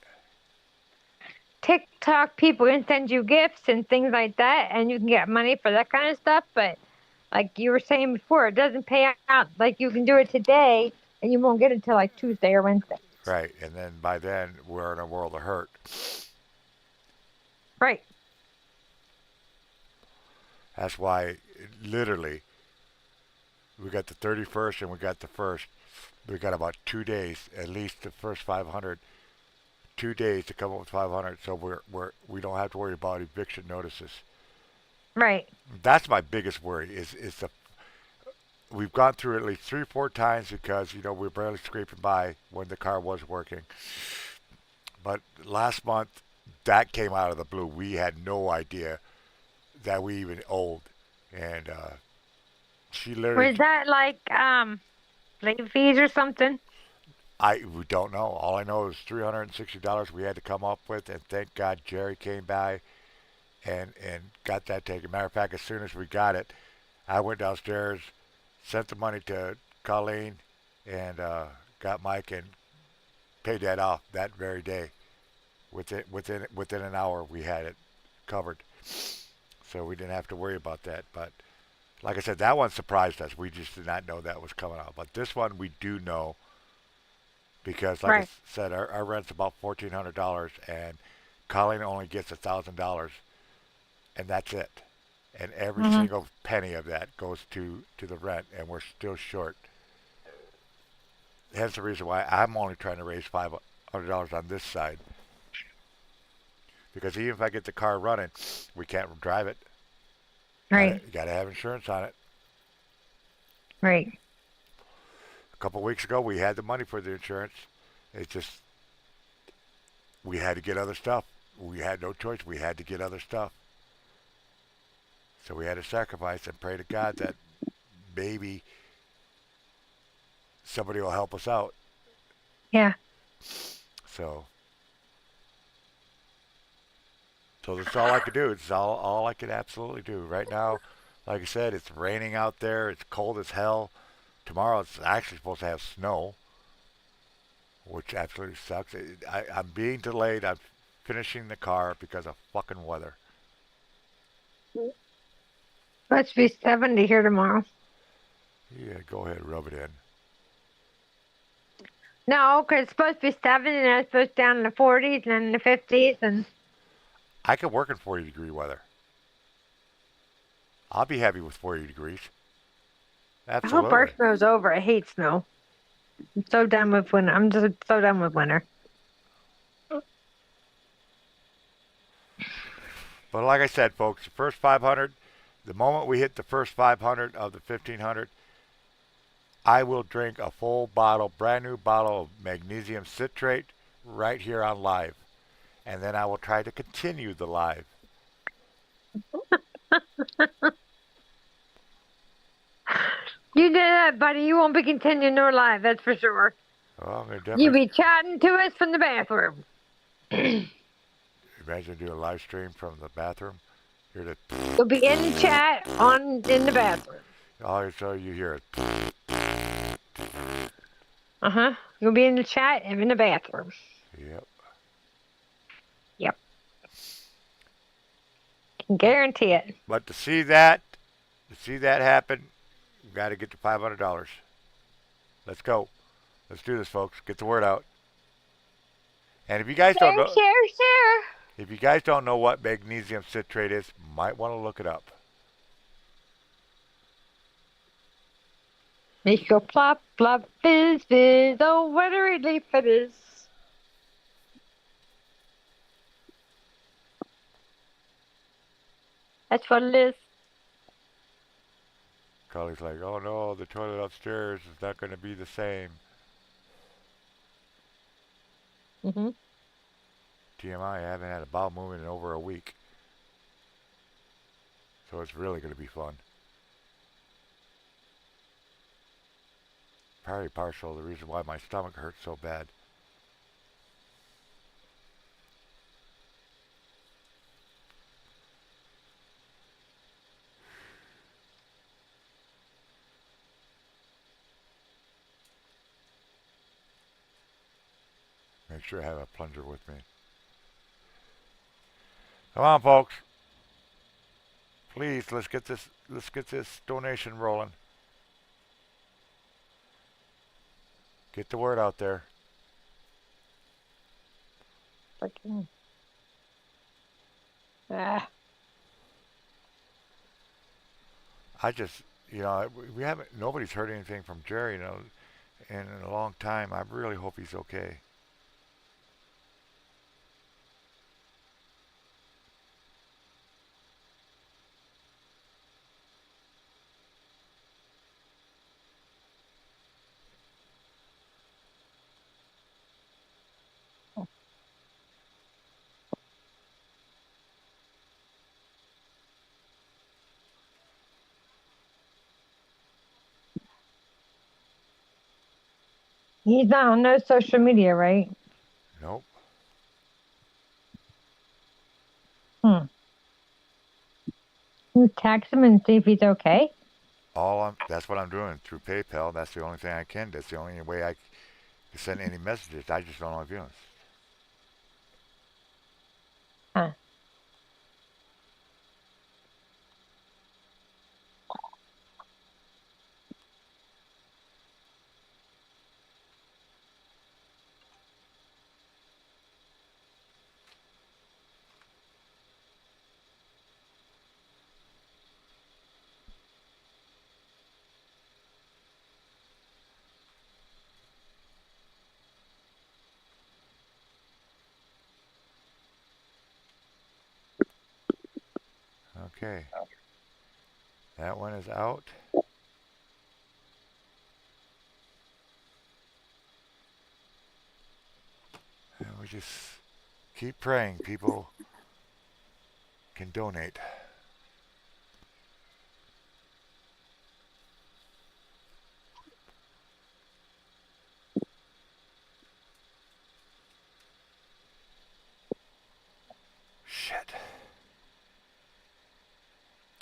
TikTok people can send you gifts and things like that, and you can get money for that kind of stuff. But like you were saying before, it doesn't pay out. Like you can do it today, and you won't get it until like Tuesday or Wednesday. Right. And then by then we're in a world of hurt. Right. That's why literally we got the 31st and we got the first. We got about 2 days, at least the first 500. 2 days to come up with 500, so we don't have to worry about eviction notices. Right. That's my biggest worry is the we've gone through it at least 3 or 4 times because we're barely scraping by when the car was working. But last month that came out of the blue. We had no idea that we even owed, and she literally. Was that like late fees or something? We don't know. All I know is $360 we had to come up with, and thank God Jerry came by and got that taken. Matter of fact, as soon as we got it, I went downstairs, sent the money to Colleen, and got Mike and paid that off that very day. Within an hour, we had it covered, so we didn't have to worry about that. But like I said, that one surprised us. We just did not know that was coming out. But this one we do know because, like I Right. said, our rent's about $1,400, and Colleen only gets $1,000, and that's it. And every Mhm. single penny of that goes to the rent, and we're still short. Hence the reason why I'm only trying to raise $500 on this side, because even if I get the car running, we can't drive it. Right. Gotta have insurance on it. Right. A couple of weeks ago, we had the money for the insurance. It's just we had to get other stuff. We had no choice. We had to get other stuff. So we had to sacrifice and pray to God that maybe somebody will help us out. Yeah. So, so that's all I could do. It's all I could absolutely do right now. Like I said, it's raining out there. It's cold as hell. Tomorrow it's actually supposed to have snow, which absolutely sucks. I'm being delayed. I'm finishing the car because of fucking weather. Supposed to be 70 here tomorrow. Yeah, go ahead, rub it in. No, 'cause it's supposed to be 70 and it's supposed to be down in the 40s and then the 50s and I could work in 40-degree weather. I'll be happy with 40 degrees. I hope our Absolutely. snow's over. I hate snow. I'm so done with winter. I'm just so done with winter. But like I said, folks, the first 500, the moment we hit the first 500 of the 1500, I will drink a full bottle, brand new bottle of magnesium citrate right here on live. And then I will try to continue the live. You did that, buddy. You won't be continuing our live, that's for sure. Well, I'm going to You definitely be chatting to us from the bathroom. imagine doing a live stream from the bathroom. Here to, You'll be in the chat on in the bathroom. so you hear it. Uh-huh. You'll be in the chat and in the bathroom. Yep. Yep. Can guarantee it. But to see that happen, you got to get to $500. Let's go. Let's do this, folks. Get the word out. And Share, share, share. if you guys don't know what magnesium citrate is, might want to look it up. Make you go plop, plop, fizz, fizz. Oh, what a relief it is. That's what it is. Colleen's like, oh no, the toilet upstairs is not going to be the same. Mm-hmm. TMI, I haven't had a bowel movement in over a week. So it's really going to be fun. Probably partial the reason why my stomach hurts so bad. Make sure I have a plunger with me. Come on, folks. Please, let's get this donation rolling. Get the word out there. Freaking. Ah. I just, we haven't, nobody's heard anything from Jerry, in a long time. I really hope he's okay. He's not on no social media, right? Nope. Hmm. You text him and see if he's okay. That's what I'm doing through PayPal. That's the only thing I can. That's the only way I can send any messages. I just don't have feelings. Huh. Okay. That one is out. And we just keep praying people can donate. Shit.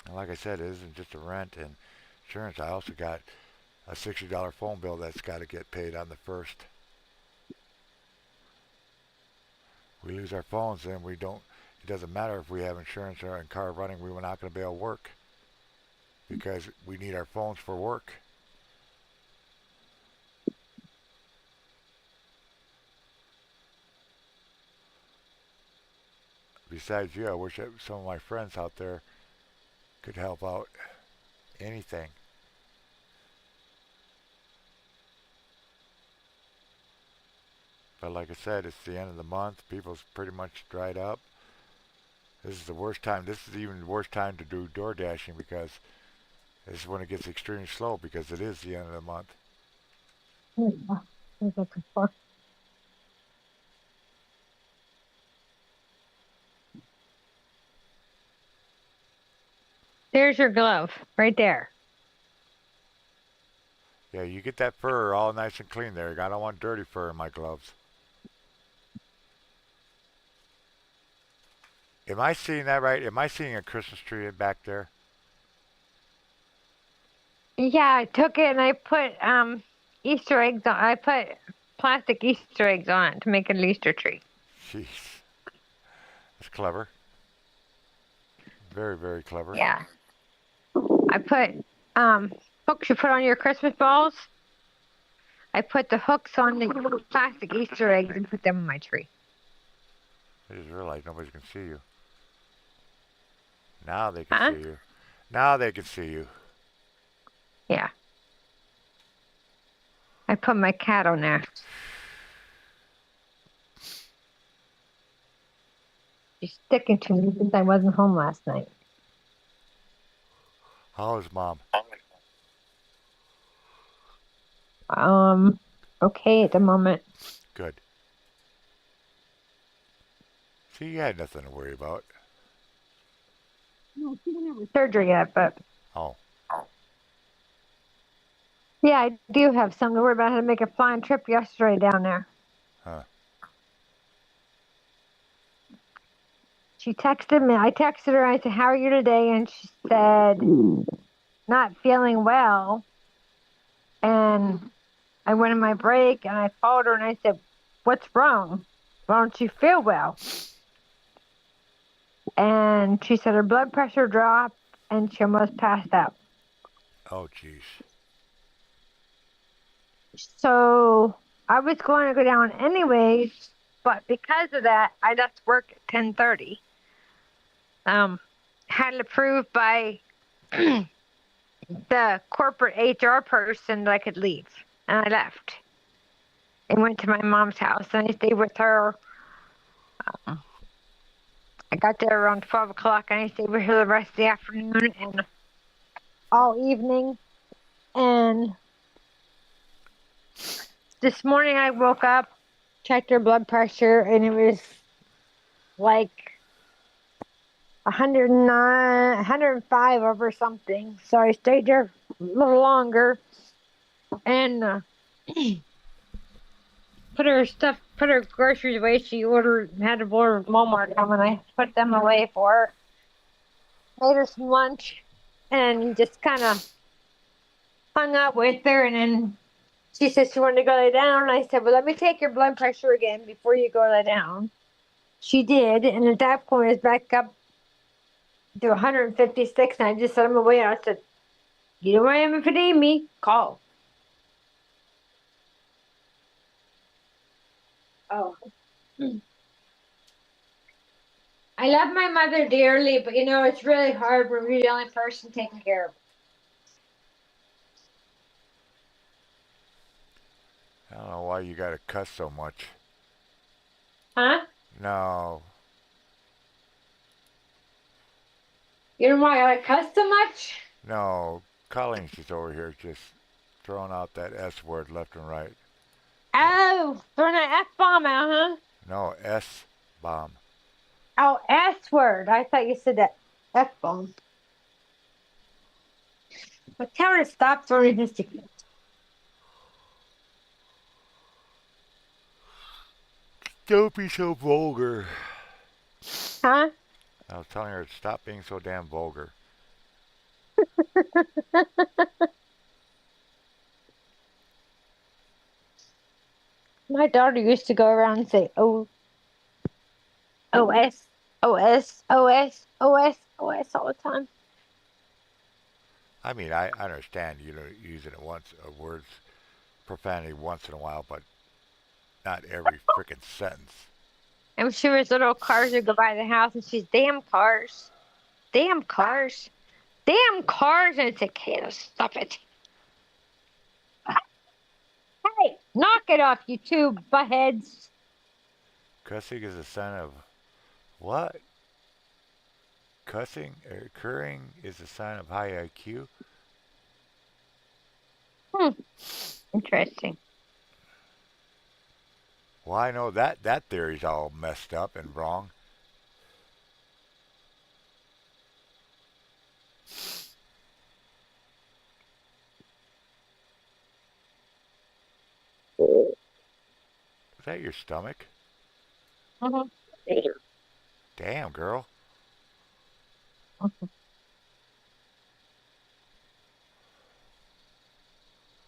And like I said, it isn't just a rent and insurance. I also got a $60 phone bill that's got to get paid on the first. We lose our phones, then we don't. It doesn't matter if we have insurance or a car running. We're not going to be able to work because we need our phones for work. Besides you, I wish that some of my friends out there could help out. Anything. But like I said, it's the end of the month. People's pretty much dried up. This is the worst time. This is even the worst time to do door dashing because this is when it gets extremely slow because it is the end of the month. There's a before. There's your glove right there. Yeah, you get that fur all nice and clean there. I don't want dirty fur in my gloves. Am I seeing that right? Am I seeing a Christmas tree back there? Yeah, I took it and I put Easter eggs on. I put plastic Easter eggs on it to make it an Easter tree. Jeez. That's clever. Very, very clever. Yeah. I put hooks you put on your Christmas balls. I put the hooks on the plastic Easter eggs and put them on my tree. I just realized nobody can see you. Now they can Huh? see you. Now they can see you. Yeah. I put my cat on there. She's sticking to me since I wasn't home last night. How is mom? Um, okay at the moment. Good. See, you had nothing to worry about. No, she didn't have surgery yet, but Oh, yeah, I do have something to worry about. I had to make a flying trip yesterday down there. huh. She texted me. I texted her. I said, "How are you today?" And she said, "Not feeling well." And I went on my break and I called her and I said, "What's wrong? Why don't you feel well?" And she said her blood pressure dropped and she almost passed out. Oh, jeez. So I was going to go down anyways, but because of that, I left work at 10:30. Had it approved by the corporate HR person that I could leave, and I left and went to my mom's house and I stayed with her. I got there around 12 o'clock and I stayed with her the rest of the afternoon and all evening. And this morning I woke up, checked her blood pressure, and it was like 109, 105 over something. So I stayed there a little longer. And put her stuff, put her groceries away. She had to order Walmart come, and I put them away for her. Made her some lunch, and just kind of hung out with her. And then she said she wanted to go lay down. And I said, "Well, let me take your blood pressure again before you go lay down." She did, and at that point, it's back up to 156. And I just said, "I'm away." I said, "You know where I am if you need me. Call." Oh. I love my mother dearly, but it's really hard when you're the only person taking care of I don't know why you gotta cuss so much. her. Huh? No, You know why I cuss so much? no. Colleen's just over here just throwing out that S word left and right. Oh, throwing an F bomb out, huh? No, S bomb. Oh, S word. I thought you said that F bomb. But tell her to stop throwing his sticky. Don't be so vulgar. Huh? I was telling her to stop being so damn vulgar. My daughter used to go around and say, "Oh, OS, OS, OS, OS, OS all the time." I mean, I understand you know using it once, words profanity once in a while, but not every frickin' sentence. I'm sure his little cars would go by the house and she's, "Damn cars. Damn cars. Damn cars." And it's like, "Hey, stop it. Hey, knock it off, you two buttheads." Cussing is a sign of what? Cussing occurring is a sign of high IQ. Hmm, interesting. Well, I know that theory's all messed up and wrong. Is that your stomach? Mhm. Damn, girl.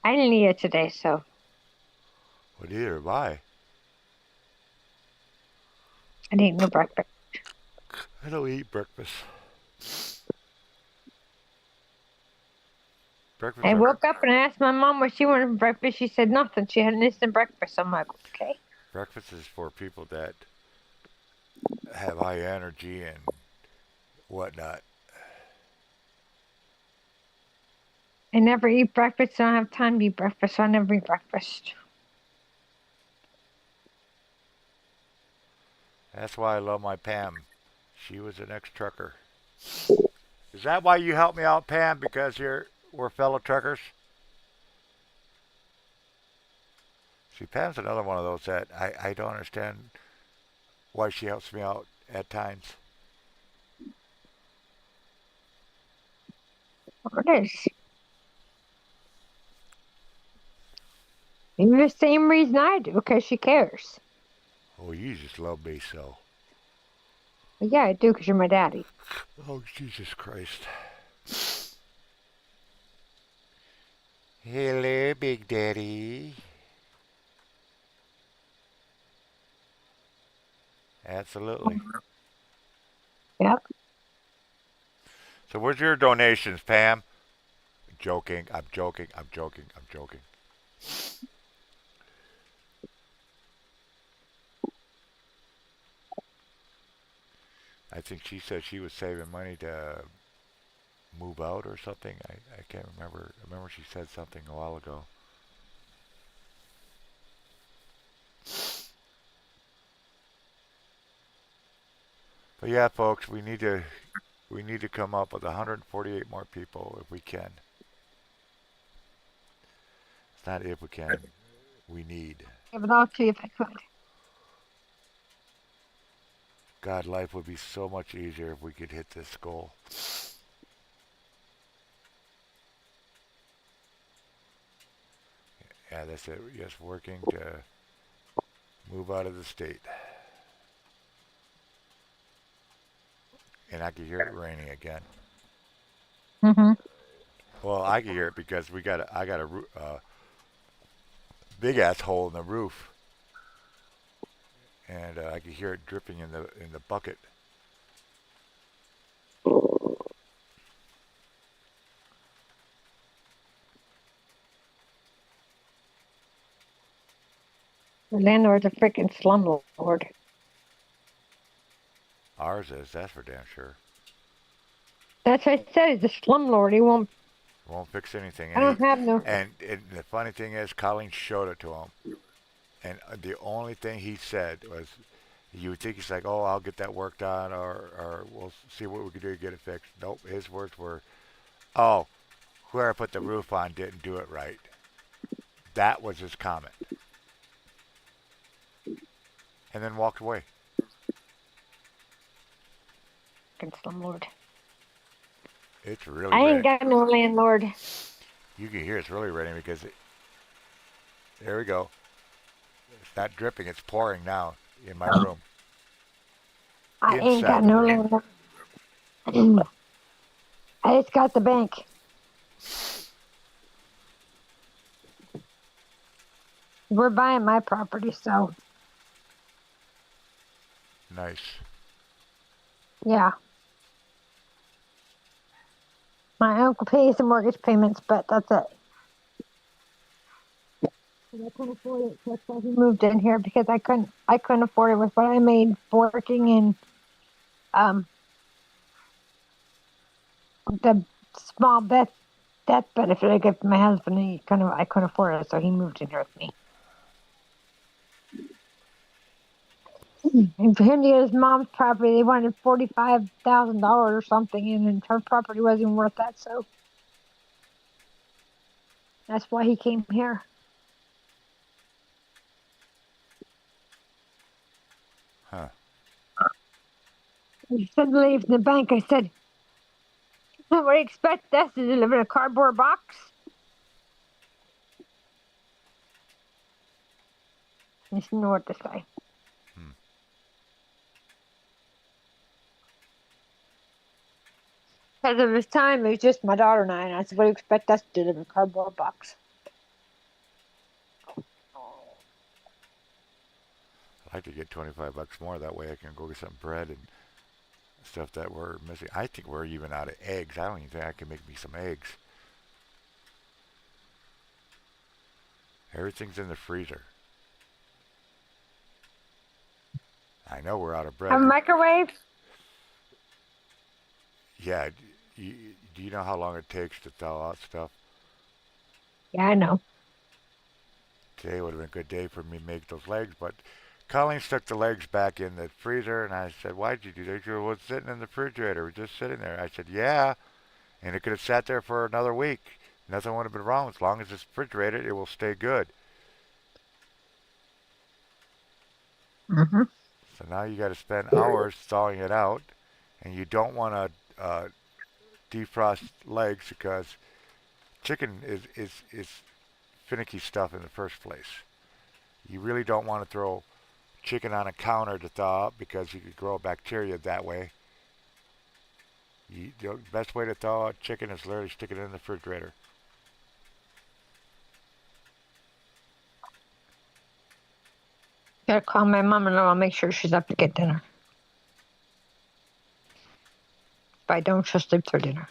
I didn't eat it today, so Well, neither have I. I didn't eat no breakfast. I don't eat breakfast. Breakfast I are woke up and I asked my mom what she wanted for breakfast. She said nothing. She had an instant breakfast. I'm like, okay. breakfast is for people that have high energy and whatnot. I never eat breakfast. I don't have time to eat breakfast, so I never eat breakfast. That's why I love my Pam. She was an ex-trucker. Is that why you helped me out, Pam? Because we're fellow truckers? See, Pam's another one of those that I don't understand why she helps me out at times. What it is. Maybe the same reason I do, because she cares. Oh, you just love me so. But yeah, I do, because you're my daddy. Oh, Jesus Christ. Hello, Big Daddy. Absolutely. Yep. So, where's your donations, Pam? Joking. I'm joking. I'm joking. I'm joking. I think she said she was saving money to move out or something. I can't remember. I remember she said something a while ago. But yeah, folks, we need to come up with 148 more people if we can. It's not if we can. We need. Give it all to you if I could. God, life would be so much easier if we could hit this goal. Yeah, that's it. Yes, working to move out of the state. And I can hear it raining again. Mhm. Well, I can hear it because I got a big ass hole in the roof, and I can hear it dripping in the bucket. The landlord's a freaking slumlord. Ours is, that's for damn sure. That's what I said. He's a slumlord. He won't. Won't fix anything, I don't have no. and the funny thing is, Colleen showed it to him, and the only thing he said was, you would think he's like, oh, I'll get that worked on, or we'll see what we can do to get it fixed. Nope, his words were, oh, whoever put the roof on didn't do it right. That was his comment, and then walked away. Freaking slumlord. It's really I ain't raining. got no landlord. You can hear it's really raining because there we go. It's not dripping, it's pouring now in my room, I ain't inside got the no room. landlord. I just got the bank. We're buying my property, so Nice. yeah. My uncle pays the mortgage payments, but that's it. 'Cause I couldn't afford it. That's why he moved in here because I couldn't afford it with what I made working in um the small death benefit I get from my husband. I couldn't afford it, so he moved in here with me. And for him to get his mom's property, they wanted $45,000 or something, and her property wasn't even worth that. So that's why he came here. Huh. He said to leave the bank. I said, "What do you expect us to live in a cardboard box?" He didn't know what to say. Hmm. Because of his time, it was just my daughter and I said, "What do you expect us to do? Live in a cardboard box?" I'd like to get 25 bucks more. That way I can go get some bread and stuff that we're missing. I think we're even out of eggs. I don't even think I can make me some eggs. Everything's in the freezer. I know we're out of bread. Have a microwave? Yeah. Do you know how long it takes to thaw out stuff? Yeah, I know. Today would have been a good day for me to make those legs, but Colleen stuck the legs back in the freezer, and I said, "Why'd you do that?" She said, "Well, it's sitting in the refrigerator. We're just sitting there." I said, "Yeah, and it could have sat there for another week. Nothing would have been wrong. As long as it's refrigerated, it will stay good." Hmm. So now you got to spend hours thawing it out, and you don't want to defrost legs because chicken is finicky stuff in the first place. You really don't want to throw chicken on a counter to thaw out because you could grow bacteria that way. The best way to thaw out chicken is literally stick it in the refrigerator. Gotta call my mom and I'll make sure she's up to get dinner. If I don't, she'll sleep through dinner.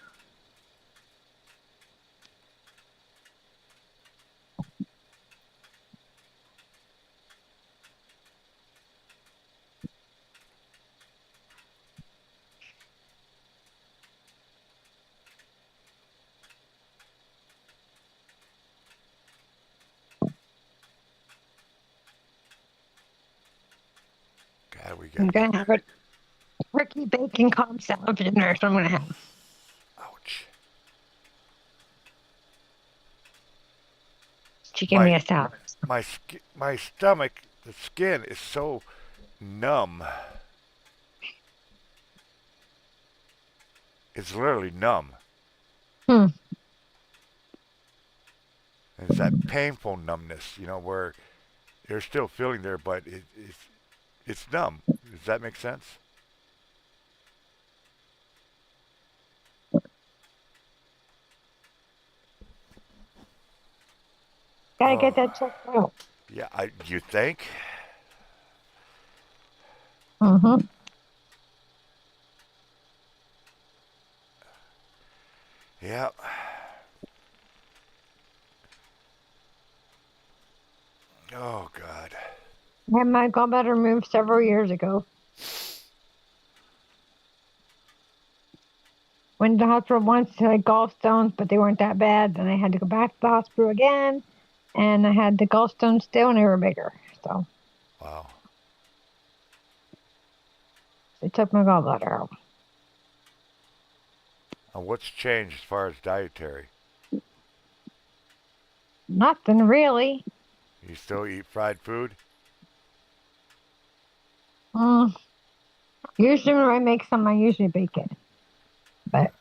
God, we I'm got gonna have a turkey bacon cob salad for dinner, so I'm gonna have. ouch. She gave My me a salad. my stomach, the skin is so numb. It's literally numb. Hmm. And it's that painful numbness, where There's still feeling there, but it's numb. Does that make sense? Gotta get Oh, that checked out. yeah. You think? Mm-hmm. Yeah. Oh God. I had my gallbladder removed several years ago. Went to the hospital once, had gallstones, but they weren't that bad. Then I had to go back to the hospital again, and I had the gallstones still, and they were bigger. So Wow. they took my gallbladder out. And what's changed as far as dietary? Nothing really. You still eat fried food? Mm, usually when I make some, I usually bake it. But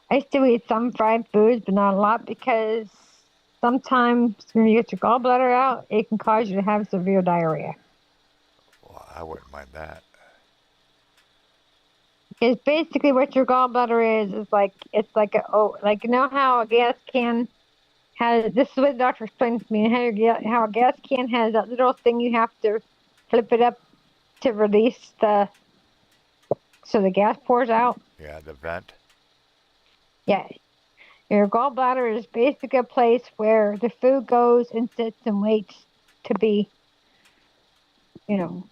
I still eat some fried foods, but not a lot because sometimes when you get your gallbladder out, it can cause you to have severe diarrhea. Well, I wouldn't mind that. Because basically what your gallbladder is like it's like a like you know how a gas can has this is what the doctor explained to me how a gas can has that little thing you have to flip it up to release the so the gas pours out. Yeah, the vent. Yeah, your gallbladder is basically a place where the food goes and sits and waits to be, you know,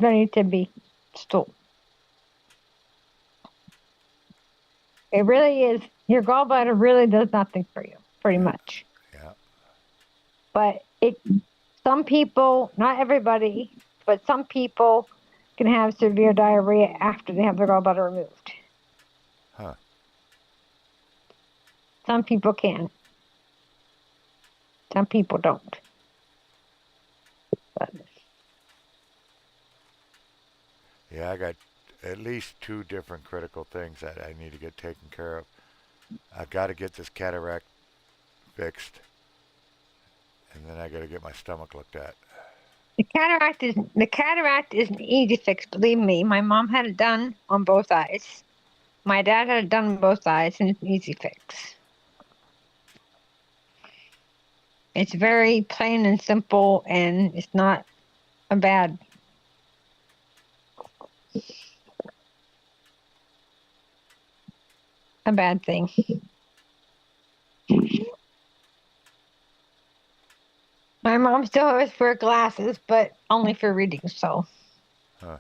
ready to be stooled. It really is. Your gallbladder really does nothing for you, pretty Yeah, much. yeah. But it, some people, not everybody, but some people can have severe diarrhea after they have their gallbladder removed. Huh. Some people can. Some people don't. But Yeah, I got at least two different critical things that I need to get taken care of. I got to get this cataract fixed, and then I got to get my stomach looked at. the cataract is an easy fix. Believe me, my mom had it done on both eyes. My dad had it done on both eyes, and it's an easy fix. It's very plain and simple, and it's not a bad thing. My mom still always wear glasses, but only for reading. So Huh.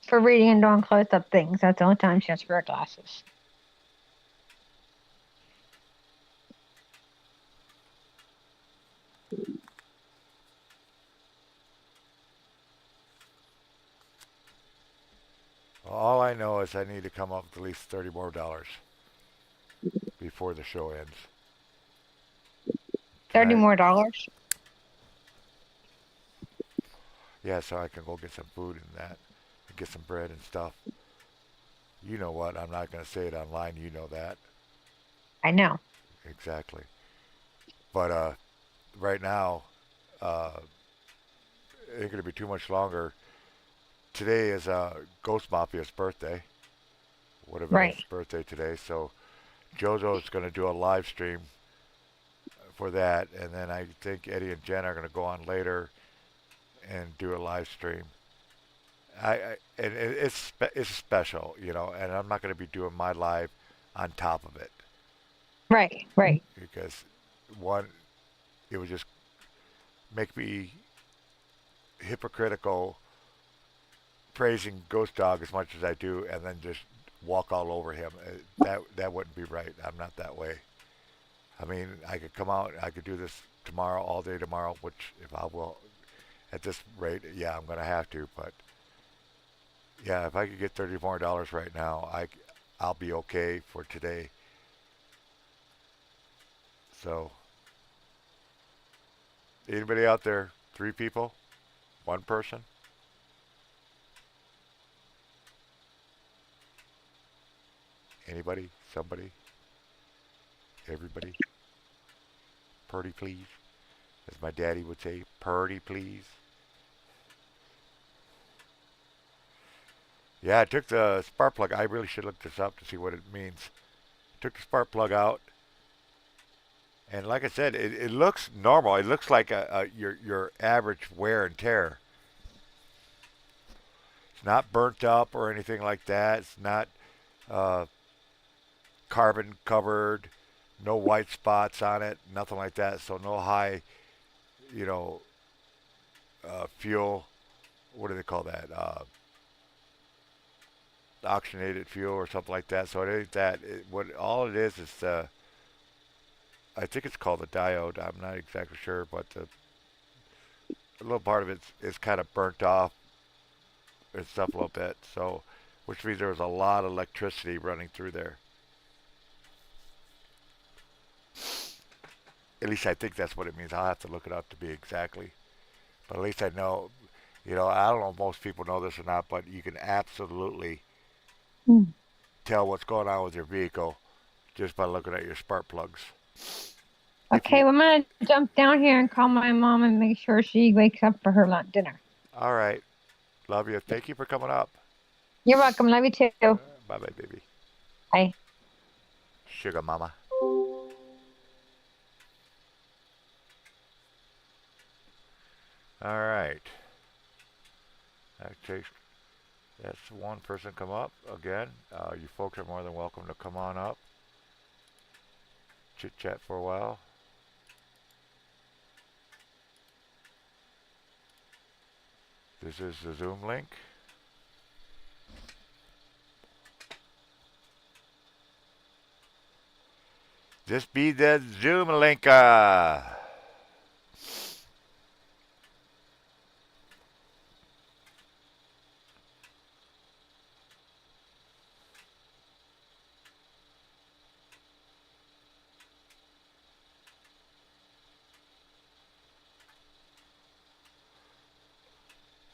for reading and doing close up things, that's the only time she has to wear glasses. All I know is I need to come up with at least $30 more before the show ends. 30 I, more dollars. yeah, so I can go get some food and that, and get some bread and stuff. You know what? I'm not going to say it online. You know that I know. exactly. But right now, uh, it ain't going to be too much longer. Today is Ghost Mafia's birthday. Would have been his Right. birthday today, so JoJo's going to do a live stream for that, and then I think Eddie and Jen are going to go on later and do a live stream. And it's special, you know, and I'm not going to be doing my live on top of it Right. Right. because one, it would just make me hypocritical praising Ghost Dog as much as I do, and then just walk all over him. That wouldn't be right. I'm not that way. I mean, I could come out, I could do this tomorrow, all day tomorrow, which if I will, at this rate, yeah, I'm going to have to. But yeah, if I could get $30 more right now, I'll be okay for today. So, anybody out there? Three people? One person? Anybody? Somebody? Everybody, purdy please, as my daddy would say, purdy please. Yeah, I took the spark plug. I really should look this up to see what it means. Took the spark plug out, and like I said, it looks normal. It looks like your average wear and tear. It's not burnt up or anything like that. It's not uh, carbon covered. No white spots on it. Nothing like that. So no high, you know, fuel. What do they call that? Oxygenated fuel or something like that. So it ain't that. What all it is I think it's called a diode. I'm not exactly sure, but a little part of it is kind of burnt off and stuff a little bit. So, which means there was a lot of electricity running through there. At least I think that's what it means. I'll have to look it up to be exactly. But at least I know. I don't know if most people know this or not, but you can absolutely Hmm. tell what's going on with your vehicle just by looking at your spark plugs. If Okay, you, well, I'm gonna jump down here and call my mom and make sure she wakes up for her lunch dinner. all right, love you. Thank you for coming up. You're welcome. Love you too. Bye bye, baby. Bye. Sugar mama. All right. That takes that's one person come up again. You folks are more than welcome to come on up, chit chat for a while. This is the Zoom link. This be the Zoom link.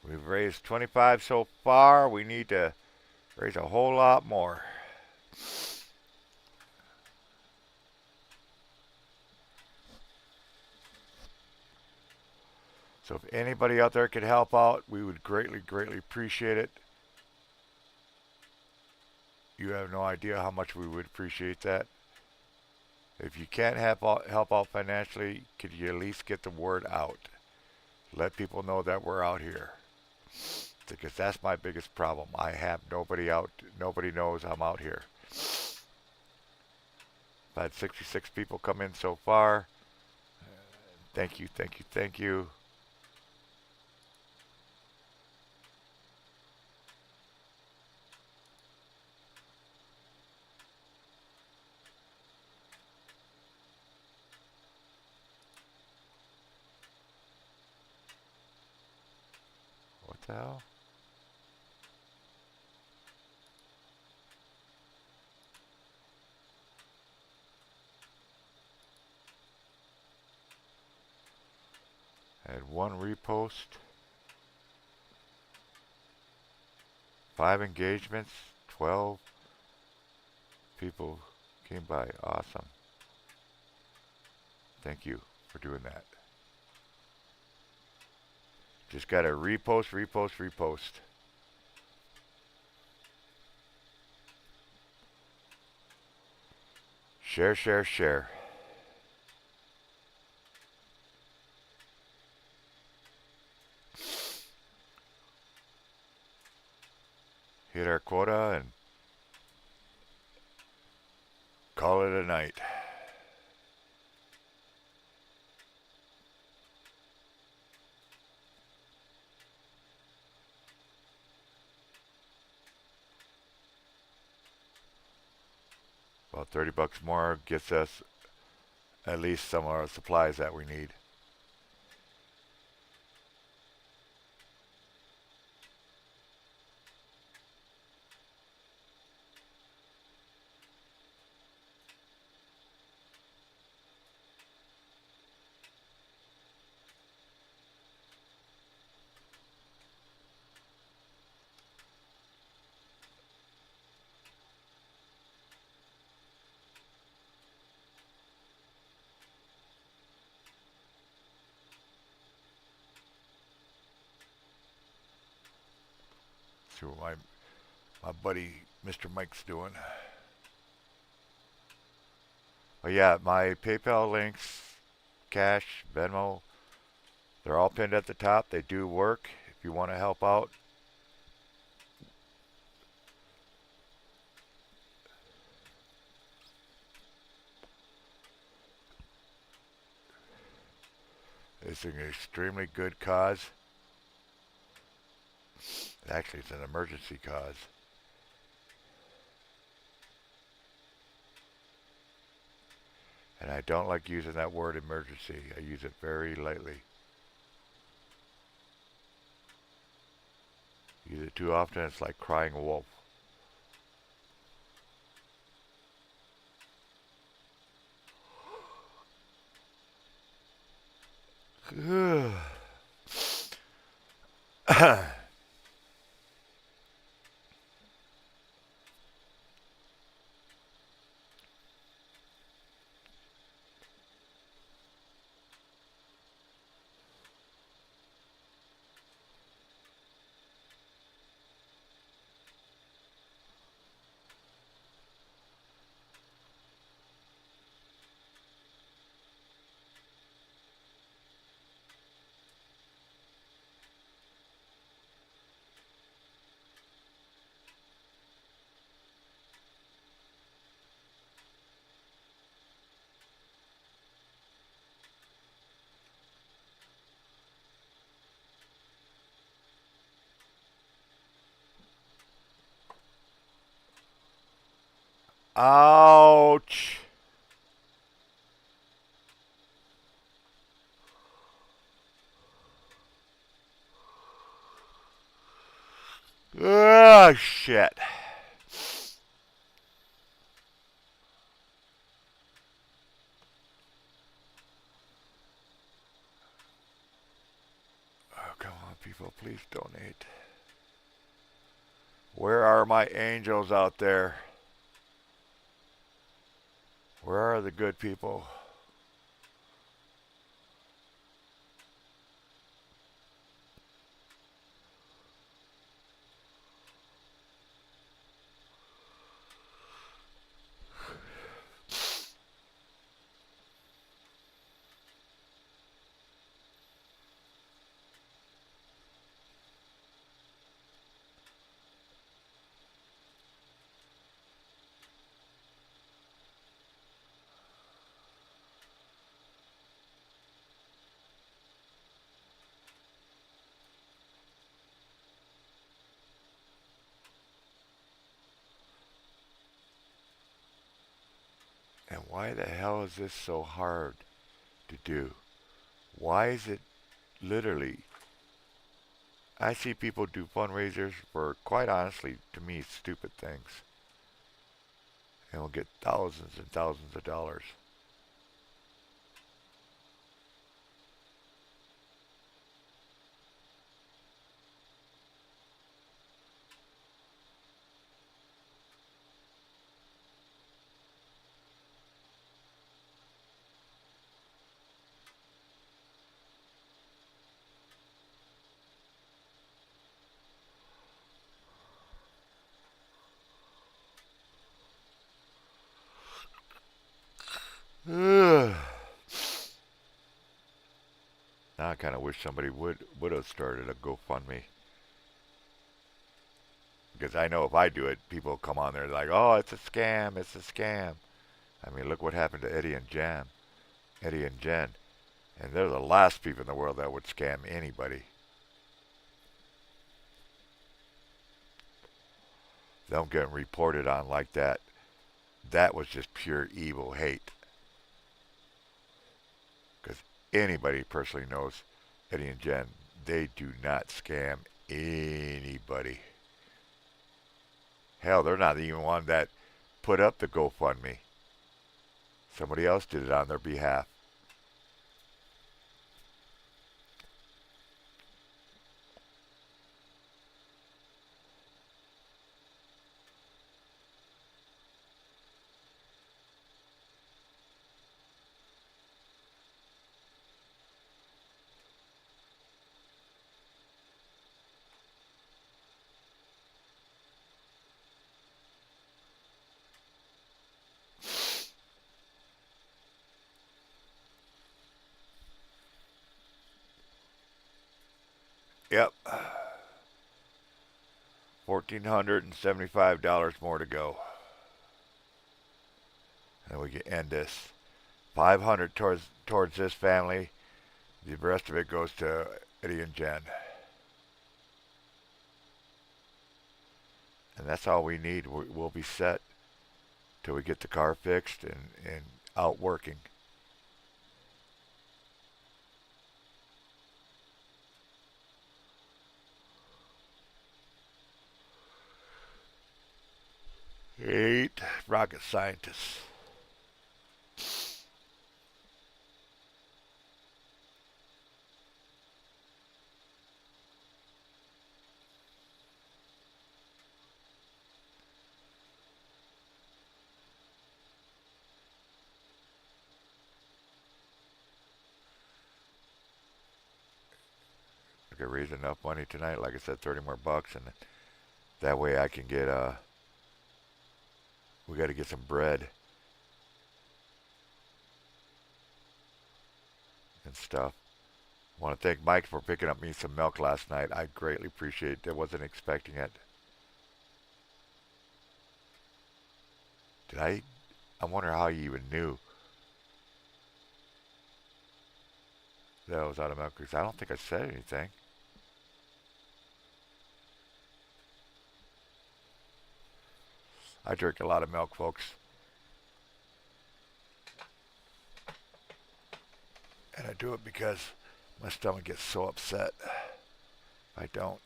We've raised 25 so far. We need to raise a whole lot more. So if anybody out there could help out, we would greatly, greatly appreciate it. You have no idea how much we would appreciate that. If you can't help out financially, could you at least get the word out? Let people know that we're out here. Because that's my biggest problem. I have nobody out. Nobody knows I'm out here. I've had 66 people come in so far. Thank you, thank you, thank you. What the hell? I had one repost, 5 engagements, 12 people came by. Awesome. Thank you for doing that. Just got to repost, repost, repost. Share, share, share. Hit our quota and call it a night. About 30 bucks more gets us at least some of our supplies that we need. See what my buddy Mr. Mike's doing. But yeah, my PayPal links, Cash, Venmo, they're all pinned at the top. They do work. If you want to help out, it's an extremely good cause. Actually, it's an emergency cause. And I don't like using that word emergency. I use it very lightly. Use it too often, it's like crying wolf. Ouch. Oh, shit. Oh, come on, people, please donate. Where are my angels out there? Where are the good people? And why the hell is this so hard to do? Why is it literally? I see people do fundraisers for, quite honestly, to me, stupid things. And will get thousands and thousands of dollars. Now I kind of wish somebody would have started a GoFundMe. Because I know if I do it, people come on there like, oh, it's a scam, it's a scam. I mean, look what happened to Eddie and Jen. And they're the last people in the world that would scam anybody. Them getting reported on like that, that was just pure evil hate. Because anybody personally knows Eddie and Jen, they do not scam anybody. Hell, they're not even one that put up the GoFundMe. Somebody else did it on their behalf. Yep. $1,475 more to go. And we can end this. 500 towards this family. The rest of it goes to Eddie and Jen. And that's all we need. We'll be set till we get the car fixed and out working. Eight rocket scientists. I could raise enough money tonight, like I said, 30 more bucks, and that way I can get we got to get some bread and stuff. I want to thank Mike for picking up me some milk last night. I greatly appreciate it. I wasn't expecting it. Did I? I wonder how you even knew that I was out of milk, because I don't think I said anything. I drink a lot of milk, folks. And I do it because my stomach gets so upset if I don't.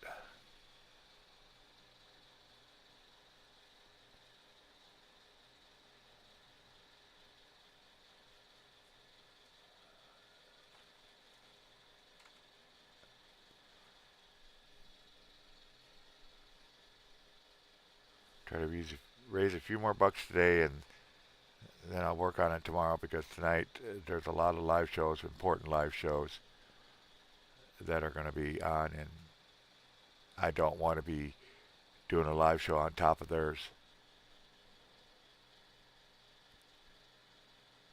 Try to raise a few more bucks today, and then I'll work on it tomorrow, because tonight there's a lot of live shows, important live shows that are going to be on, and I don't want to be doing a live show on top of theirs.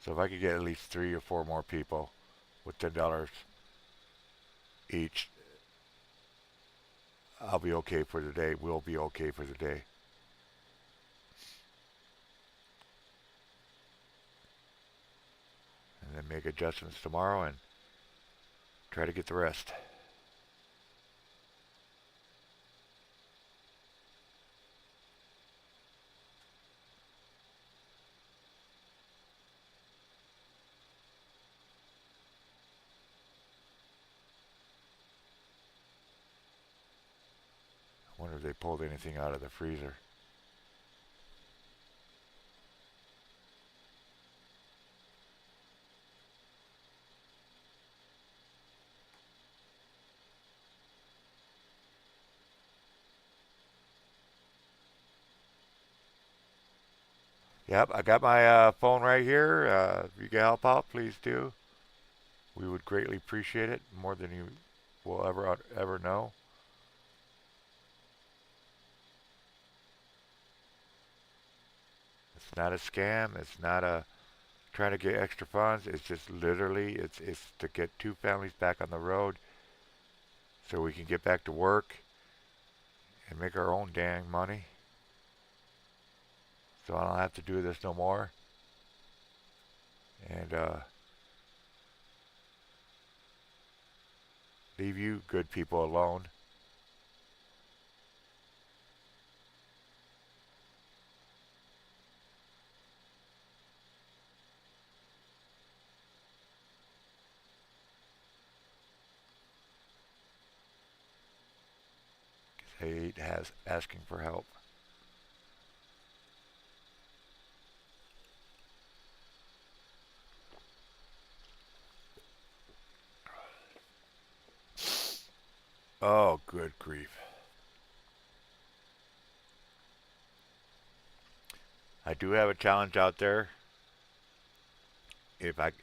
So if I could get at least 3 or 4 more people with $10 each, I'll be okay for the day. We'll be okay for the day. And then make adjustments tomorrow and try to get the rest. I wonder if they pulled anything out of the freezer. Yep, I got my phone right here. If you can help out, please do. We would greatly appreciate it, more than you will ever know. It's not a scam. It's not a trying to get extra funds. It's just literally it's to get 2 families back on the road so we can get back to work and make our own dang money. So I don't have to do this no more. And leave you good people alone. I hate asking for help. Oh, good grief. I do have a challenge out there. If I,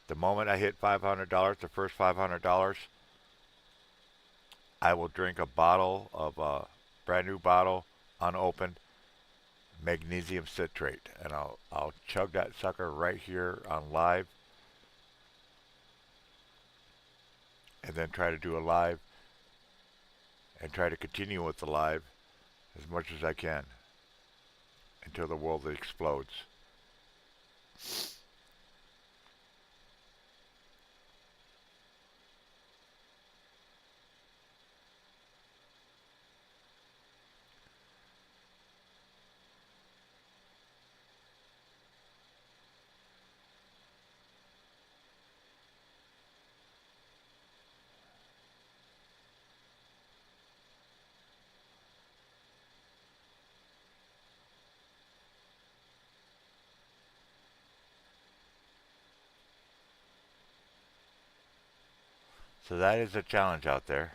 the moment I hit $500, the first $500, I will drink a bottle of a brand new bottle, unopened, magnesium citrate, and I'll chug that sucker right here on live, and then try to do a live and try to continue with the live as much as I can until the world explodes. So that is a challenge out there.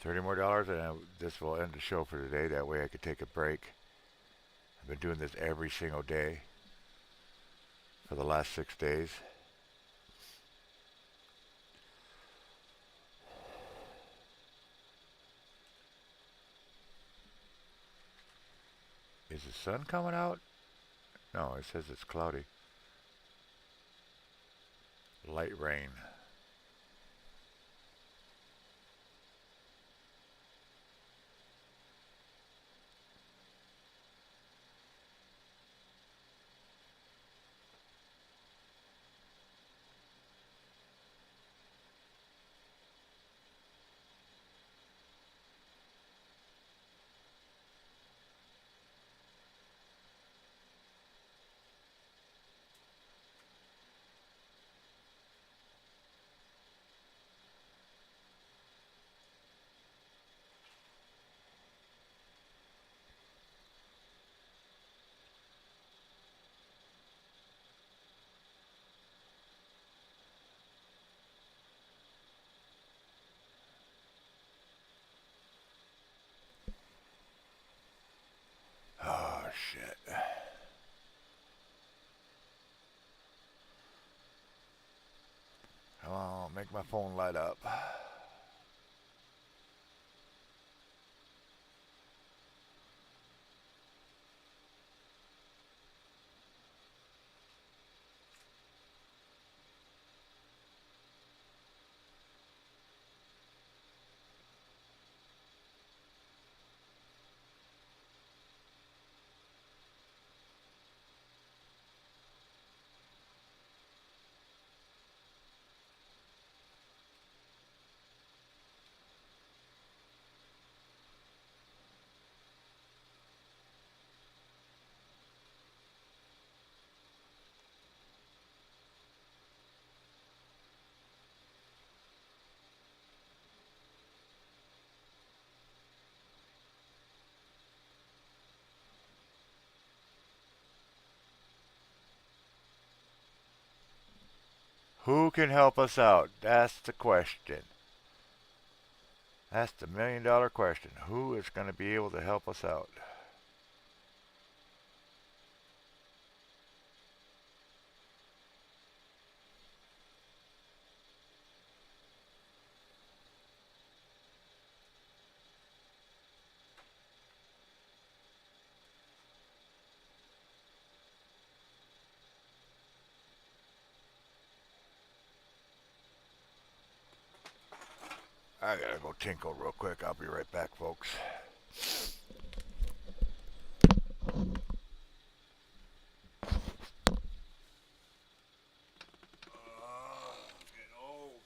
$30 more, and this will end the show for today. That way I could take a break. I've been doing this every single day for the last 6 days. Is the sun coming out? No, it says it's cloudy. Light rain. Oh, shit. Come on, make my phone light up. Who can help us out? That's the question. That's the $1 million question. Who is going to be able to help us out? I gotta go tinkle real quick. I'll be right back, folks. Getting old.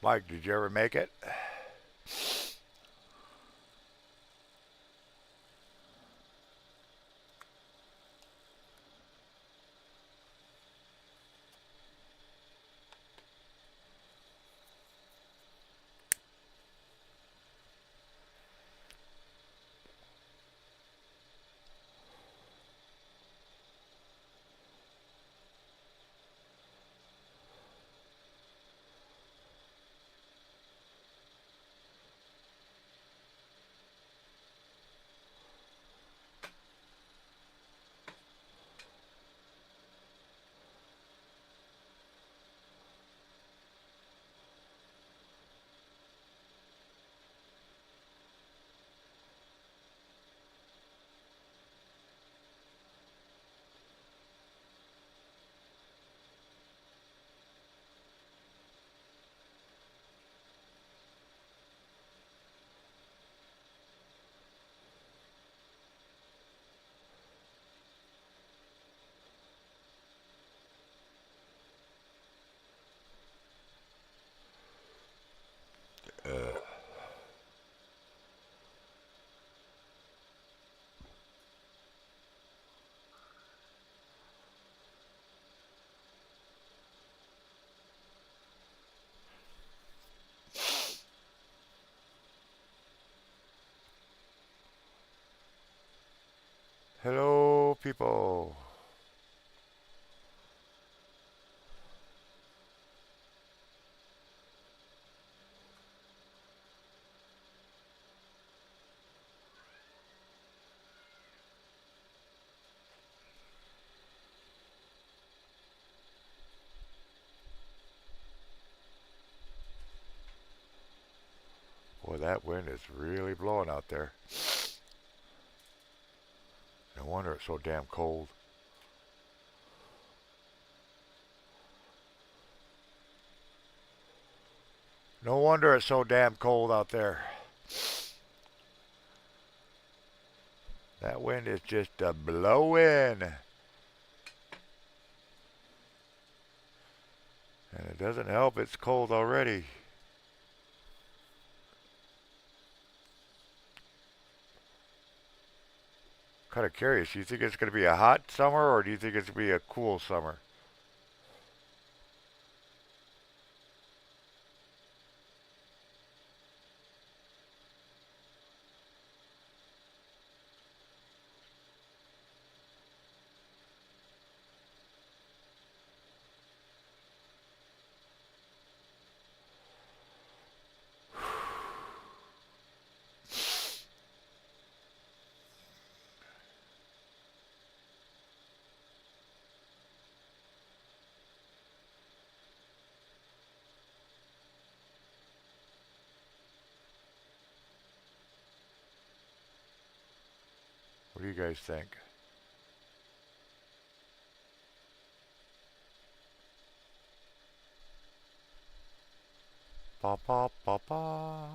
Mike, did you ever make it? Uh, hello, people. Boy, that wind is really blowing out there. No wonder it's so damn cold. No wonder it's so damn cold out there. That wind is just a blowing. And it doesn't help, it's cold already. Kind of curious. Do you think it's going to be a hot summer or do you think it's going to be a cool summer? What do you guys think? Ba ba ba ba.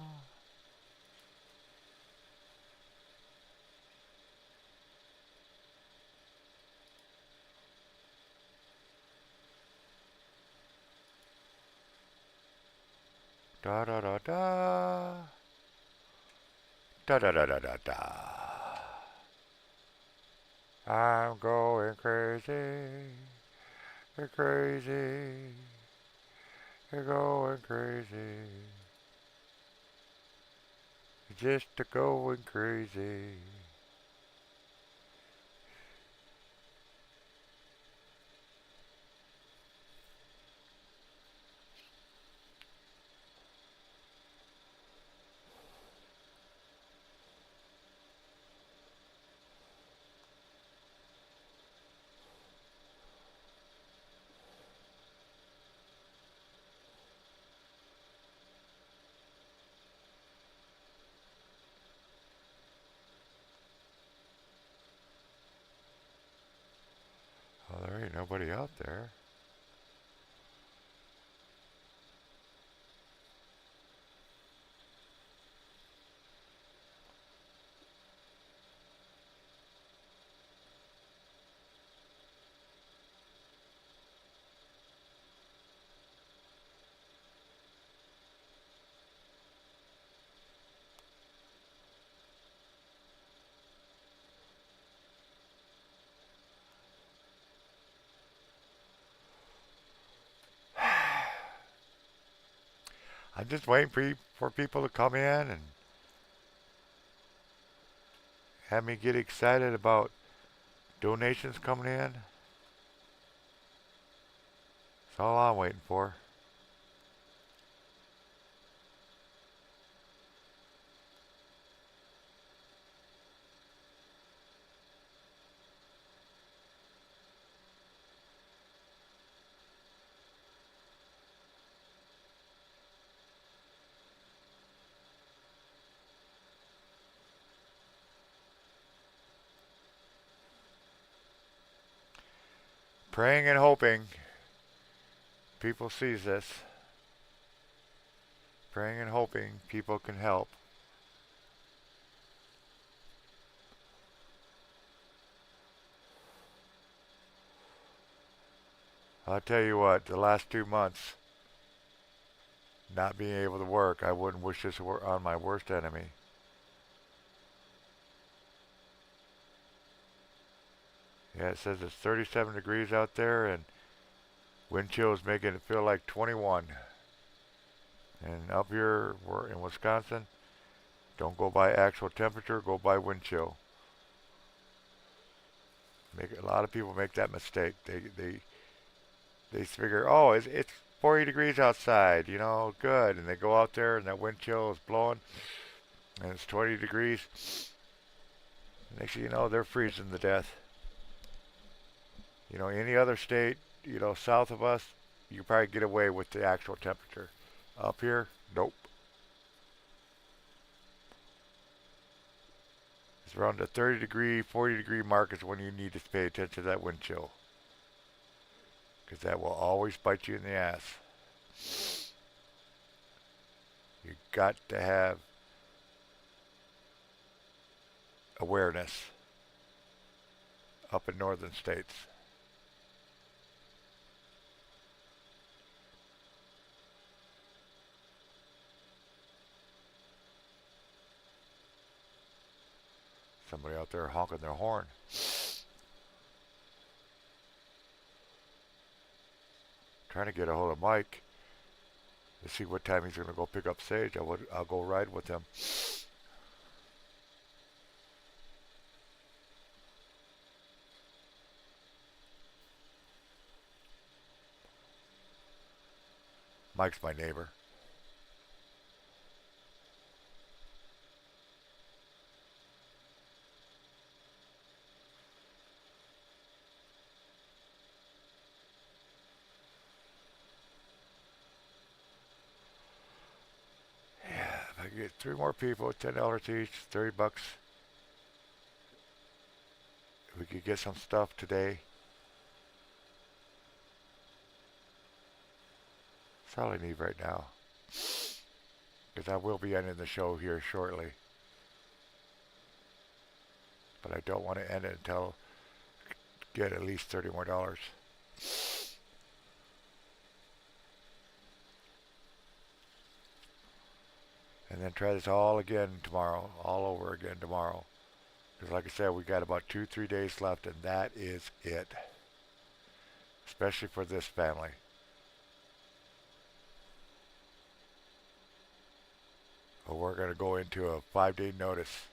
Da da da da. Da da da da da da. I'm going crazy. Crazy. You're going crazy. Just a going crazy. Oh, there ain't nobody out there. I'm just waiting for people to come in and have me get excited about donations coming in. That's all I'm waiting for. Praying and hoping people sees this. Praying and hoping people can help. I'll tell you what, the last 2 months, not being able to work, I wouldn't wish this on my worst enemy. Yeah, it says it's 37 degrees out there and wind chill is making it feel like 21. And up here, we're in Wisconsin, don't go by actual temperature, go by wind chill. A lot of people make that mistake. They figure, oh, it's 40 degrees outside, good. And they go out there and that wind chill is blowing and it's 20 degrees. Next thing you know, they're freezing to death. Any other state, south of us, you can probably get away with the actual temperature. Up here, nope. It's around the 30 degree, 40 degree mark is when you need to pay attention to that wind chill. Because that will always bite you in the ass. You got to have awareness up in northern states. Somebody out there honking their horn. Trying to get a hold of Mike to see what time he's going to go pick up Sage. I'll go ride with him. Mike's my neighbor. If I get 3 more people, $10 each, $30. If we could get some stuff today. That's all I need right now. Because I will be ending the show here shortly. But I don't want to end it until get at least $30 more. And then try this all again tomorrow, all over again tomorrow. Because like I said, we got about 2-3 days left, and that is it. Especially for this family. But we're going to go into a 5-day notice.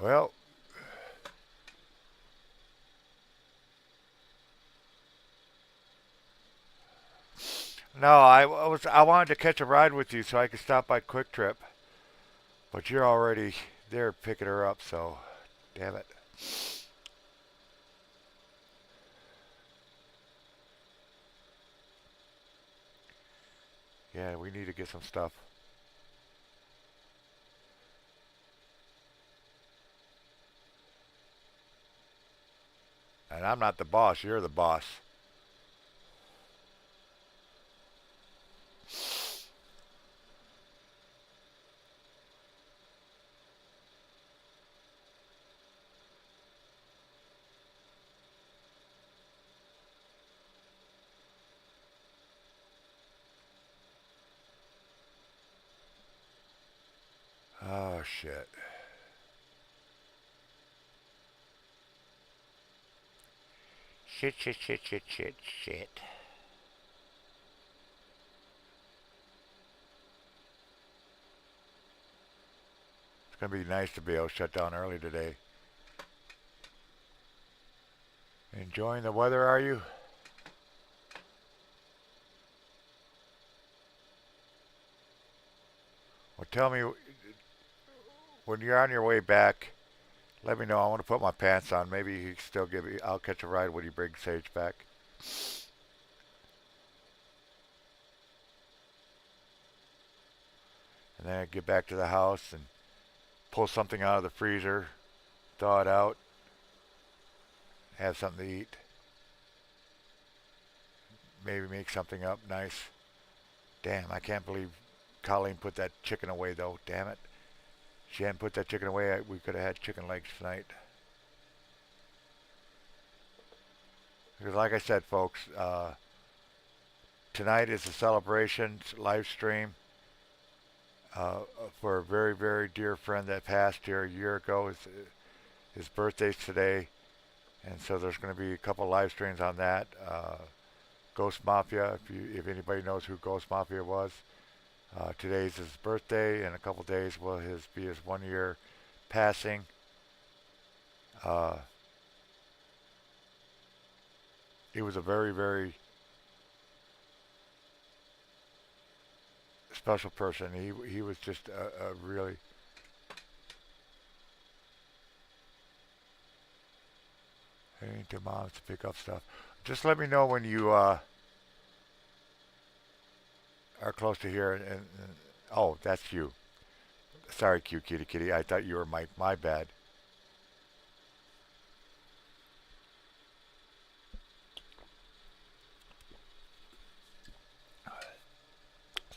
Well, No, I wanted to catch a ride with you so I could stop by Quick Trip, but you're already there picking her up. So, damn it. Yeah, we need to get some stuff. And I'm not the boss. You're the boss. Oh shit. Shit, shit, shit, shit, shit, shit. It's gonna be nice to be able to shut down early today. Enjoying the weather, are you? Well, tell me when you're on your way back. Let me know. I want to put my pants on. Maybe you can still give me. I'll catch a ride when you bring Sage back. And then I get back to the house and pull something out of the freezer, thaw it out, have something to eat. Maybe make something up nice. Damn, I can't believe Colleen put that chicken away though. Damn it. She hadn't put that chicken away. We could have had chicken legs tonight. Because like I said, folks, tonight is a celebration live stream for a very, very dear friend that passed here a year ago. His birthday's today, and so there's going to be a couple live streams on that. Ghost Mafia, if anybody knows who Ghost Mafia was, today's his birthday. In a couple days will be his 1 year passing. Uh, he was a very, very special person. He was just a really. I need to moms to pick up stuff. Just let me know when you are close to here. And oh, that's you. Sorry, cute kitty kitty. I thought you were Mike. My bad.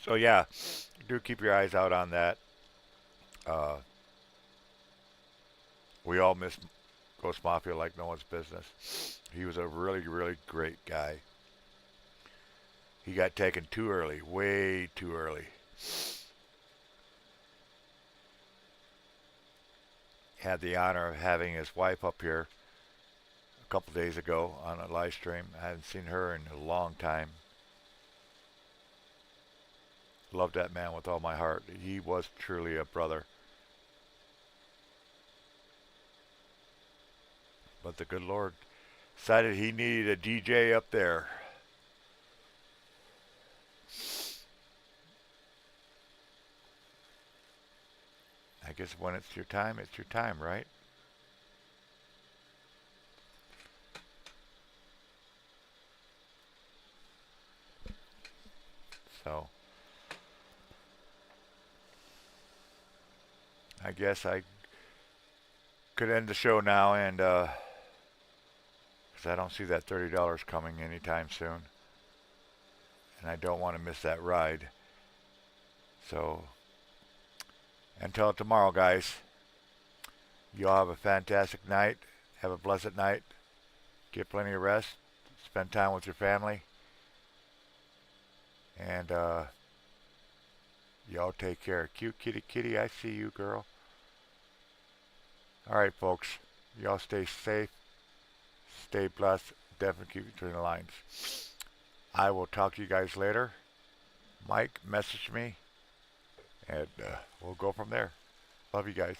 So yeah, do keep your eyes out on that. Uh, we all miss Ghost Mafia like no one's business. He was a really, really great guy. He got taken too early, way too early. Had the honor of having his wife up here a couple days ago on a live stream. I hadn't seen her in a long time. Loved that man with all my heart. He was truly a brother. But the good Lord decided he needed a DJ up there. I guess when it's your time, right? So I guess I could end the show now, and because I don't see that $30 coming anytime soon, and I don't want to miss that ride. So until tomorrow, guys, you all have a fantastic night. Have a blessed night. Get plenty of rest. Spend time with your family. And y'all take care. Cute kitty kitty, I see you, girl. All right, folks. Y'all stay safe. Stay blessed. Definitely keep between the lines. I will talk to you guys later. Mike, message me. And we'll go from there. Love you guys.